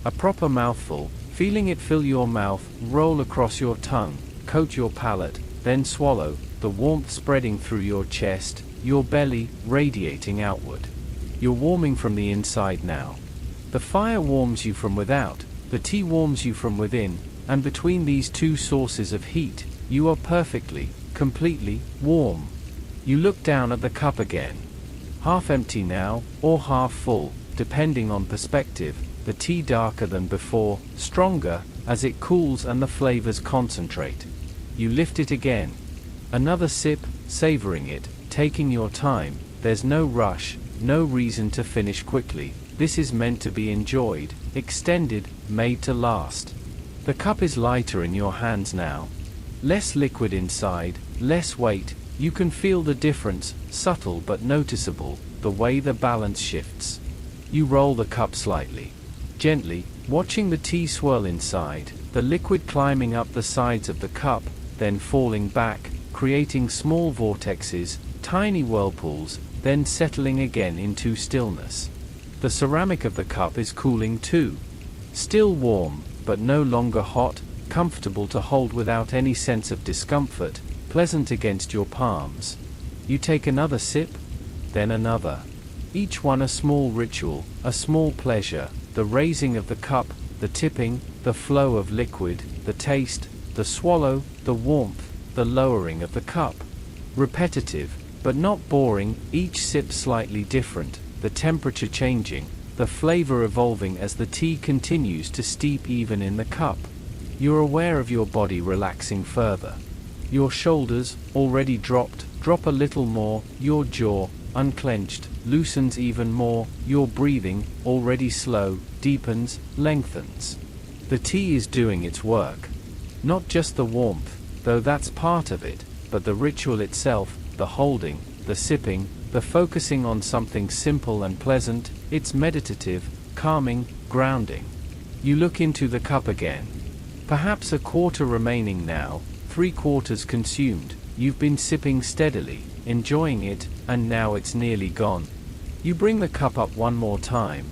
A proper mouthful, feeling it fill your mouth, roll across your tongue, coat your palate, then swallow, the warmth spreading through your chest, your belly, radiating outward. You're warming from the inside now. The fire warms you from without, the tea warms you from within, and between these two sources of heat, you are perfectly, completely, warm. You look down at the cup again. Half empty now, or half full, depending on perspective, the tea darker than before, stronger, as it cools and the flavors concentrate. You lift it again. Another sip, savoring it, taking your time, there's no rush, no reason to finish quickly, this is meant to be enjoyed, extended, made to last. The cup is lighter in your hands now. Less liquid inside, less weight, you can feel the difference, subtle but noticeable, the way the balance shifts. You roll the cup slightly. Gently, watching the tea swirl inside, the liquid climbing up the sides of the cup, then falling back, creating small vortexes, tiny whirlpools, then settling again into stillness. The ceramic of the cup is cooling too. Still warm, but no longer hot, comfortable to hold without any sense of discomfort, pleasant against your palms. You take another sip, then another. Each one a small ritual, a small pleasure, the raising of the cup, the tipping, the flow of liquid, the taste, the swallow, the warmth, the lowering of the cup. Repetitive, but not boring, each sip slightly different, the temperature changing, the flavor evolving as the tea continues to steep even in the cup. You're aware of your body relaxing further. Your shoulders, already dropped, drop a little more, your jaw, unclenched, loosens even more, your breathing, already slow, deepens, lengthens. The tea is doing its work. Not just the warmth, though that's part of it, but the ritual itself, the holding, the sipping, the focusing on something simple and pleasant, it's meditative, calming, grounding. You look into the cup again. Perhaps a quarter remaining now, 3/4 consumed, you've been sipping steadily, enjoying it, and now it's nearly gone. You bring the cup up one more time,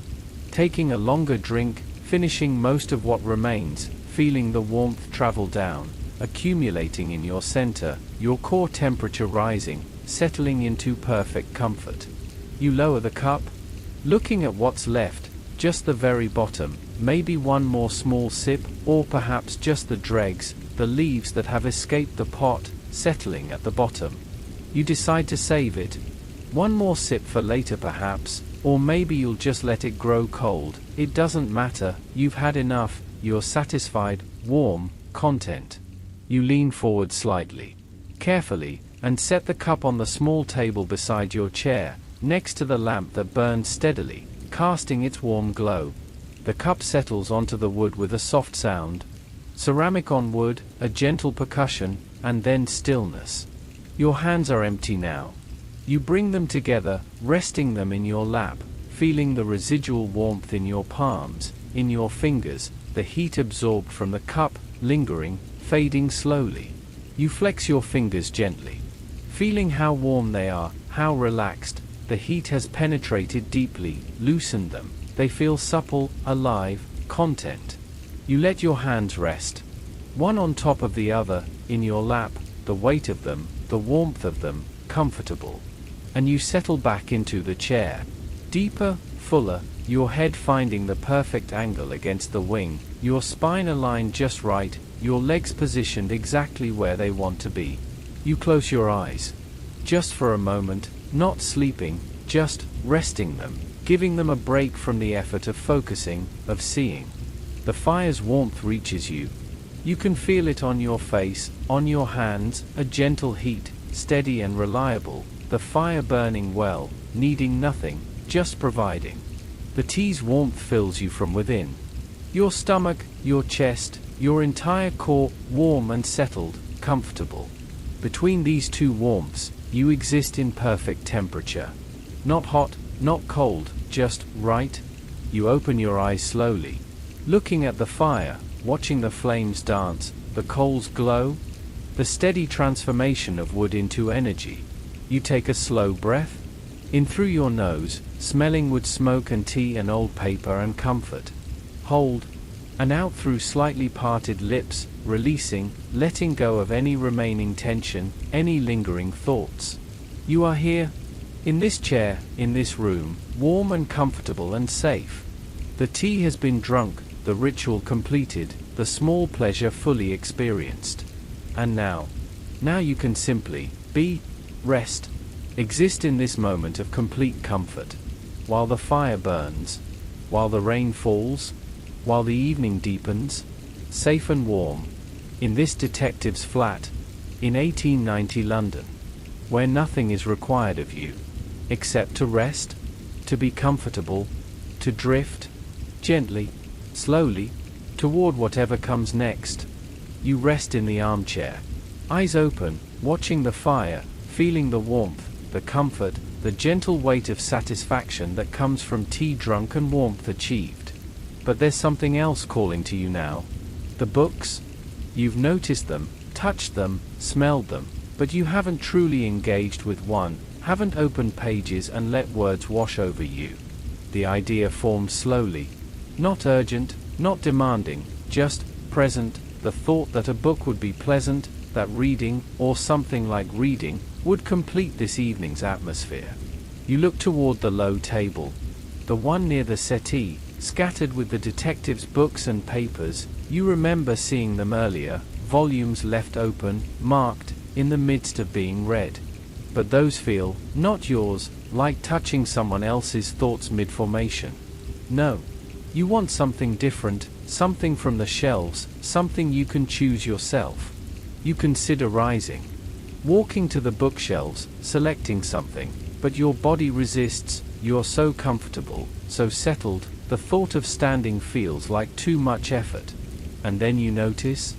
taking a longer drink, finishing most of what remains, feeling the warmth travel down, accumulating in your center, your core temperature rising, settling into perfect comfort. You lower the cup, looking at what's left, just the very bottom, maybe one more small sip, or perhaps just the dregs, the leaves that have escaped the pot, settling at the bottom. You decide to save it. One more sip for later perhaps, or maybe you'll just let it grow cold. It doesn't matter, you've had enough, you're satisfied, warm, content. You lean forward slightly, carefully, and set the cup on the small table beside your chair, next to the lamp that burns steadily, casting its warm glow. The cup settles onto the wood with a soft sound. Ceramic on wood, a gentle percussion, and then stillness. Your hands are empty now. You bring them together, resting them in your lap, feeling the residual warmth in your palms, in your fingers, the heat absorbed from the cup, lingering, fading slowly. You flex your fingers gently, feeling how warm they are, how relaxed. The heat has penetrated deeply, loosened them. They feel supple, alive, content. You let your hands rest, one on top of the other, in your lap, the weight of them, the warmth of them, comfortable. And you settle back into the chair. Deeper, fuller, your head finding the perfect angle against the wing, your spine aligned just right, your legs positioned exactly where they want to be. You close your eyes. Just for a moment, not sleeping, just resting them, giving them a break from the effort of focusing, of seeing. The fire's warmth reaches you. You can feel it on your face, on your hands, a gentle heat, steady and reliable, the fire burning well, needing nothing, just providing. The tea's warmth fills you from within. Your stomach, your chest, your entire core, warm and settled, comfortable. Between these two warmths, you exist in perfect temperature. Not hot, not cold, just right. You open your eyes slowly, looking at the fire, watching the flames dance, the coals glow, the steady transformation of wood into energy. You take a slow breath, in through your nose, smelling wood smoke and tea and old paper and comfort. Hold, and out through slightly parted lips, releasing, letting go of any remaining tension, any lingering thoughts. You are here, in this chair, in this room, warm and comfortable and safe. The tea has been drunk, the ritual completed, the small pleasure fully experienced. And now you can simply be, rest, exist in this moment of complete comfort. While the fire burns, while the rain falls, while the evening deepens, safe and warm, in this detective's flat, in 1890 London, where nothing is required of you, except to rest, to be comfortable, to drift, gently, slowly, toward whatever comes next. You rest in the armchair, eyes open, watching the fire, feeling the warmth, the comfort, the gentle weight of satisfaction that comes from tea drunk and warmth achieved. But there's something else calling to you now. The books? You've noticed them, touched them, smelled them, but you haven't truly engaged with one, haven't opened pages and let words wash over you. The idea formed slowly. Not urgent, not demanding, just present, the thought that a book would be pleasant, that reading, or something like reading, would complete this evening's atmosphere. You look toward the low table, the one near the settee, scattered with the detective's books and papers. You remember seeing them earlier, volumes left open, marked, in the midst of being read. But those feel, not yours, like touching someone else's thoughts mid-formation. No. You want something different, something from the shelves, something you can choose yourself. You consider rising, walking to the bookshelves, selecting something, but your body resists. You're so comfortable, so settled, the thought of standing feels like too much effort. And then you notice,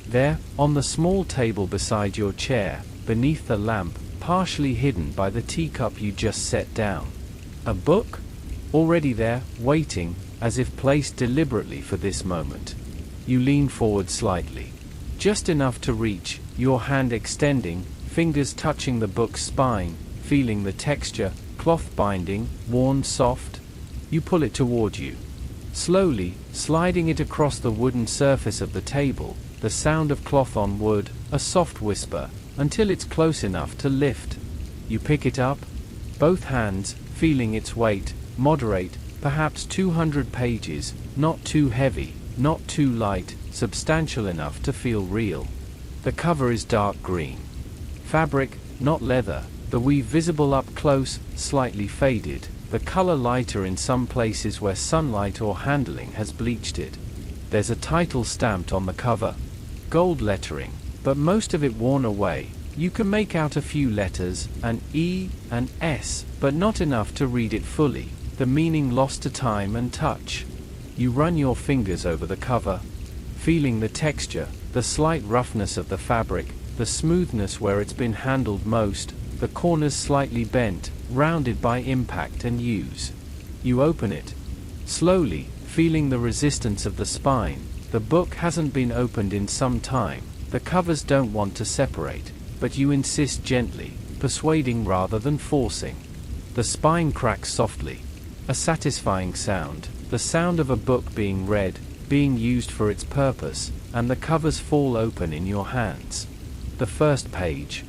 there, on the small table beside your chair, beneath the lamp, partially hidden by the teacup you just set down, a book? Already there, waiting, as if placed deliberately for this moment. You lean forward slightly, just enough to reach, your hand extending, fingers touching the book's spine, feeling the texture, cloth binding, worn soft. You pull it toward you, slowly, sliding it across the wooden surface of the table, the sound of cloth on wood, a soft whisper, until it's close enough to lift. You pick it up, both hands, feeling its weight, moderate, perhaps 200 pages, not too heavy, not too light, substantial enough to feel real. The cover is dark green. Fabric, not leather, the weave visible up close, slightly faded, the color lighter in some places where sunlight or handling has bleached it. There's a title stamped on the cover. Gold lettering, but most of it worn away. You can make out a few letters, an E, an S, but not enough to read it fully, the meaning lost to time and touch. You run your fingers over the cover, feeling the texture, the slight roughness of the fabric, the smoothness where it's been handled most, the corners slightly bent, rounded by impact and use. You open it. Slowly, feeling the resistance of the spine. The book hasn't been opened in some time. The covers don't want to separate, but you insist gently, persuading rather than forcing. The spine cracks softly. A satisfying sound, the sound of a book being read, being used for its purpose, and the covers fall open in your hands. The first page.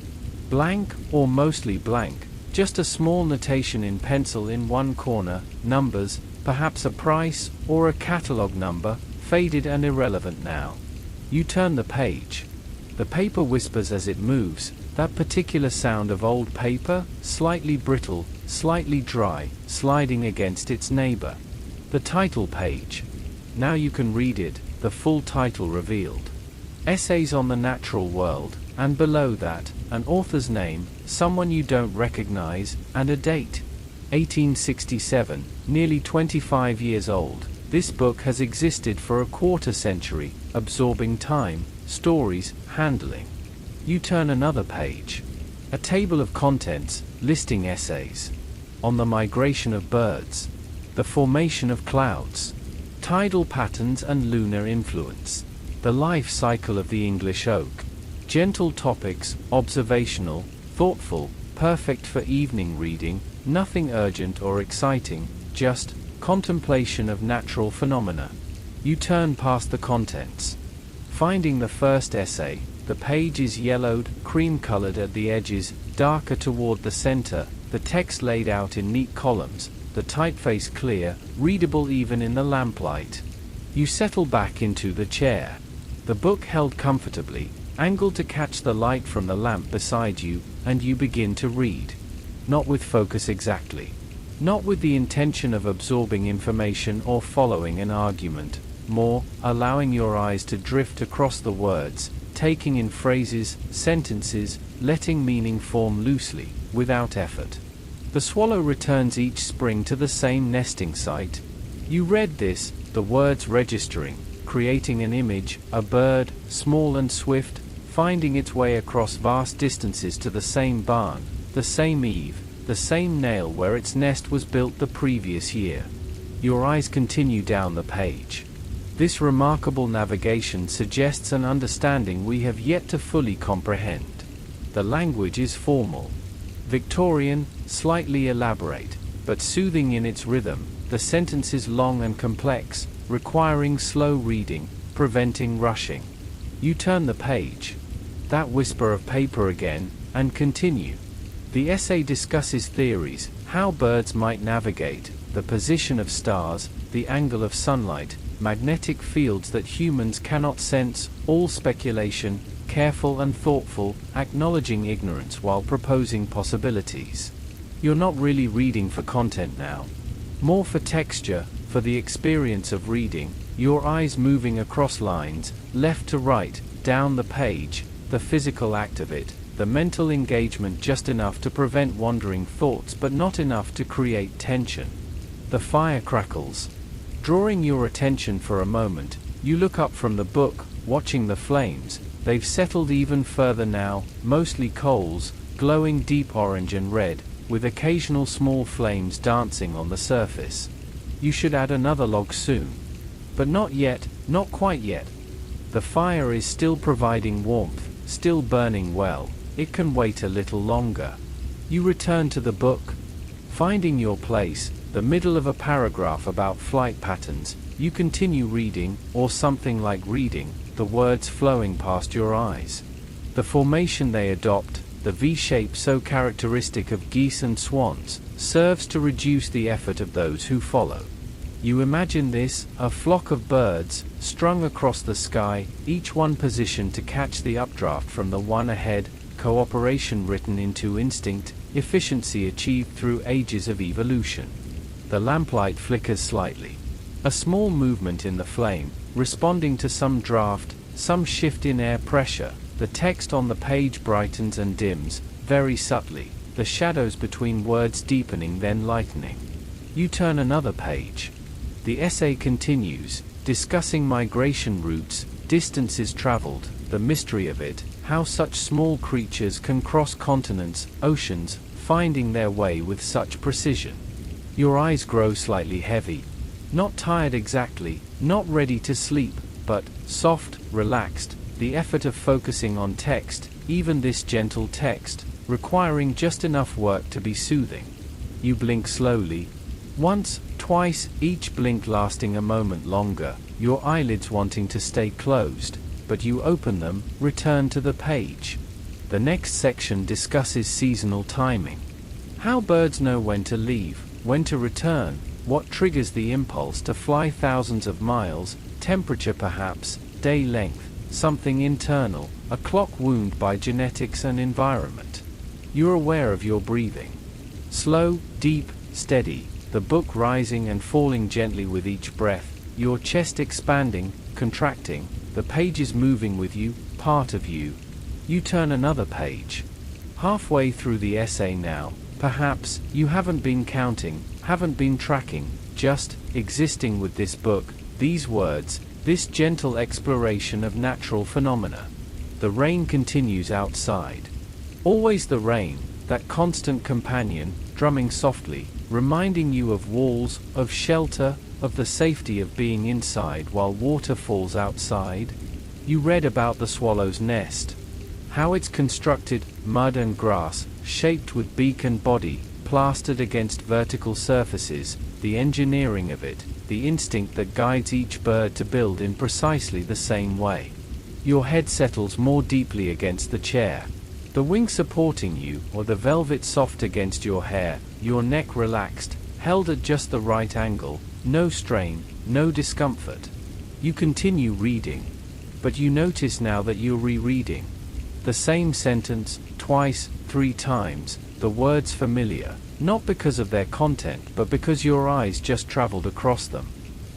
Blank, or mostly blank, just a small notation in pencil in one corner, numbers, perhaps a price, or a catalog number, faded and irrelevant now. You turn the page. The paper whispers as it moves, that particular sound of old paper, slightly brittle, slightly dry, sliding against its neighbor. The title page. Now you can read it, the full title revealed. Essays on the Natural World, and below that, an author's name, someone you don't recognize, and a date. 1867, nearly 25 years old. This book has existed for a quarter century, absorbing time, stories, handling. You turn another page. A table of contents, listing essays. On the migration of birds. The formation of clouds. Tidal patterns and lunar influence. The life cycle of the English oak. Gentle topics, observational, thoughtful, perfect for evening reading, nothing urgent or exciting, just contemplation of natural phenomena. You turn past the contents. Finding the first essay, the page is yellowed, cream-colored at the edges, darker toward the center, the text laid out in neat columns, the typeface clear, readable even in the lamplight. You settle back into the chair. The book held comfortably, angled to catch the light from the lamp beside you, and you begin to read. Not with focus exactly. Not with the intention of absorbing information or following an argument. More, allowing your eyes to drift across the words, taking in phrases, sentences, letting meaning form loosely, without effort. The swallow returns each spring to the same nesting site. You read this, the words registering, creating an image, a bird, small and swift, finding its way across vast distances to the same barn, the same eave, the same nail where its nest was built the previous year. Your eyes continue down the page. This remarkable navigation suggests an understanding we have yet to fully comprehend. The language is formal. Victorian, slightly elaborate, but soothing in its rhythm, the sentences long and complex, requiring slow reading, preventing rushing. You turn the page. That whisper of paper again, and continue. The essay discusses theories, how birds might navigate, the position of stars, the angle of sunlight, magnetic fields that humans cannot sense, all speculation, careful and thoughtful, acknowledging ignorance while proposing possibilities. You're not really reading for content now. More for texture, for the experience of reading, your eyes moving across lines, left to right, down the page, the physical act of it, the mental engagement just enough to prevent wandering thoughts but not enough to create tension. The fire crackles. Drawing your attention for a moment, you look up from the book, watching the flames. They've settled even further now, mostly coals, glowing deep orange and red, with occasional small flames dancing on the surface. You should add another log soon. But not yet, not quite yet. The fire is still providing warmth, still burning well. It can wait a little longer. You return to the book. Finding your place, the middle of a paragraph about flight patterns, you continue reading, or something like reading, the words flowing past your eyes. The formation they adopt, the V-shape so characteristic of geese and swans, serves to reduce the effort of those who follow. You imagine this, a flock of birds, strung across the sky, each one positioned to catch the updraft from the one ahead, cooperation written into instinct, efficiency achieved through ages of evolution. The lamplight flickers slightly. A small movement in the flame, responding to some draft, some shift in air pressure. The text on the page brightens and dims, very subtly, the shadows between words deepening then lightening. You turn another page. The essay continues, discussing migration routes, distances traveled, the mystery of it, how such small creatures can cross continents, oceans, finding their way with such precision. Your eyes grow slightly heavy. Not tired exactly, not ready to sleep, but soft, relaxed, the effort of focusing on text, even this gentle text, requiring just enough work to be soothing. You blink slowly. Once, twice, each blink lasting a moment longer, your eyelids wanting to stay closed, but you open them, return to the page. The next section discusses seasonal timing. How birds know when to leave, when to return, what triggers the impulse to fly thousands of miles, temperature perhaps, day length, something internal, a clock wound by genetics and environment. You're aware of your breathing. Slow, deep, steady, the book rising and falling gently with each breath, your chest expanding, contracting, the pages moving with you, part of you. You turn another page. Halfway through the essay now, perhaps, you haven't been counting, haven't been tracking, just existing with this book, these words, this gentle exploration of natural phenomena. The rain continues outside. Always the rain, that constant companion, drumming softly, reminding you of walls, of shelter, of the safety of being inside while water falls outside. You read about the swallow's nest. How it's constructed, mud and grass, shaped with beak and body, plastered against vertical surfaces, the engineering of it, the instinct that guides each bird to build in precisely the same way. Your head settles more deeply against the chair. The wing supporting you, or the velvet soft against your hair, your neck relaxed, held at just the right angle, no strain, no discomfort. You continue reading. But you notice now that you're rereading. The same sentence, twice, 3 times, the words familiar, not because of their content but because your eyes just traveled across them.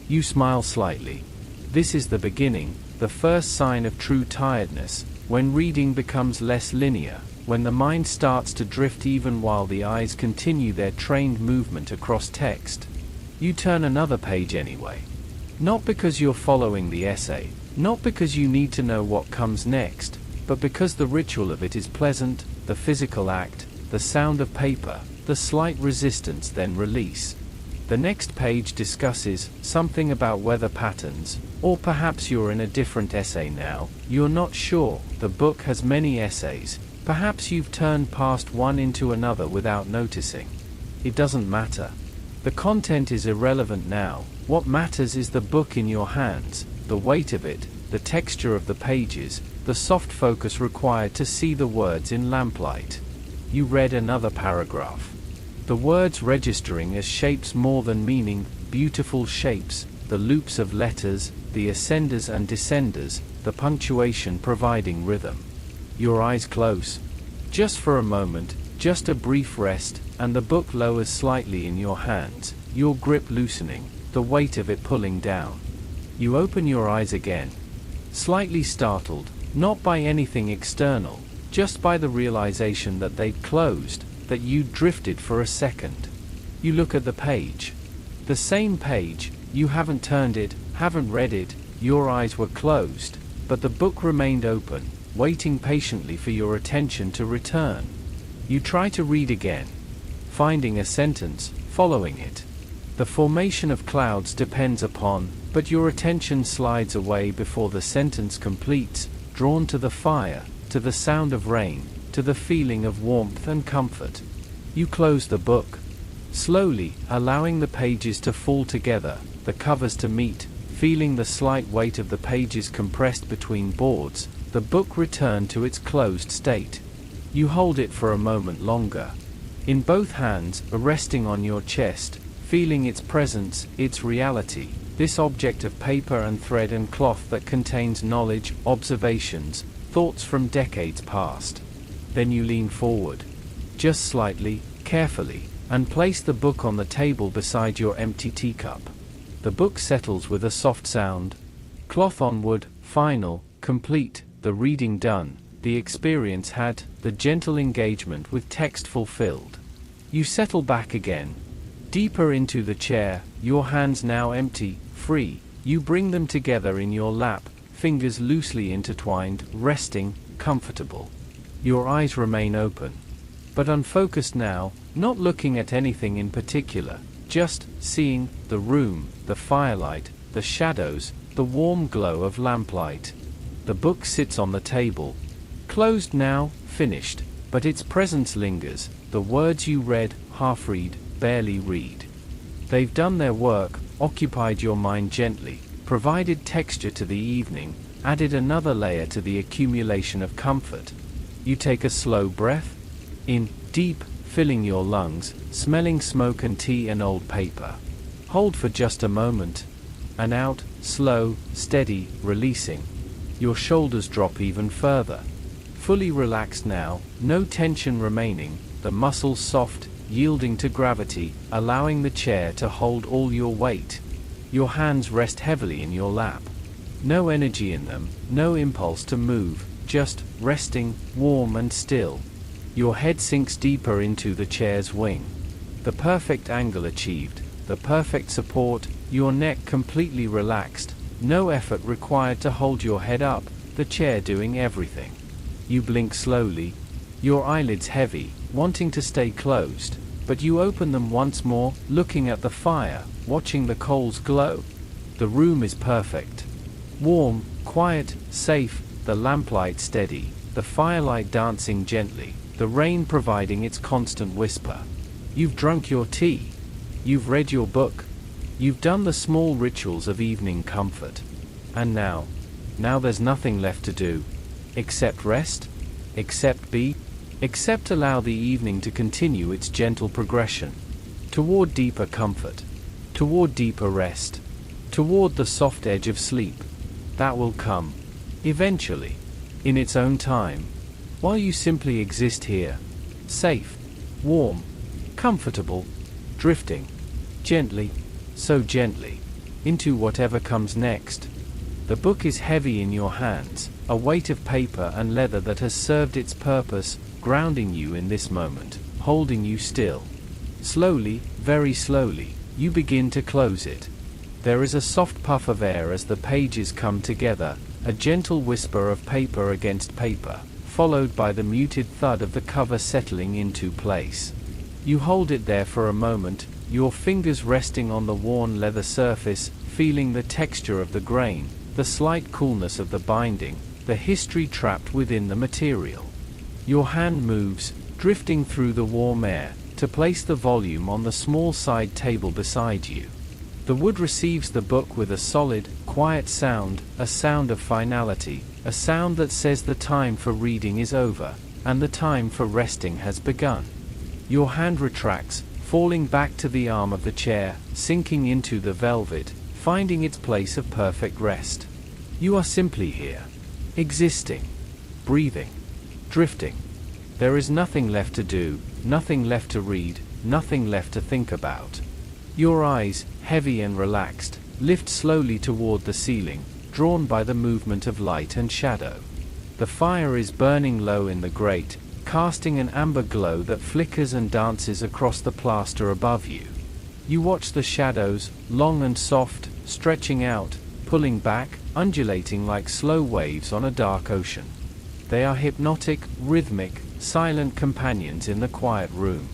You smile slightly. This is the beginning, the first sign of true tiredness, when reading becomes less linear, when the mind starts to drift even while the eyes continue their trained movement across text. You turn another page anyway. Not because you're following the essay, not because you need to know what comes next, but because the ritual of it is pleasant, the physical act, the sound of paper, the slight resistance then release. The next page discusses something about weather patterns, or perhaps you're in a different essay now, you're not sure. The book has many essays, perhaps you've turned past one into another without noticing. It doesn't matter. The content is irrelevant now, what matters is the book in your hands, the weight of it, the texture of the pages, the soft focus required to see the words in lamplight. You read another paragraph. The words registering as shapes more than meaning, beautiful shapes, the loops of letters, the ascenders and descenders, the punctuation providing rhythm. Your eyes close. Just for a moment, just a brief rest, and the book lowers slightly in your hands, your grip loosening, the weight of it pulling down. You open your eyes again. Slightly startled, not by anything external, just by the realization that they'd closed, that you'd drifted for a second. You look at the page. The same page, you haven't turned it, haven't read it, your eyes were closed, but the book remained open, waiting patiently for your attention to return. You try to read again, finding a sentence, following it. The formation of clouds depends upon, but your attention slides away before the sentence completes, drawn to the fire, to the sound of rain, to the feeling of warmth and comfort. You close the book. Slowly, allowing the pages to fall together, the covers to meet, feeling the slight weight of the pages compressed between boards, the book returned to its closed state. You hold it for a moment longer. In both hands, resting on your chest, feeling its presence, its reality, this object of paper and thread and cloth that contains knowledge, observations, thoughts from decades past. Then you lean forward, just slightly, carefully, and place the book on the table beside your empty teacup. The book settles with a soft sound. Cloth on wood, final, complete, the reading done, the experience had, the gentle engagement with text fulfilled. You settle back again, deeper into the chair, your hands now empty, free. You bring them together in your lap, fingers loosely intertwined, resting, comfortable. Your eyes remain open, but unfocused now, not looking at anything in particular, just seeing the room, the firelight, the shadows, the warm glow of lamplight. The book sits on the table, closed now, finished, but its presence lingers. The words you read, half read, barely read. They've done their work, occupied your mind gently, provided texture to the evening, added another layer to the accumulation of comfort. You take a slow breath in, deep, filling your lungs, smelling smoke and tea and old paper. Hold for just a moment, and out, slow, steady, releasing. Your shoulders drop even further. Fully relaxed now, no tension remaining, the muscles soft, yielding to gravity, allowing the chair to hold all your weight. Your hands rest heavily in your lap. No energy in them, no impulse to move, just resting, warm and still. Your head sinks deeper into the chair's wing. The perfect angle achieved, the perfect support, your neck completely relaxed, no effort required to hold your head up, the chair doing everything. You blink slowly, your eyelids heavy, wanting to stay closed, but you open them once more, looking at the fire, watching the coals glow. The room is perfect. Warm, quiet, safe, the lamplight steady, the firelight dancing gently, the rain providing its constant whisper. You've drunk your tea. You've read your book. You've done the small rituals of evening comfort. And now there's nothing left to do. Except rest, except be, except allow the evening to continue its gentle progression. Toward deeper comfort. Toward deeper rest. Toward the soft edge of sleep. That will come. Eventually. In its own time. While you simply exist here. Safe. Warm. Comfortable. Drifting. Gently. So gently. Into whatever comes next. The book is heavy in your hands, a weight of paper and leather that has served its purpose, grounding you in this moment, holding you still. Slowly, very slowly, you begin to close it. There is a soft puff of air as the pages come together, a gentle whisper of paper against paper, followed by the muted thud of the cover settling into place. You hold it there for a moment, your fingers resting on the worn leather surface, feeling the texture of the grain, the slight coolness of the binding, the history trapped within the material. Your hand moves, drifting through the warm air, to place the volume on the small side table beside you. The wood receives the book with a solid, quiet sound, a sound of finality, a sound that says the time for reading is over, and the time for resting has begun. Your hand retracts, falling back to the arm of the chair, sinking into the velvet, finding its place of perfect rest. You are simply here. Existing. Breathing. Drifting. There is nothing left to do, nothing left to read, nothing left to think about. Your eyes, heavy and relaxed, lift slowly toward the ceiling, drawn by the movement of light and shadow. The fire is burning low in the grate, casting an amber glow that flickers and dances across the plaster above you. You watch the shadows, long and soft, stretching out, pulling back, undulating like slow waves on a dark ocean. They are hypnotic, rhythmic, silent companions in the quiet room.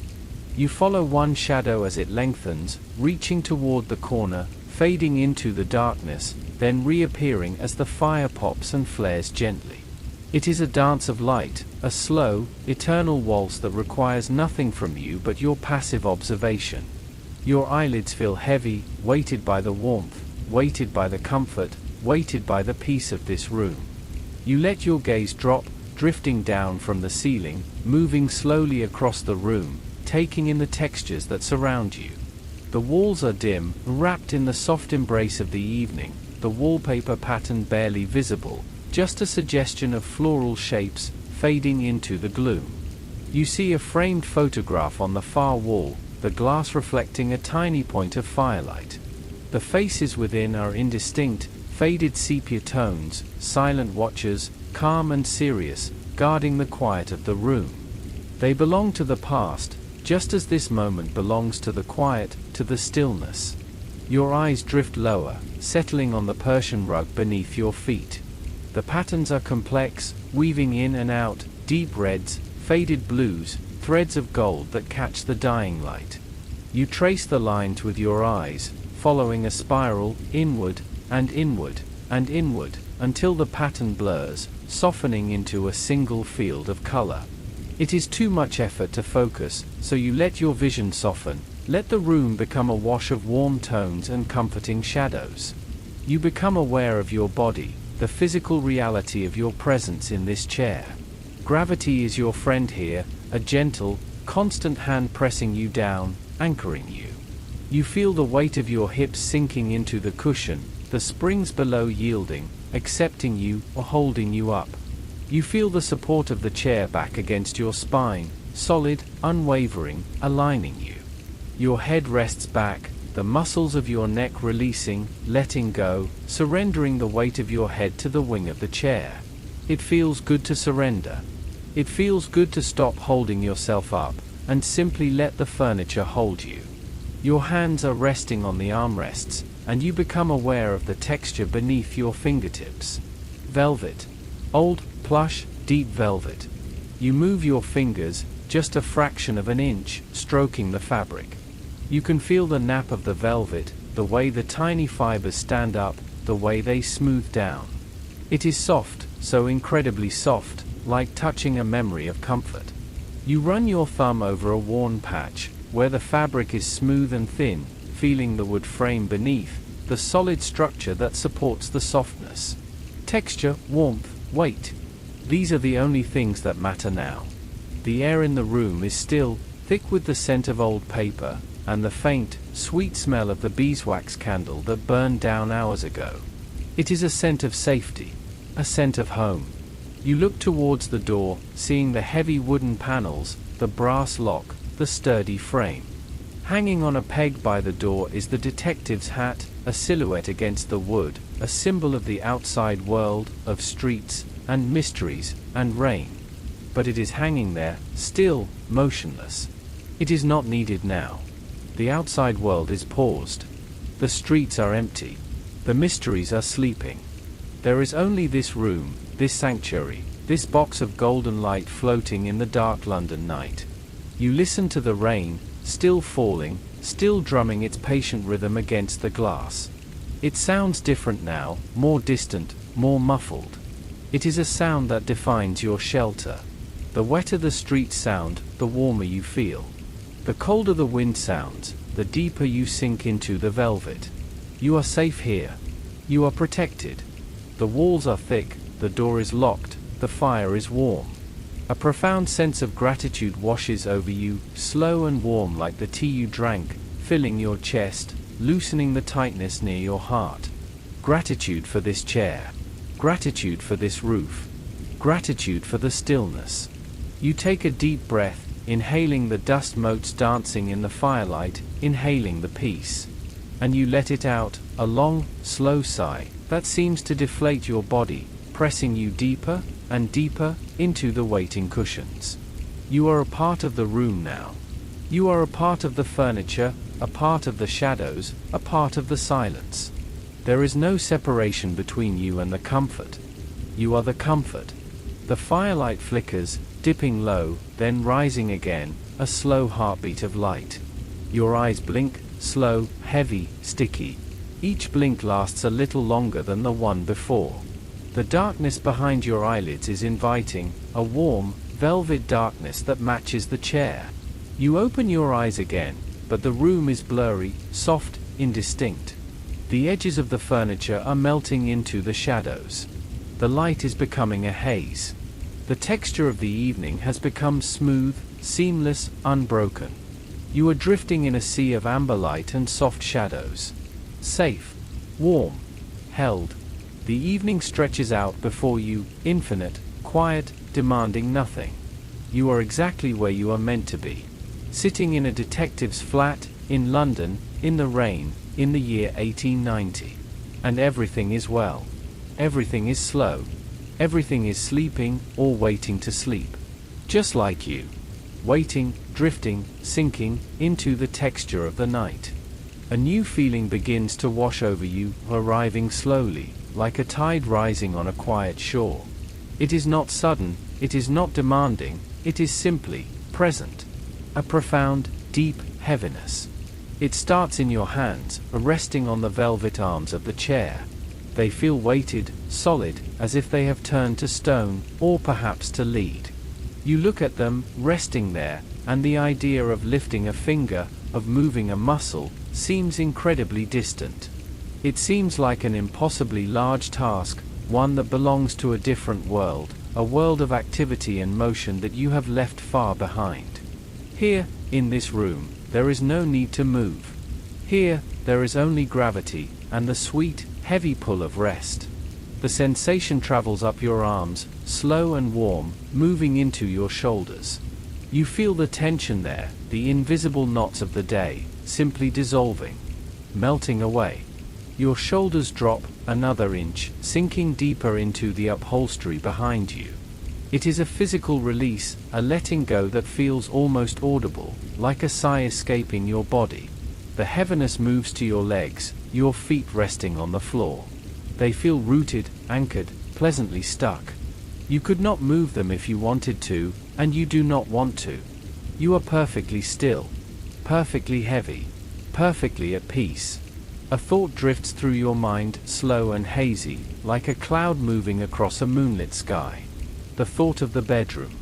You follow one shadow as it lengthens, reaching toward the corner, fading into the darkness, then reappearing as the fire pops and flares gently. It is a dance of light, a slow, eternal waltz that requires nothing from you but your passive observation. Your eyelids feel heavy, weighted by the warmth, weighted by the comfort, weighted by the peace of this room. You let your gaze drop, drifting down from the ceiling, moving slowly across the room, taking in the textures that surround you. The walls are dim, wrapped in the soft embrace of the evening, the wallpaper pattern barely visible, just a suggestion of floral shapes fading into the gloom. You see a framed photograph on the far wall, the glass reflecting a tiny point of firelight. The faces within are indistinct, faded sepia tones, silent watchers, calm and serious, guarding the quiet of the room. They belong to the past, just as this moment belongs to the quiet, to the stillness. Your eyes drift lower, settling on the Persian rug beneath your feet. The patterns are complex, weaving in and out, deep reds, faded blues, threads of gold that catch the dying light. You trace the lines with your eyes, following a spiral, inward, and inward, and inward, until the pattern blurs, softening into a single field of color. It is too much effort to focus, so you let your vision soften, let the room become a wash of warm tones and comforting shadows. You become aware of your body, the physical reality of your presence in this chair. Gravity is your friend here, a gentle, constant hand pressing you down, anchoring you. You feel the weight of your hips sinking into the cushion, the springs below yielding, accepting you or holding you up. You feel the support of the chair back against your spine, solid, unwavering, aligning you. Your head rests back, the muscles of your neck releasing, letting go, surrendering the weight of your head to the wing of the chair. It feels good to surrender. It feels good to stop holding yourself up, and simply let the furniture hold you. Your hands are resting on the armrests, and you become aware of the texture beneath your fingertips. Velvet. Old, plush, deep velvet. You move your fingers, just a fraction of an inch, stroking the fabric. You can feel the nap of the velvet, the way the tiny fibers stand up, the way they smooth down. It is soft, so incredibly soft, like touching a memory of comfort. You run your thumb over a worn patch, where the fabric is smooth and thin, feeling the wood frame beneath, the solid structure that supports the softness. Texture, warmth, weight. These are the only things that matter now. The air in the room is still, thick with the scent of old paper, and the faint, sweet smell of the beeswax candle that burned down hours ago. It is a scent of safety, a scent of home. You look towards the door, seeing the heavy wooden panels, the brass lock, the sturdy frame. Hanging on a peg by the door is the detective's hat, a silhouette against the wood, a symbol of the outside world, of streets, and mysteries, and rain. But it is hanging there, still, motionless. It is not needed now. The outside world is paused. The streets are empty. The mysteries are sleeping. There is only this room, this sanctuary, this box of golden light floating in the dark London night. You listen to the rain, still falling, still drumming its patient rhythm against the glass. It sounds different now, more distant, more muffled. It is a sound that defines your shelter. The wetter the streets sound, the warmer you feel. The colder the wind sounds, the deeper you sink into the velvet. You are safe here. You are protected. The walls are thick, the door is locked, the fire is warm. A profound sense of gratitude washes over you, slow and warm like the tea you drank, filling your chest, loosening the tightness near your heart. Gratitude for this chair. Gratitude for this roof. Gratitude for the stillness. You take a deep breath, inhaling the dust motes dancing in the firelight, inhaling the peace. And you let it out, a long, slow sigh, that seems to deflate your body, pressing you deeper, and deeper, into the waiting cushions. You are a part of the room now. You are a part of the furniture, a part of the shadows, a part of the silence. There is no separation between you and the comfort. You are the comfort. The firelight flickers, dipping low, then rising again, a slow heartbeat of light. Your eyes blink, slow, heavy, sticky. Each blink lasts a little longer than the one before. The darkness behind your eyelids is inviting, a warm, velvet darkness that matches the chair. You open your eyes again, but the room is blurry, soft, indistinct. The edges of the furniture are melting into the shadows. The light is becoming a haze. The texture of the evening has become smooth, seamless, unbroken. You are drifting in a sea of amber light and soft shadows. Safe, warm, held. The evening stretches out before you, infinite, quiet, demanding nothing. You are exactly where you are meant to be. Sitting in a detective's flat, in London, in the rain, in the year 1890. And everything is well. Everything is slow. Everything is sleeping, or waiting to sleep. Just like you. Waiting, drifting, sinking, into the texture of the night. A new feeling begins to wash over you, arriving slowly, like a tide rising on a quiet shore. It is not sudden, it is not demanding, it is simply present. A profound, deep heaviness. It starts in your hands, resting on the velvet arms of the chair. They feel weighted, solid, as if they have turned to stone, or perhaps to lead. You look at them, resting there, and the idea of lifting a finger, of moving a muscle, seems incredibly distant. It seems like an impossibly large task, one that belongs to a different world, a world of activity and motion that you have left far behind. Here, in this room, there is no need to move. Here, there is only gravity, and the sweet, heavy pull of rest. The sensation travels up your arms, slow and warm, moving into your shoulders. You feel the tension there, the invisible knots of the day, simply dissolving, melting away. Your shoulders drop another inch, sinking deeper into the upholstery behind you. It is a physical release, a letting go that feels almost audible, like a sigh escaping your body. The heaviness moves to your legs, your feet resting on the floor. They feel rooted, anchored, pleasantly stuck. You could not move them if you wanted to, and you do not want to. You are perfectly still, perfectly heavy, perfectly at peace. A thought drifts through your mind, slow and hazy, like a cloud moving across a moonlit sky. The thought of the bedroom.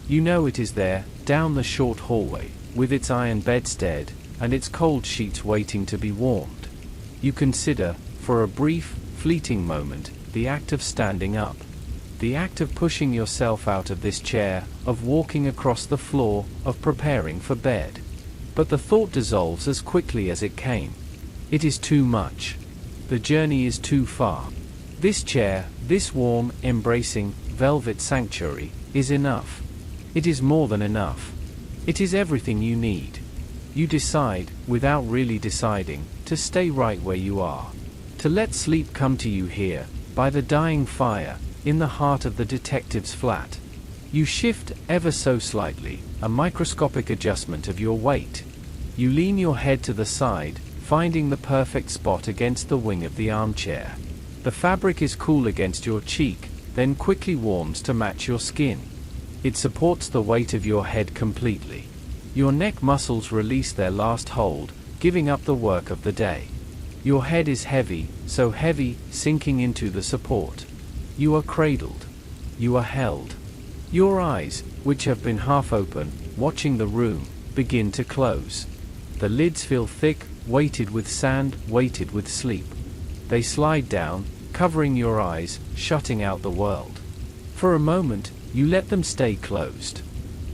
You know it is there, down the short hallway, with its iron bedstead, and its cold sheets waiting to be warmed. You consider, for a brief, fleeting moment, the act of standing up. The act of pushing yourself out of this chair, of walking across the floor, of preparing for bed. But the thought dissolves as quickly as it came. It is too much. The journey is too far. This chair, this warm, embracing, velvet sanctuary, is enough. It is more than enough. It is everything you need. You decide, without really deciding, to stay right where you are. To let sleep come to you here, by the dying fire, in the heart of the detective's flat. You shift, ever so slightly, a microscopic adjustment of your weight. You lean your head to the side, finding the perfect spot against the wing of the armchair. The fabric is cool against your cheek, then quickly warms to match your skin. It supports the weight of your head completely. Your neck muscles release their last hold, giving up the work of the day. Your head is heavy, so heavy, sinking into the support. You are cradled. You are held. Your eyes, which have been half open, watching the room, begin to close. The lids feel thick, weighted with sand, weighted with sleep. They slide down, covering your eyes, shutting out the world. For a moment, you let them stay closed.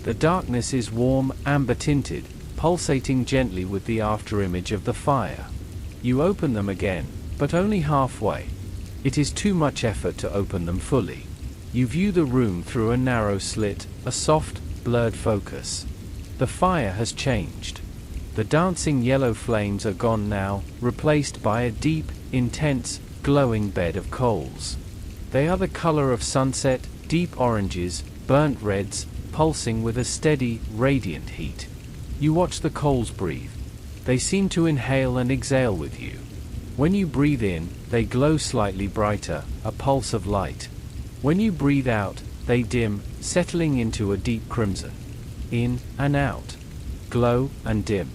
The darkness is warm, amber-tinted, pulsating gently with the afterimage of the fire. You open them again, but only halfway. It is too much effort to open them fully. You view the room through a narrow slit, a soft, blurred focus. The fire has changed. The dancing yellow flames are gone now, replaced by a deep, intense, glowing bed of coals. They are the color of sunset, deep oranges, burnt reds, pulsing with a steady, radiant heat. You watch the coals breathe. They seem to inhale and exhale with you. When you breathe in, they glow slightly brighter, a pulse of light. When you breathe out, they dim, settling into a deep crimson. In and out. Glow and dim.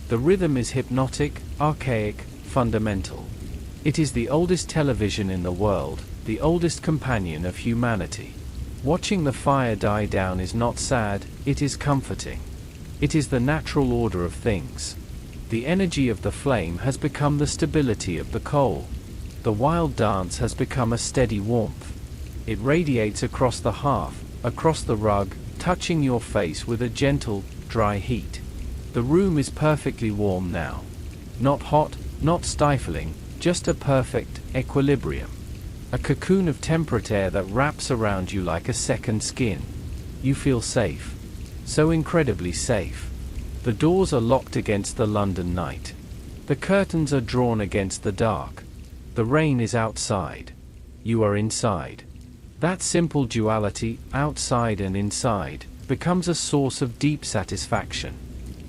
The rhythm is hypnotic, archaic, fundamental. It is the oldest television in the world, the oldest companion of humanity. Watching the fire die down is not sad, it is comforting. It is the natural order of things. The energy of the flame has become the stability of the coal. The wild dance has become a steady warmth. It radiates across the hearth, across the rug, touching your face with a gentle, dry heat. The room is perfectly warm now. Not hot, not stifling, just a perfect equilibrium. A cocoon of temperate air that wraps around you like a second skin. You feel safe. So incredibly safe. The doors are locked against the London night. The curtains are drawn against the dark. The rain is outside. You are inside. That simple duality, outside and inside, becomes a source of deep satisfaction.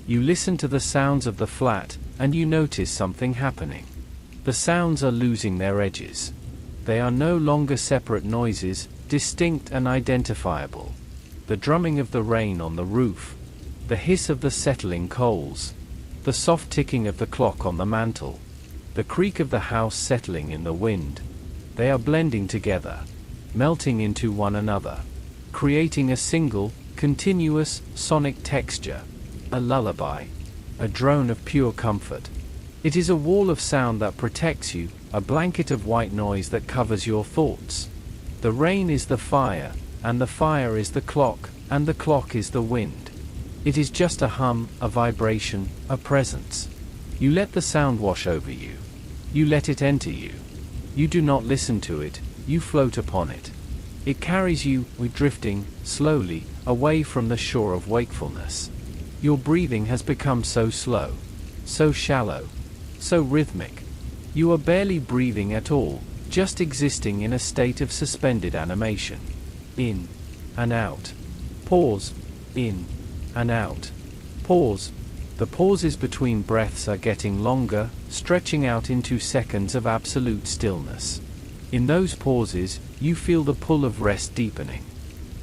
You listen to the sounds of the flat, and you notice something happening. The sounds are losing their edges. They are no longer separate noises, distinct and identifiable. The drumming of the rain on the roof, the hiss of the settling coals, the soft ticking of the clock on the mantel, the creak of the house settling in the wind. They are blending together, melting into one another, creating a single, continuous, sonic texture, a lullaby, a drone of pure comfort. It is a wall of sound that protects you, a blanket of white noise that covers your thoughts. The rain is the fire, and the fire is the clock, and the clock is the wind. It is just a hum, a vibration, a presence. You let the sound wash over you. You let it enter you. You do not listen to it, you float upon it. It carries you, drifting, slowly, away from the shore of wakefulness. Your breathing has become so slow, so shallow, so rhythmic. You are barely breathing at all, just existing in a state of suspended animation. In and out. Pause. In and out. Pause. The pauses between breaths are getting longer, stretching out into seconds of absolute stillness. In those pauses, you feel the pull of rest deepening.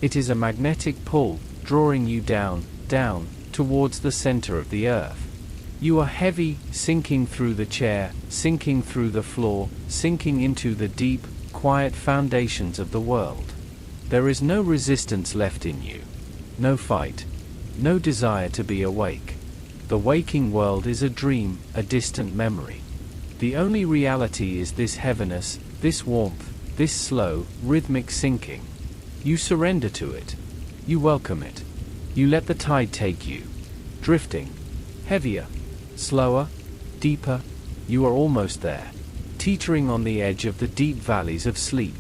It is a magnetic pull, drawing you down, down, towards the center of the earth. You are heavy, sinking through the chair, sinking through the floor, sinking into the deep, quiet foundations of the world. There is no resistance left in you. No fight. No desire to be awake. The waking world is a dream, a distant memory. The only reality is this heaviness, this warmth, this slow, rhythmic sinking. You surrender to it. You welcome it. You let the tide take you. Drifting. Heavier. Slower. Deeper. You are almost there. Teetering on the edge of the deep valleys of sleep.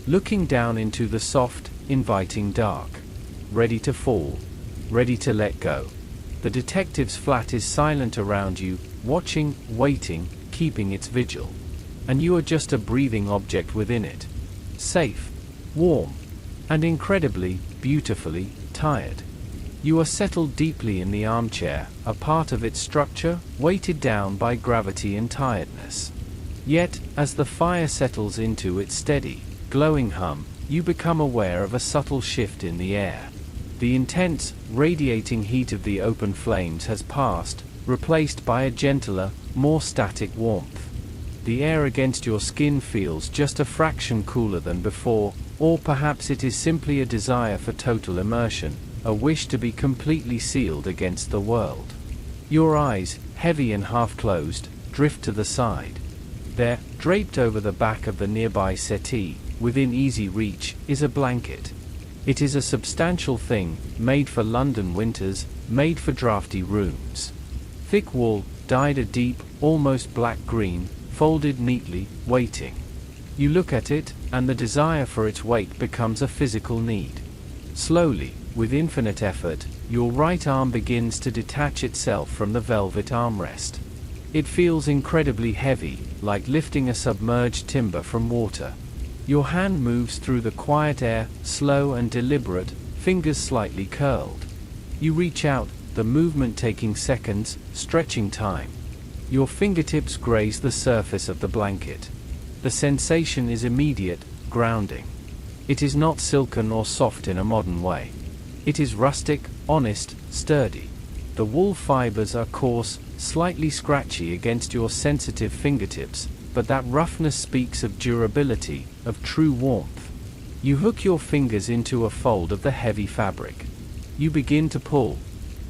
Looking down into the soft, inviting dark. Ready to fall. Ready to let go. The detective's flat is silent around you, watching, waiting, keeping its vigil. And you are just a breathing object within it. Safe. Warm. And incredibly, beautifully, tired. You are settled deeply in the armchair, a part of its structure, weighted down by gravity and tiredness. Yet, as the fire settles into its steady, glowing hum, you become aware of a subtle shift in the air. The intense, radiating heat of the open flames has passed, replaced by a gentler, more static warmth. The air against your skin feels just a fraction cooler than before, or perhaps it is simply a desire for total immersion, a wish to be completely sealed against the world. Your eyes, heavy and half-closed, drift to the side. There, draped over the back of the nearby settee, within easy reach, is a blanket. It is a substantial thing, made for London winters, made for drafty rooms. Thick wool, dyed a deep, almost black green, folded neatly, waiting. You look at it, and the desire for its weight becomes a physical need. Slowly, with infinite effort, your right arm begins to detach itself from the velvet armrest. It feels incredibly heavy, like lifting a submerged timber from water. Your hand moves through the quiet air, slow and deliberate, fingers slightly curled. You reach out, the movement taking seconds, stretching time. Your fingertips graze the surface of the blanket. The sensation is immediate, grounding. It is not silken or soft in a modern way. It is rustic, honest, sturdy. The wool fibers are coarse, slightly scratchy against your sensitive fingertips, but that roughness speaks of durability, of true warmth. You hook your fingers into a fold of the heavy fabric. You begin to pull.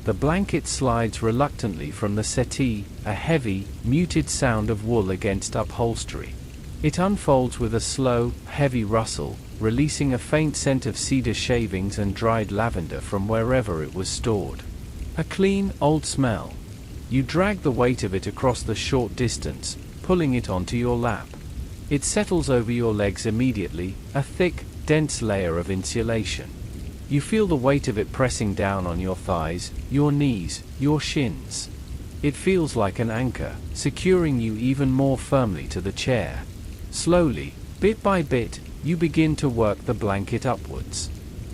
The blanket slides reluctantly from the settee, a heavy, muted sound of wool against upholstery. It unfolds with a slow, heavy rustle, releasing a faint scent of cedar shavings and dried lavender from wherever it was stored. A clean, old smell. You drag the weight of it across the short distance, pulling it onto your lap. It settles over your legs immediately, a thick, dense layer of insulation. You feel the weight of it pressing down on your thighs, your knees, your shins. It feels like an anchor, securing you even more firmly to the chair. Slowly, bit by bit, you begin to work the blanket upwards.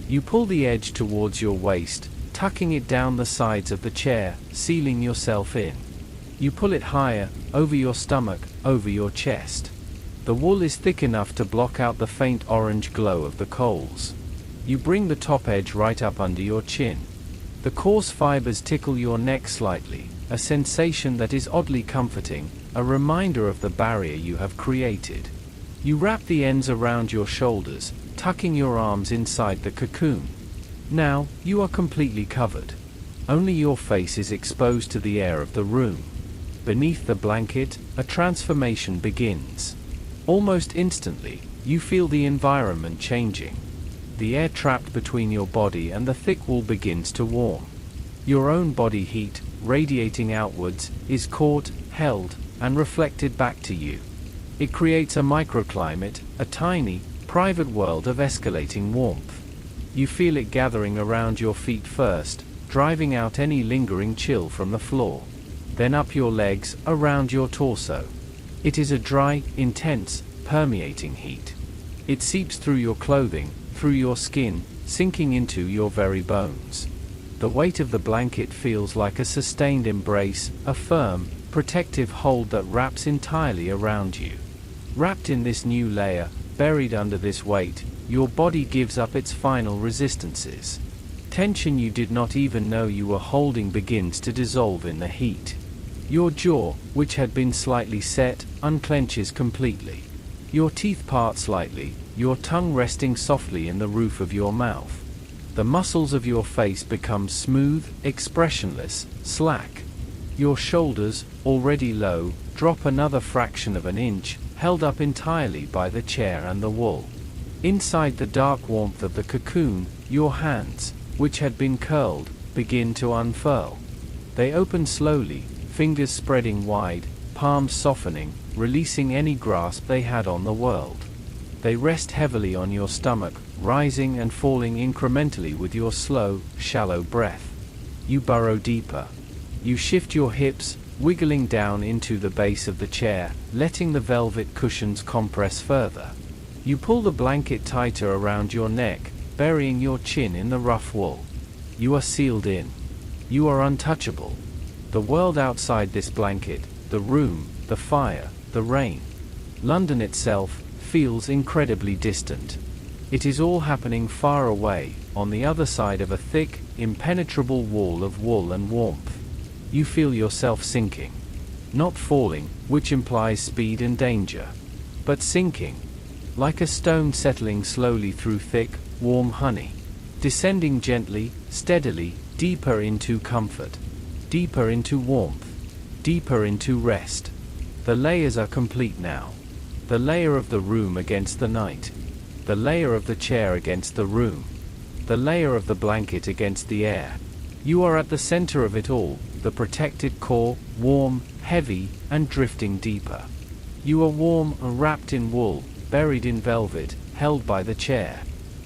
You pull the edge towards your waist, tucking it down the sides of the chair, sealing yourself in. You pull it higher, over your stomach, over your chest. The wool is thick enough to block out the faint orange glow of the coals. You bring the top edge right up under your chin. The coarse fibers tickle your neck slightly, a sensation that is oddly comforting, a reminder of the barrier you have created. You wrap the ends around your shoulders, tucking your arms inside the cocoon. Now, you are completely covered. Only your face is exposed to the air of the room. Beneath the blanket, a transformation begins. Almost instantly, you feel the environment changing. The air trapped between your body and the thick wool begins to warm. Your own body heat, radiating outwards, is caught, held, and reflected back to you. It creates a microclimate, a tiny, private world of escalating warmth. You feel it gathering around your feet first, driving out any lingering chill from the floor. Then up your legs, around your torso. It is a dry, intense, permeating heat. It seeps through your clothing, through your skin, sinking into your very bones. The weight of the blanket feels like a sustained embrace, a firm, protective hold that wraps entirely around you. Wrapped in this new layer, buried under this weight, your body gives up its final resistances. Tension you did not even know you were holding begins to dissolve in the heat. Your jaw, which had been slightly set, unclenches completely. Your teeth part slightly, your tongue resting softly in the roof of your mouth. The muscles of your face become smooth, expressionless, slack. Your shoulders, already low, drop another fraction of an inch, held up entirely by the chair and the wool. Inside the dark warmth of the cocoon, your hands, which had been curled, begin to unfurl. They open slowly, fingers spreading wide, palms softening, releasing any grasp they had on the world. They rest heavily on your stomach, rising and falling incrementally with your slow, shallow breath. You burrow deeper. You shift your hips, wiggling down into the base of the chair, letting the velvet cushions compress further. You pull the blanket tighter around your neck, burying your chin in the rough wool. You are sealed in. You are untouchable. The world outside this blanket, the room, the fire, the rain, London itself, feels incredibly distant. It is all happening far away, on the other side of a thick, impenetrable wall of wool and warmth. You feel yourself sinking. Not falling, which implies speed and danger, but sinking. Like a stone settling slowly through thick, warm honey. Descending gently, steadily, deeper into comfort. Deeper into warmth. Deeper into rest. The layers are complete now. The layer of the room against the night. The layer of the chair against the room. The layer of the blanket against the air. You are at the center of it all, the protected core, warm, heavy, and drifting deeper. You are warm and wrapped in wool, buried in velvet, held by the chair.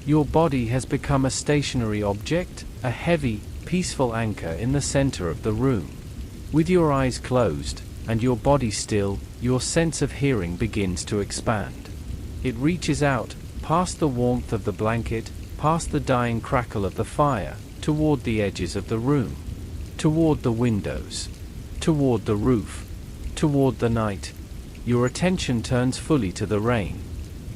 Your body has become a stationary object, a heavy, peaceful anchor in the center of the room. With your eyes closed, and your body still, your sense of hearing begins to expand. It reaches out, past the warmth of the blanket, past the dying crackle of the fire, toward the edges of the room. Toward the windows. Toward the roof. Toward the night. Your attention turns fully to the rain.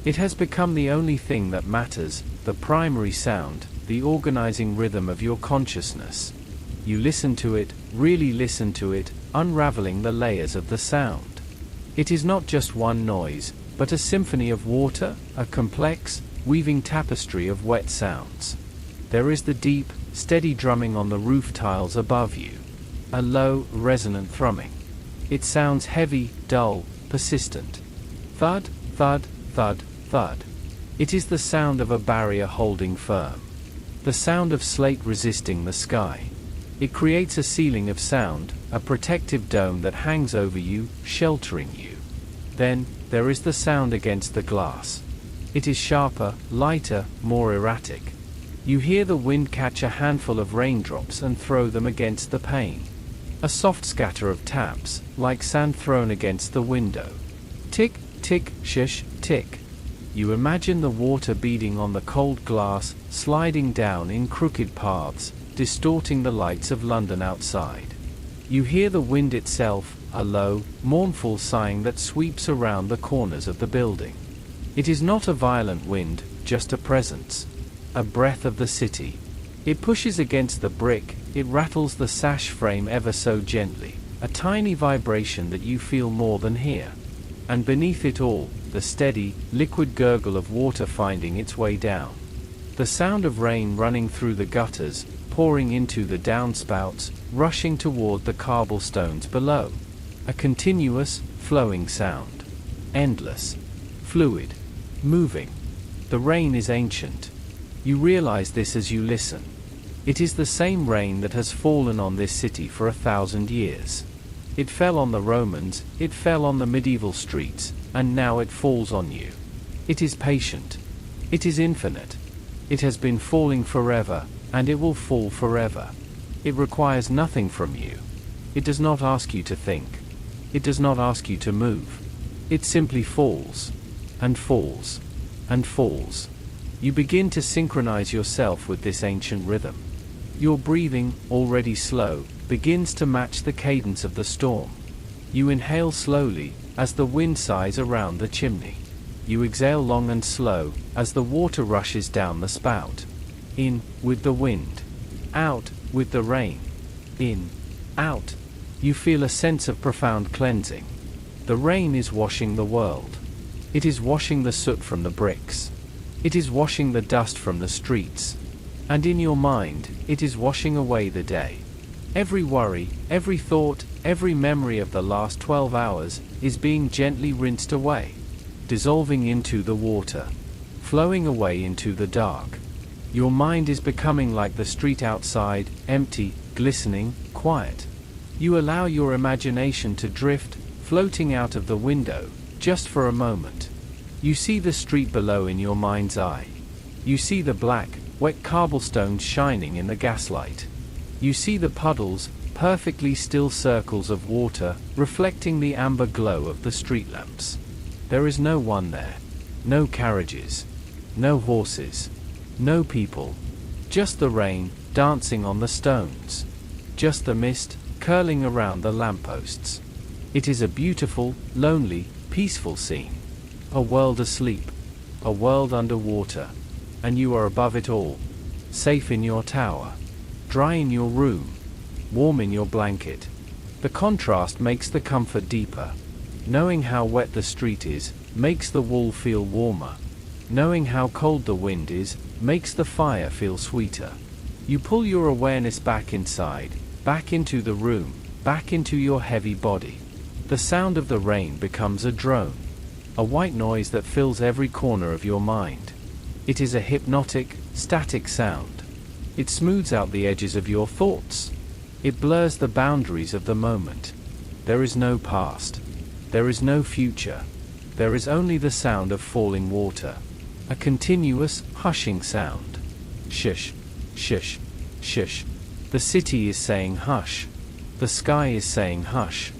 It has become the only thing that matters, the primary sound, the organizing rhythm of your consciousness. You listen to it, really listen to it, unraveling the layers of the sound. It is not just one noise, but a symphony of water, a complex, weaving tapestry of wet sounds. There is the deep, steady drumming on the roof tiles above you. A low, resonant thrumming. It sounds heavy, dull, persistent. Thud, thud, thud, thud. It is the sound of a barrier holding firm. The sound of slate resisting the sky. It creates a ceiling of sound, a protective dome that hangs over you, sheltering you. Then, there is the sound against the glass. It is sharper, lighter, more erratic. You hear the wind catch a handful of raindrops and throw them against the pane. A soft scatter of taps, like sand thrown against the window. Tick, tick, shush, tick. You imagine the water beading on the cold glass, sliding down in crooked paths, distorting the lights of London outside. You hear the wind itself, a low, mournful sighing that sweeps around the corners of the building. It is not a violent wind, just a presence. A breath of the city. It pushes against the brick, it rattles the sash frame ever so gently, a tiny vibration that you feel more than hear. And beneath it all, the steady, liquid gurgle of water finding its way down. The sound of rain running through the gutters, pouring into the downspouts, rushing toward the cobblestones below. A continuous, flowing sound. Endless. Fluid. Moving. The rain is ancient. You realize this as you listen. It is the same rain that has fallen on this city for 1,000 years. It fell on the Romans, it fell on the medieval streets, and now it falls on you. It is patient. It is infinite. It has been falling forever, and it will fall forever. It requires nothing from you. It does not ask you to think. It does not ask you to move. It simply falls, and falls, and falls. You begin to synchronize yourself with this ancient rhythm. Your breathing, already slow, begins to match the cadence of the storm. You inhale slowly, as the wind sighs around the chimney. You exhale long and slow, as the water rushes down the spout. In, with the wind. Out, with the rain. In, out. You feel a sense of profound cleansing. The rain is washing the world. It is washing the soot from the bricks. It is washing the dust from the streets. And in your mind, it is washing away the day. Every worry, every thought, every memory of the last 12 hours is being gently rinsed away, dissolving into the water, flowing away into the dark. Your mind is becoming like the street outside, empty, glistening, quiet. You allow your imagination to drift, floating out of the window, just for a moment. You see the street below in your mind's eye. You see the black, wet cobblestones shining in the gaslight. You see the puddles, perfectly still circles of water, reflecting the amber glow of the street lamps. There is no one there. No carriages. No horses. No people. Just the rain, dancing on the stones. Just the mist, curling around the lampposts. It is a beautiful, lonely, peaceful scene. A world asleep. A world underwater. And you are above it all. Safe in your tower. Dry in your room. Warm in your blanket. The contrast makes the comfort deeper. Knowing how wet the street is, makes the wall feel warmer. Knowing how cold the wind is, makes the fire feel sweeter. You pull your awareness back inside, back into the room, back into your heavy body. The sound of the rain becomes a drone. A white noise that fills every corner of your mind. It is a hypnotic, static sound. It smooths out the edges of your thoughts. It blurs the boundaries of the moment. There is no past. There is no future. There is only the sound of falling water. A continuous, hushing sound. Shush, shush, shush. The city is saying hush. The sky is saying hush.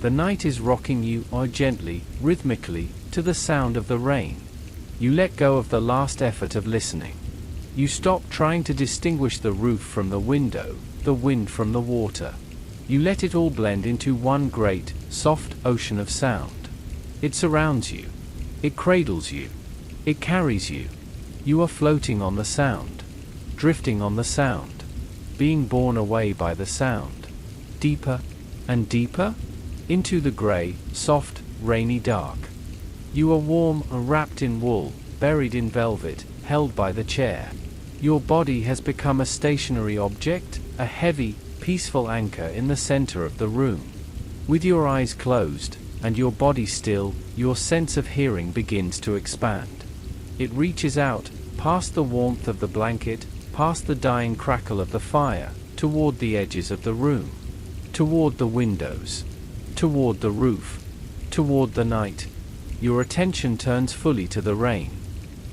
The night is rocking you, or gently, rhythmically, to the sound of the rain. You let go of the last effort of listening. You stop trying to distinguish the roof from the window, the wind from the water. You let it all blend into one great, soft ocean of sound. It surrounds you. It cradles you. It carries you. You are floating on the sound. Drifting on the sound. Being borne away by the sound. Deeper and deeper into the gray, soft, rainy dark. You are warm and wrapped in wool, buried in velvet, held by the chair. Your body has become a stationary object, a heavy, peaceful anchor in the center of the room. With your eyes closed, and your body still, your sense of hearing begins to expand. It reaches out, past the warmth of the blanket, past the dying crackle of the fire, toward the edges of the room, toward the windows, toward the roof, toward the night. Your attention turns fully to the rain.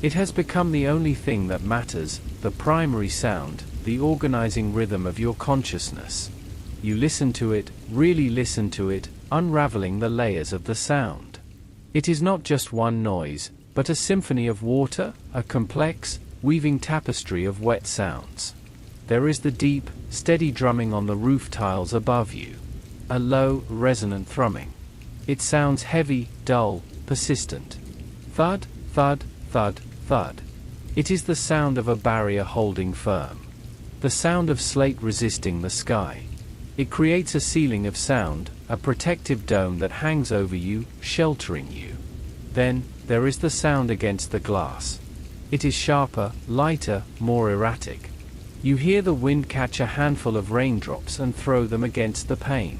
It has become the only thing that matters, the primary sound, the organizing rhythm of your consciousness. You listen to it, really listen to it, unraveling the layers of the sound. It is not just one noise, but a symphony of water, a complex, weaving tapestry of wet sounds. There is the deep, steady drumming on the roof tiles above you. A low, resonant thrumming. It sounds heavy, dull, persistent. Thud, thud, thud, thud. It is the sound of a barrier holding firm. The sound of slate resisting the sky. It creates a ceiling of sound, a protective dome that hangs over you, sheltering you. Then, there is the sound against the glass. It is sharper, lighter, more erratic. You hear the wind catch a handful of raindrops and throw them against the pane.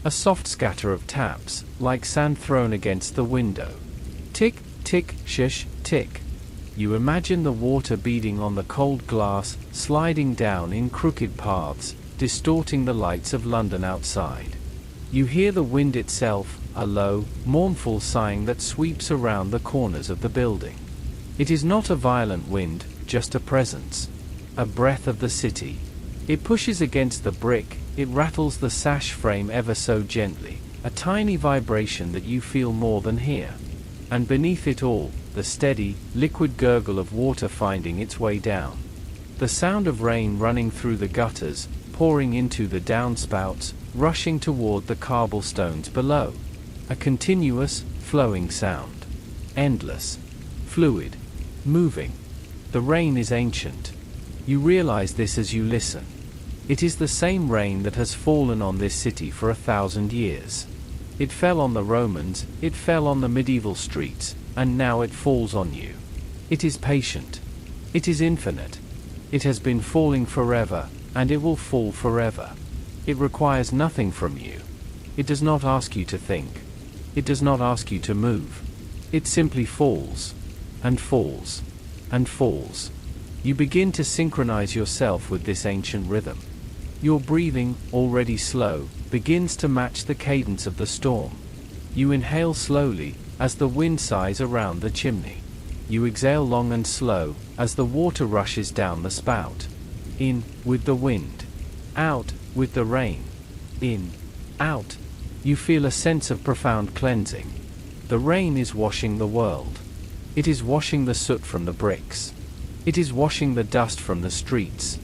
A soft scatter of taps, like sand thrown against the window. Tick, tick, shish, tick. You imagine the water beading on the cold glass, sliding down in crooked paths, distorting the lights of London outside. You hear the wind itself, a low, mournful sighing that sweeps around the corners of the building. It is not a violent wind, just a presence. A breath of the city. It pushes against the brick, it rattles the sash frame ever so gently, a tiny vibration that you feel more than hear. And beneath it all, the steady, liquid gurgle of water finding its way down. The sound of rain running through the gutters, pouring into the downspouts, rushing toward the cobblestones below. A continuous, flowing sound. Endless. Fluid. Moving. The rain is ancient. You realize this as you listen. It is the same rain that has fallen on this city for 1,000 years. It fell on the Romans, it fell on the medieval streets, and now it falls on you. It is patient. It is infinite. It has been falling forever, and it will fall forever. It requires nothing from you. It does not ask you to think. It does not ask you to move. It simply falls, and falls, and falls. You begin to synchronize yourself with this ancient rhythm. Your breathing, already slow, begins to match the cadence of the storm. You inhale slowly, as the wind sighs around the chimney. You exhale long and slow, as the water rushes down the spout. In, with the wind. Out, with the rain. In, out. You feel a sense of profound cleansing. The rain is washing the world. It is washing the soot from the bricks. It is washing the dust from the streets.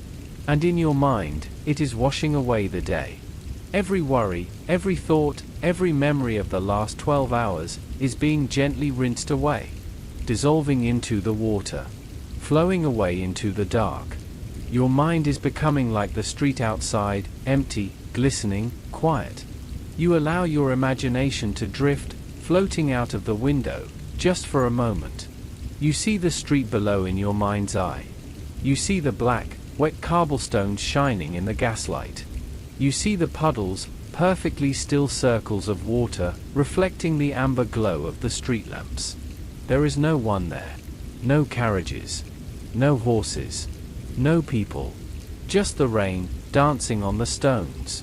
And in your mind, it is washing away the day. Every worry, every thought, every memory of the last 12 hours is being gently rinsed away, dissolving into the water, flowing away into the dark. Your mind is becoming like the street outside, empty, glistening, quiet. You allow your imagination to drift, floating out of the window, just for a moment. You see the street below in your mind's eye. You see the black, wet cobblestones shining in the gaslight. You see the puddles, perfectly still circles of water, reflecting the amber glow of the street lamps. There is no one there. No carriages. No horses. No people. Just the rain, dancing on the stones.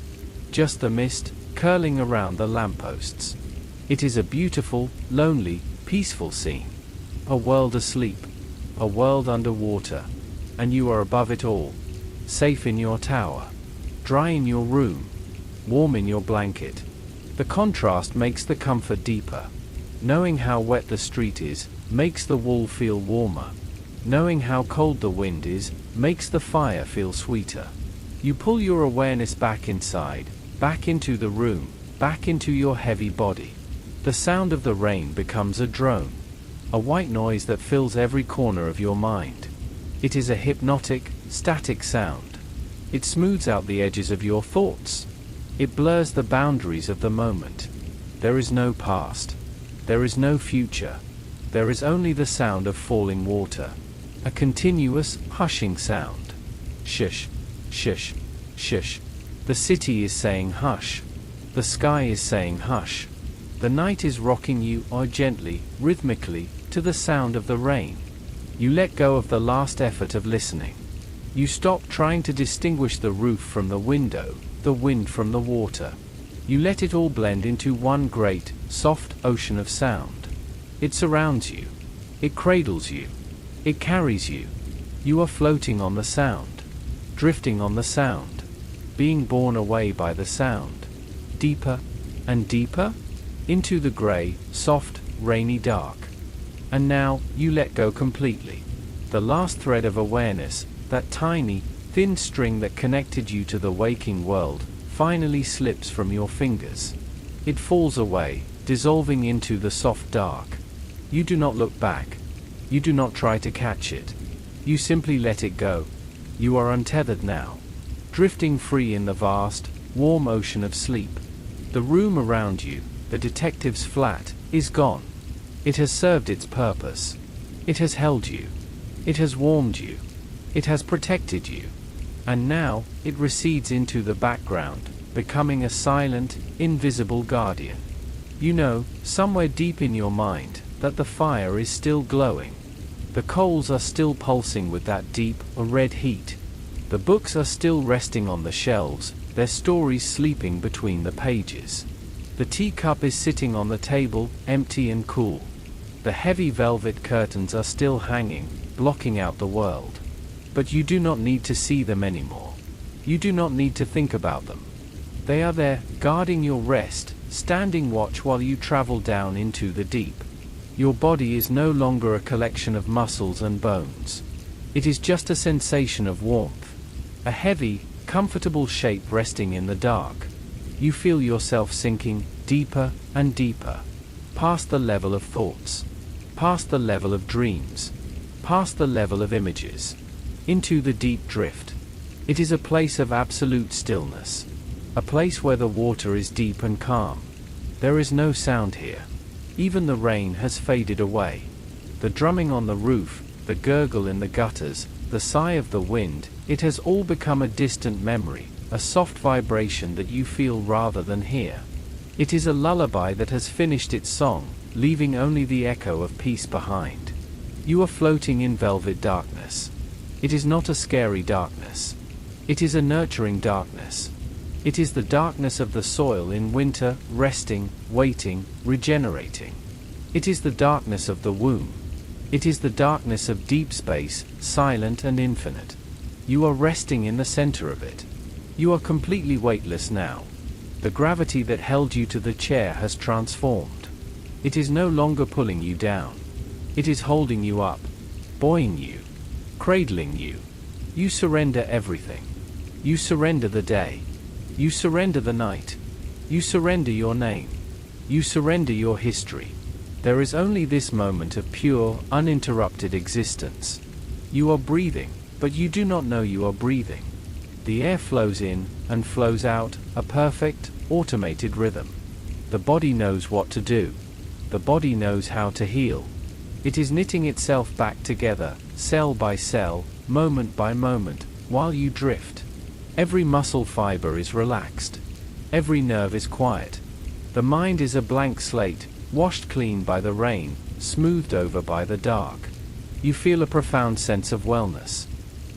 Just the mist, curling around the lampposts. It is a beautiful, lonely, peaceful scene. A world asleep. A world underwater. And you are above it all. Safe in your tower. Dry in your room. Warm in your blanket. The contrast makes the comfort deeper. Knowing how wet the street is, makes the wall feel warmer. Knowing how cold the wind is, makes the fire feel sweeter. You pull your awareness back inside, back into the room, back into your heavy body. The sound of the rain becomes a drone. A white noise that fills every corner of your mind. It is a hypnotic, static sound. It smooths out the edges of your thoughts. It blurs the boundaries of the moment. There is no past. There is no future. There is only the sound of falling water. A continuous, hushing sound. Shush, shush, shush. The city is saying hush. The sky is saying hush. The night is rocking you, or gently, rhythmically, to the sound of the rain. You let go of the last effort of listening. You stop trying to distinguish the roof from the window, the wind from the water. You let it all blend into one great, soft ocean of sound. It surrounds you. It cradles you. It carries you. You are floating on the sound, drifting on the sound, being borne away by the sound, deeper and deeper, into the gray, soft, rainy dark. And now, you let go completely. The last thread of awareness, that tiny, thin string that connected you to the waking world, finally slips from your fingers. It falls away, dissolving into the soft dark. You do not look back. You do not try to catch it. You simply let it go. You are untethered now, drifting free in the vast, warm ocean of sleep. The room around you, the detective's flat, is gone. It has served its purpose. It has held you. It has warmed you. It has protected you. And now, it recedes into the background, becoming a silent, invisible guardian. You know, somewhere deep in your mind, that the fire is still glowing. The coals are still pulsing with that deep, red heat. The books are still resting on the shelves, their stories sleeping between the pages. The teacup is sitting on the table, empty and cool. The heavy velvet curtains are still hanging, blocking out the world. But you do not need to see them anymore. You do not need to think about them. They are there, guarding your rest, standing watch while you travel down into the deep. Your body is no longer a collection of muscles and bones. It is just a sensation of warmth. A heavy, comfortable shape resting in the dark. You feel yourself sinking deeper and deeper, past the level of thoughts, past the level of dreams, past the level of images, into the deep drift. It is a place of absolute stillness, a place where the water is deep and calm. There is no sound here. Even the rain has faded away. The drumming on the roof, the gurgle in the gutters, the sigh of the wind, it has all become a distant memory, a soft vibration that you feel rather than hear. It is a lullaby that has finished its song, leaving only the echo of peace behind. You are floating in velvet darkness. It is not a scary darkness. It is a nurturing darkness. It is the darkness of the soil in winter, resting, waiting, regenerating. It is the darkness of the womb. It is the darkness of deep space, silent and infinite. You are resting in the center of it. You are completely weightless now. The gravity that held you to the chair has transformed. It is no longer pulling you down. It is holding you up, buoying you, cradling you. You surrender everything. You surrender the day. You surrender the night. You surrender your name. You surrender your history. There is only this moment of pure, uninterrupted existence. You are breathing, but you do not know you are breathing. The air flows in and flows out, a perfect, automated rhythm. The body knows what to do. The body knows how to heal. It is knitting itself back together, cell by cell, moment by moment, while you drift. Every muscle fiber is relaxed. Every nerve is quiet. The mind is a blank slate, washed clean by the rain, smoothed over by the dark. You feel a profound sense of wellness.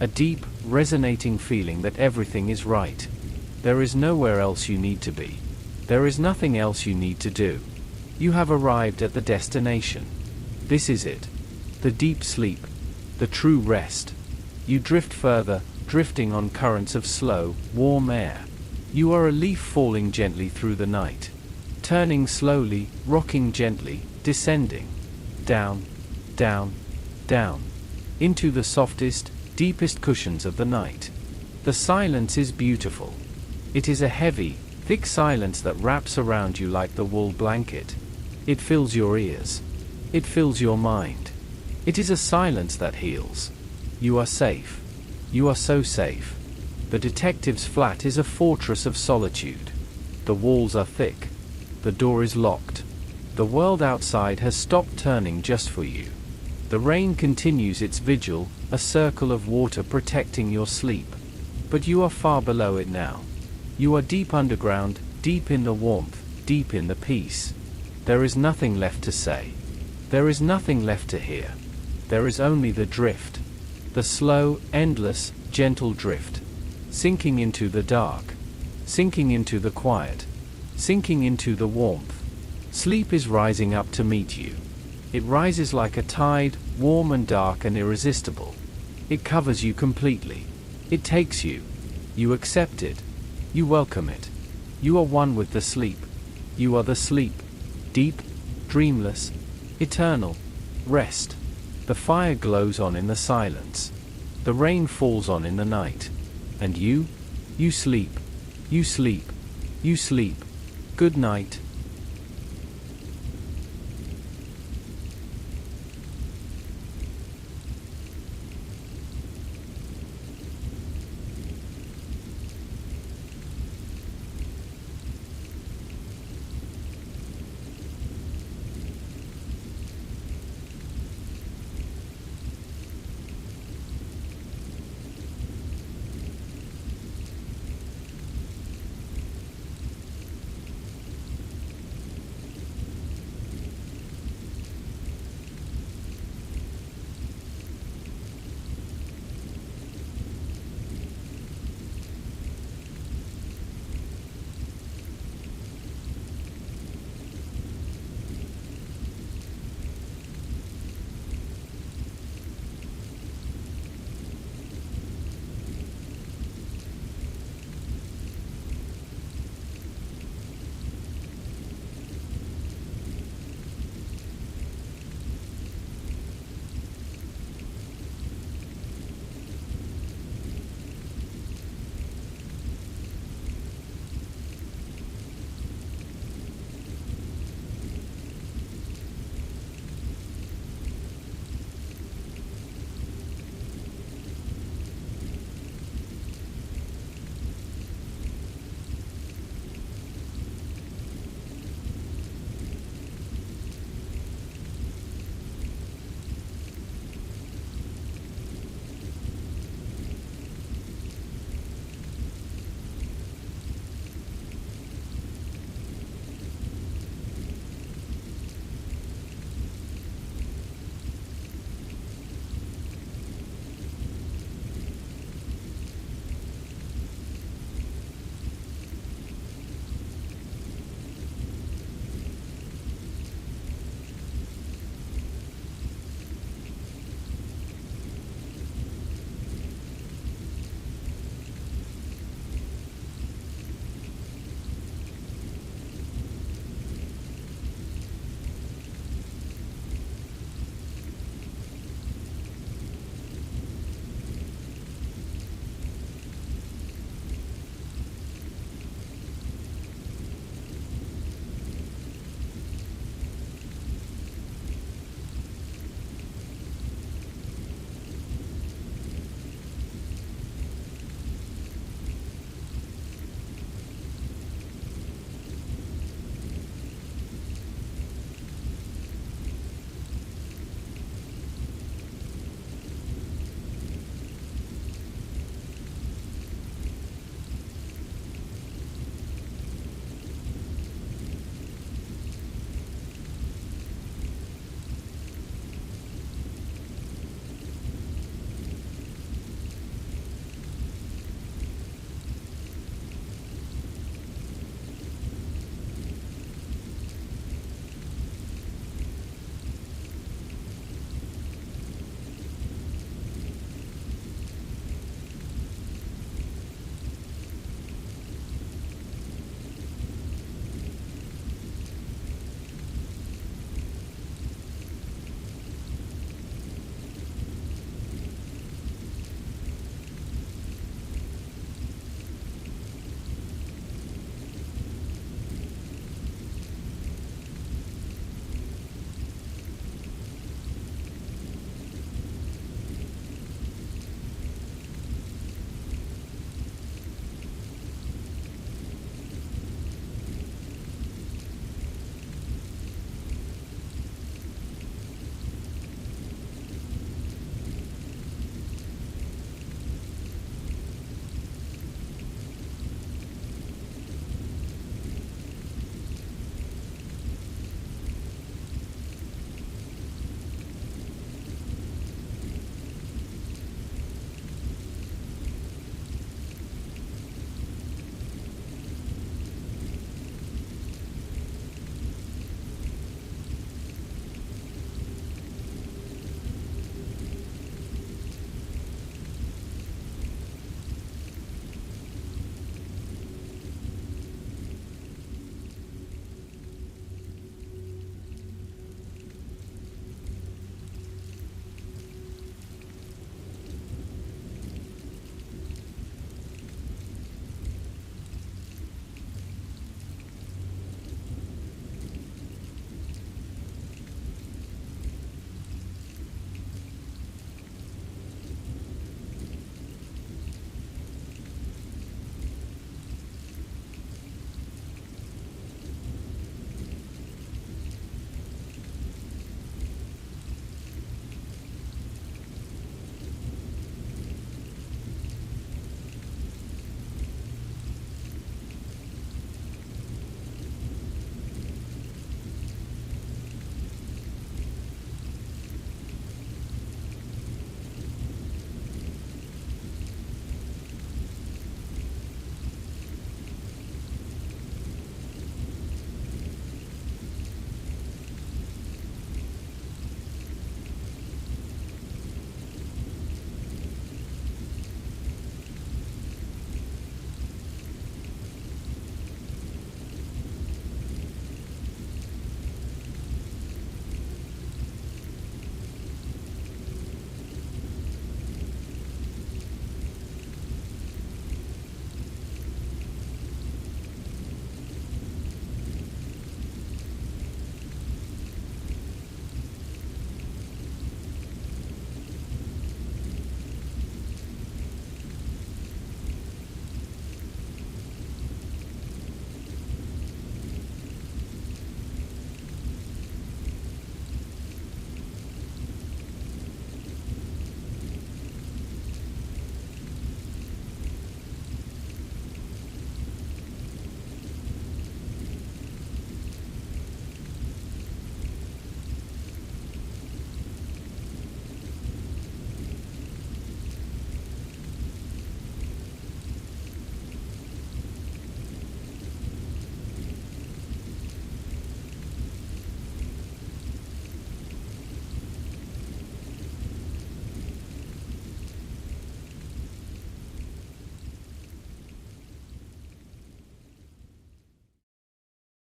A deep, resonating feeling that everything is right. There is nowhere else you need to be. There is nothing else you need to do. You have arrived at the destination. This is it. The deep sleep. The true rest. You drift further, drifting on currents of slow, warm air. You are a leaf falling gently through the night. Turning slowly, rocking gently, descending. Down, down, down. Into the softest, deepest cushions of the night. The silence is beautiful. It is a heavy, thick silence that wraps around you like the wool blanket. It fills your ears. It fills your mind. It is a silence that heals. You are safe. You are so safe. The detective's flat is a fortress of solitude. The walls are thick. The door is locked. The world outside has stopped turning just for you. The rain continues its vigil, a circle of water protecting your sleep. But you are far below it now. You are deep underground, deep in the warmth, deep in the peace. There is nothing left to say. There is nothing left to hear. There is only the drift. The slow, endless, gentle drift. Sinking into the dark. Sinking into the quiet. Sinking into the warmth. Sleep is rising up to meet you. It rises like a tide, warm and dark and irresistible. It covers you completely. It takes you. You accept it. You welcome it. You are one with the sleep. You are the sleep. Deep, dreamless, eternal. Rest. The fire glows on in the silence. The rain falls on in the night. And you sleep. You sleep. You sleep. Good night.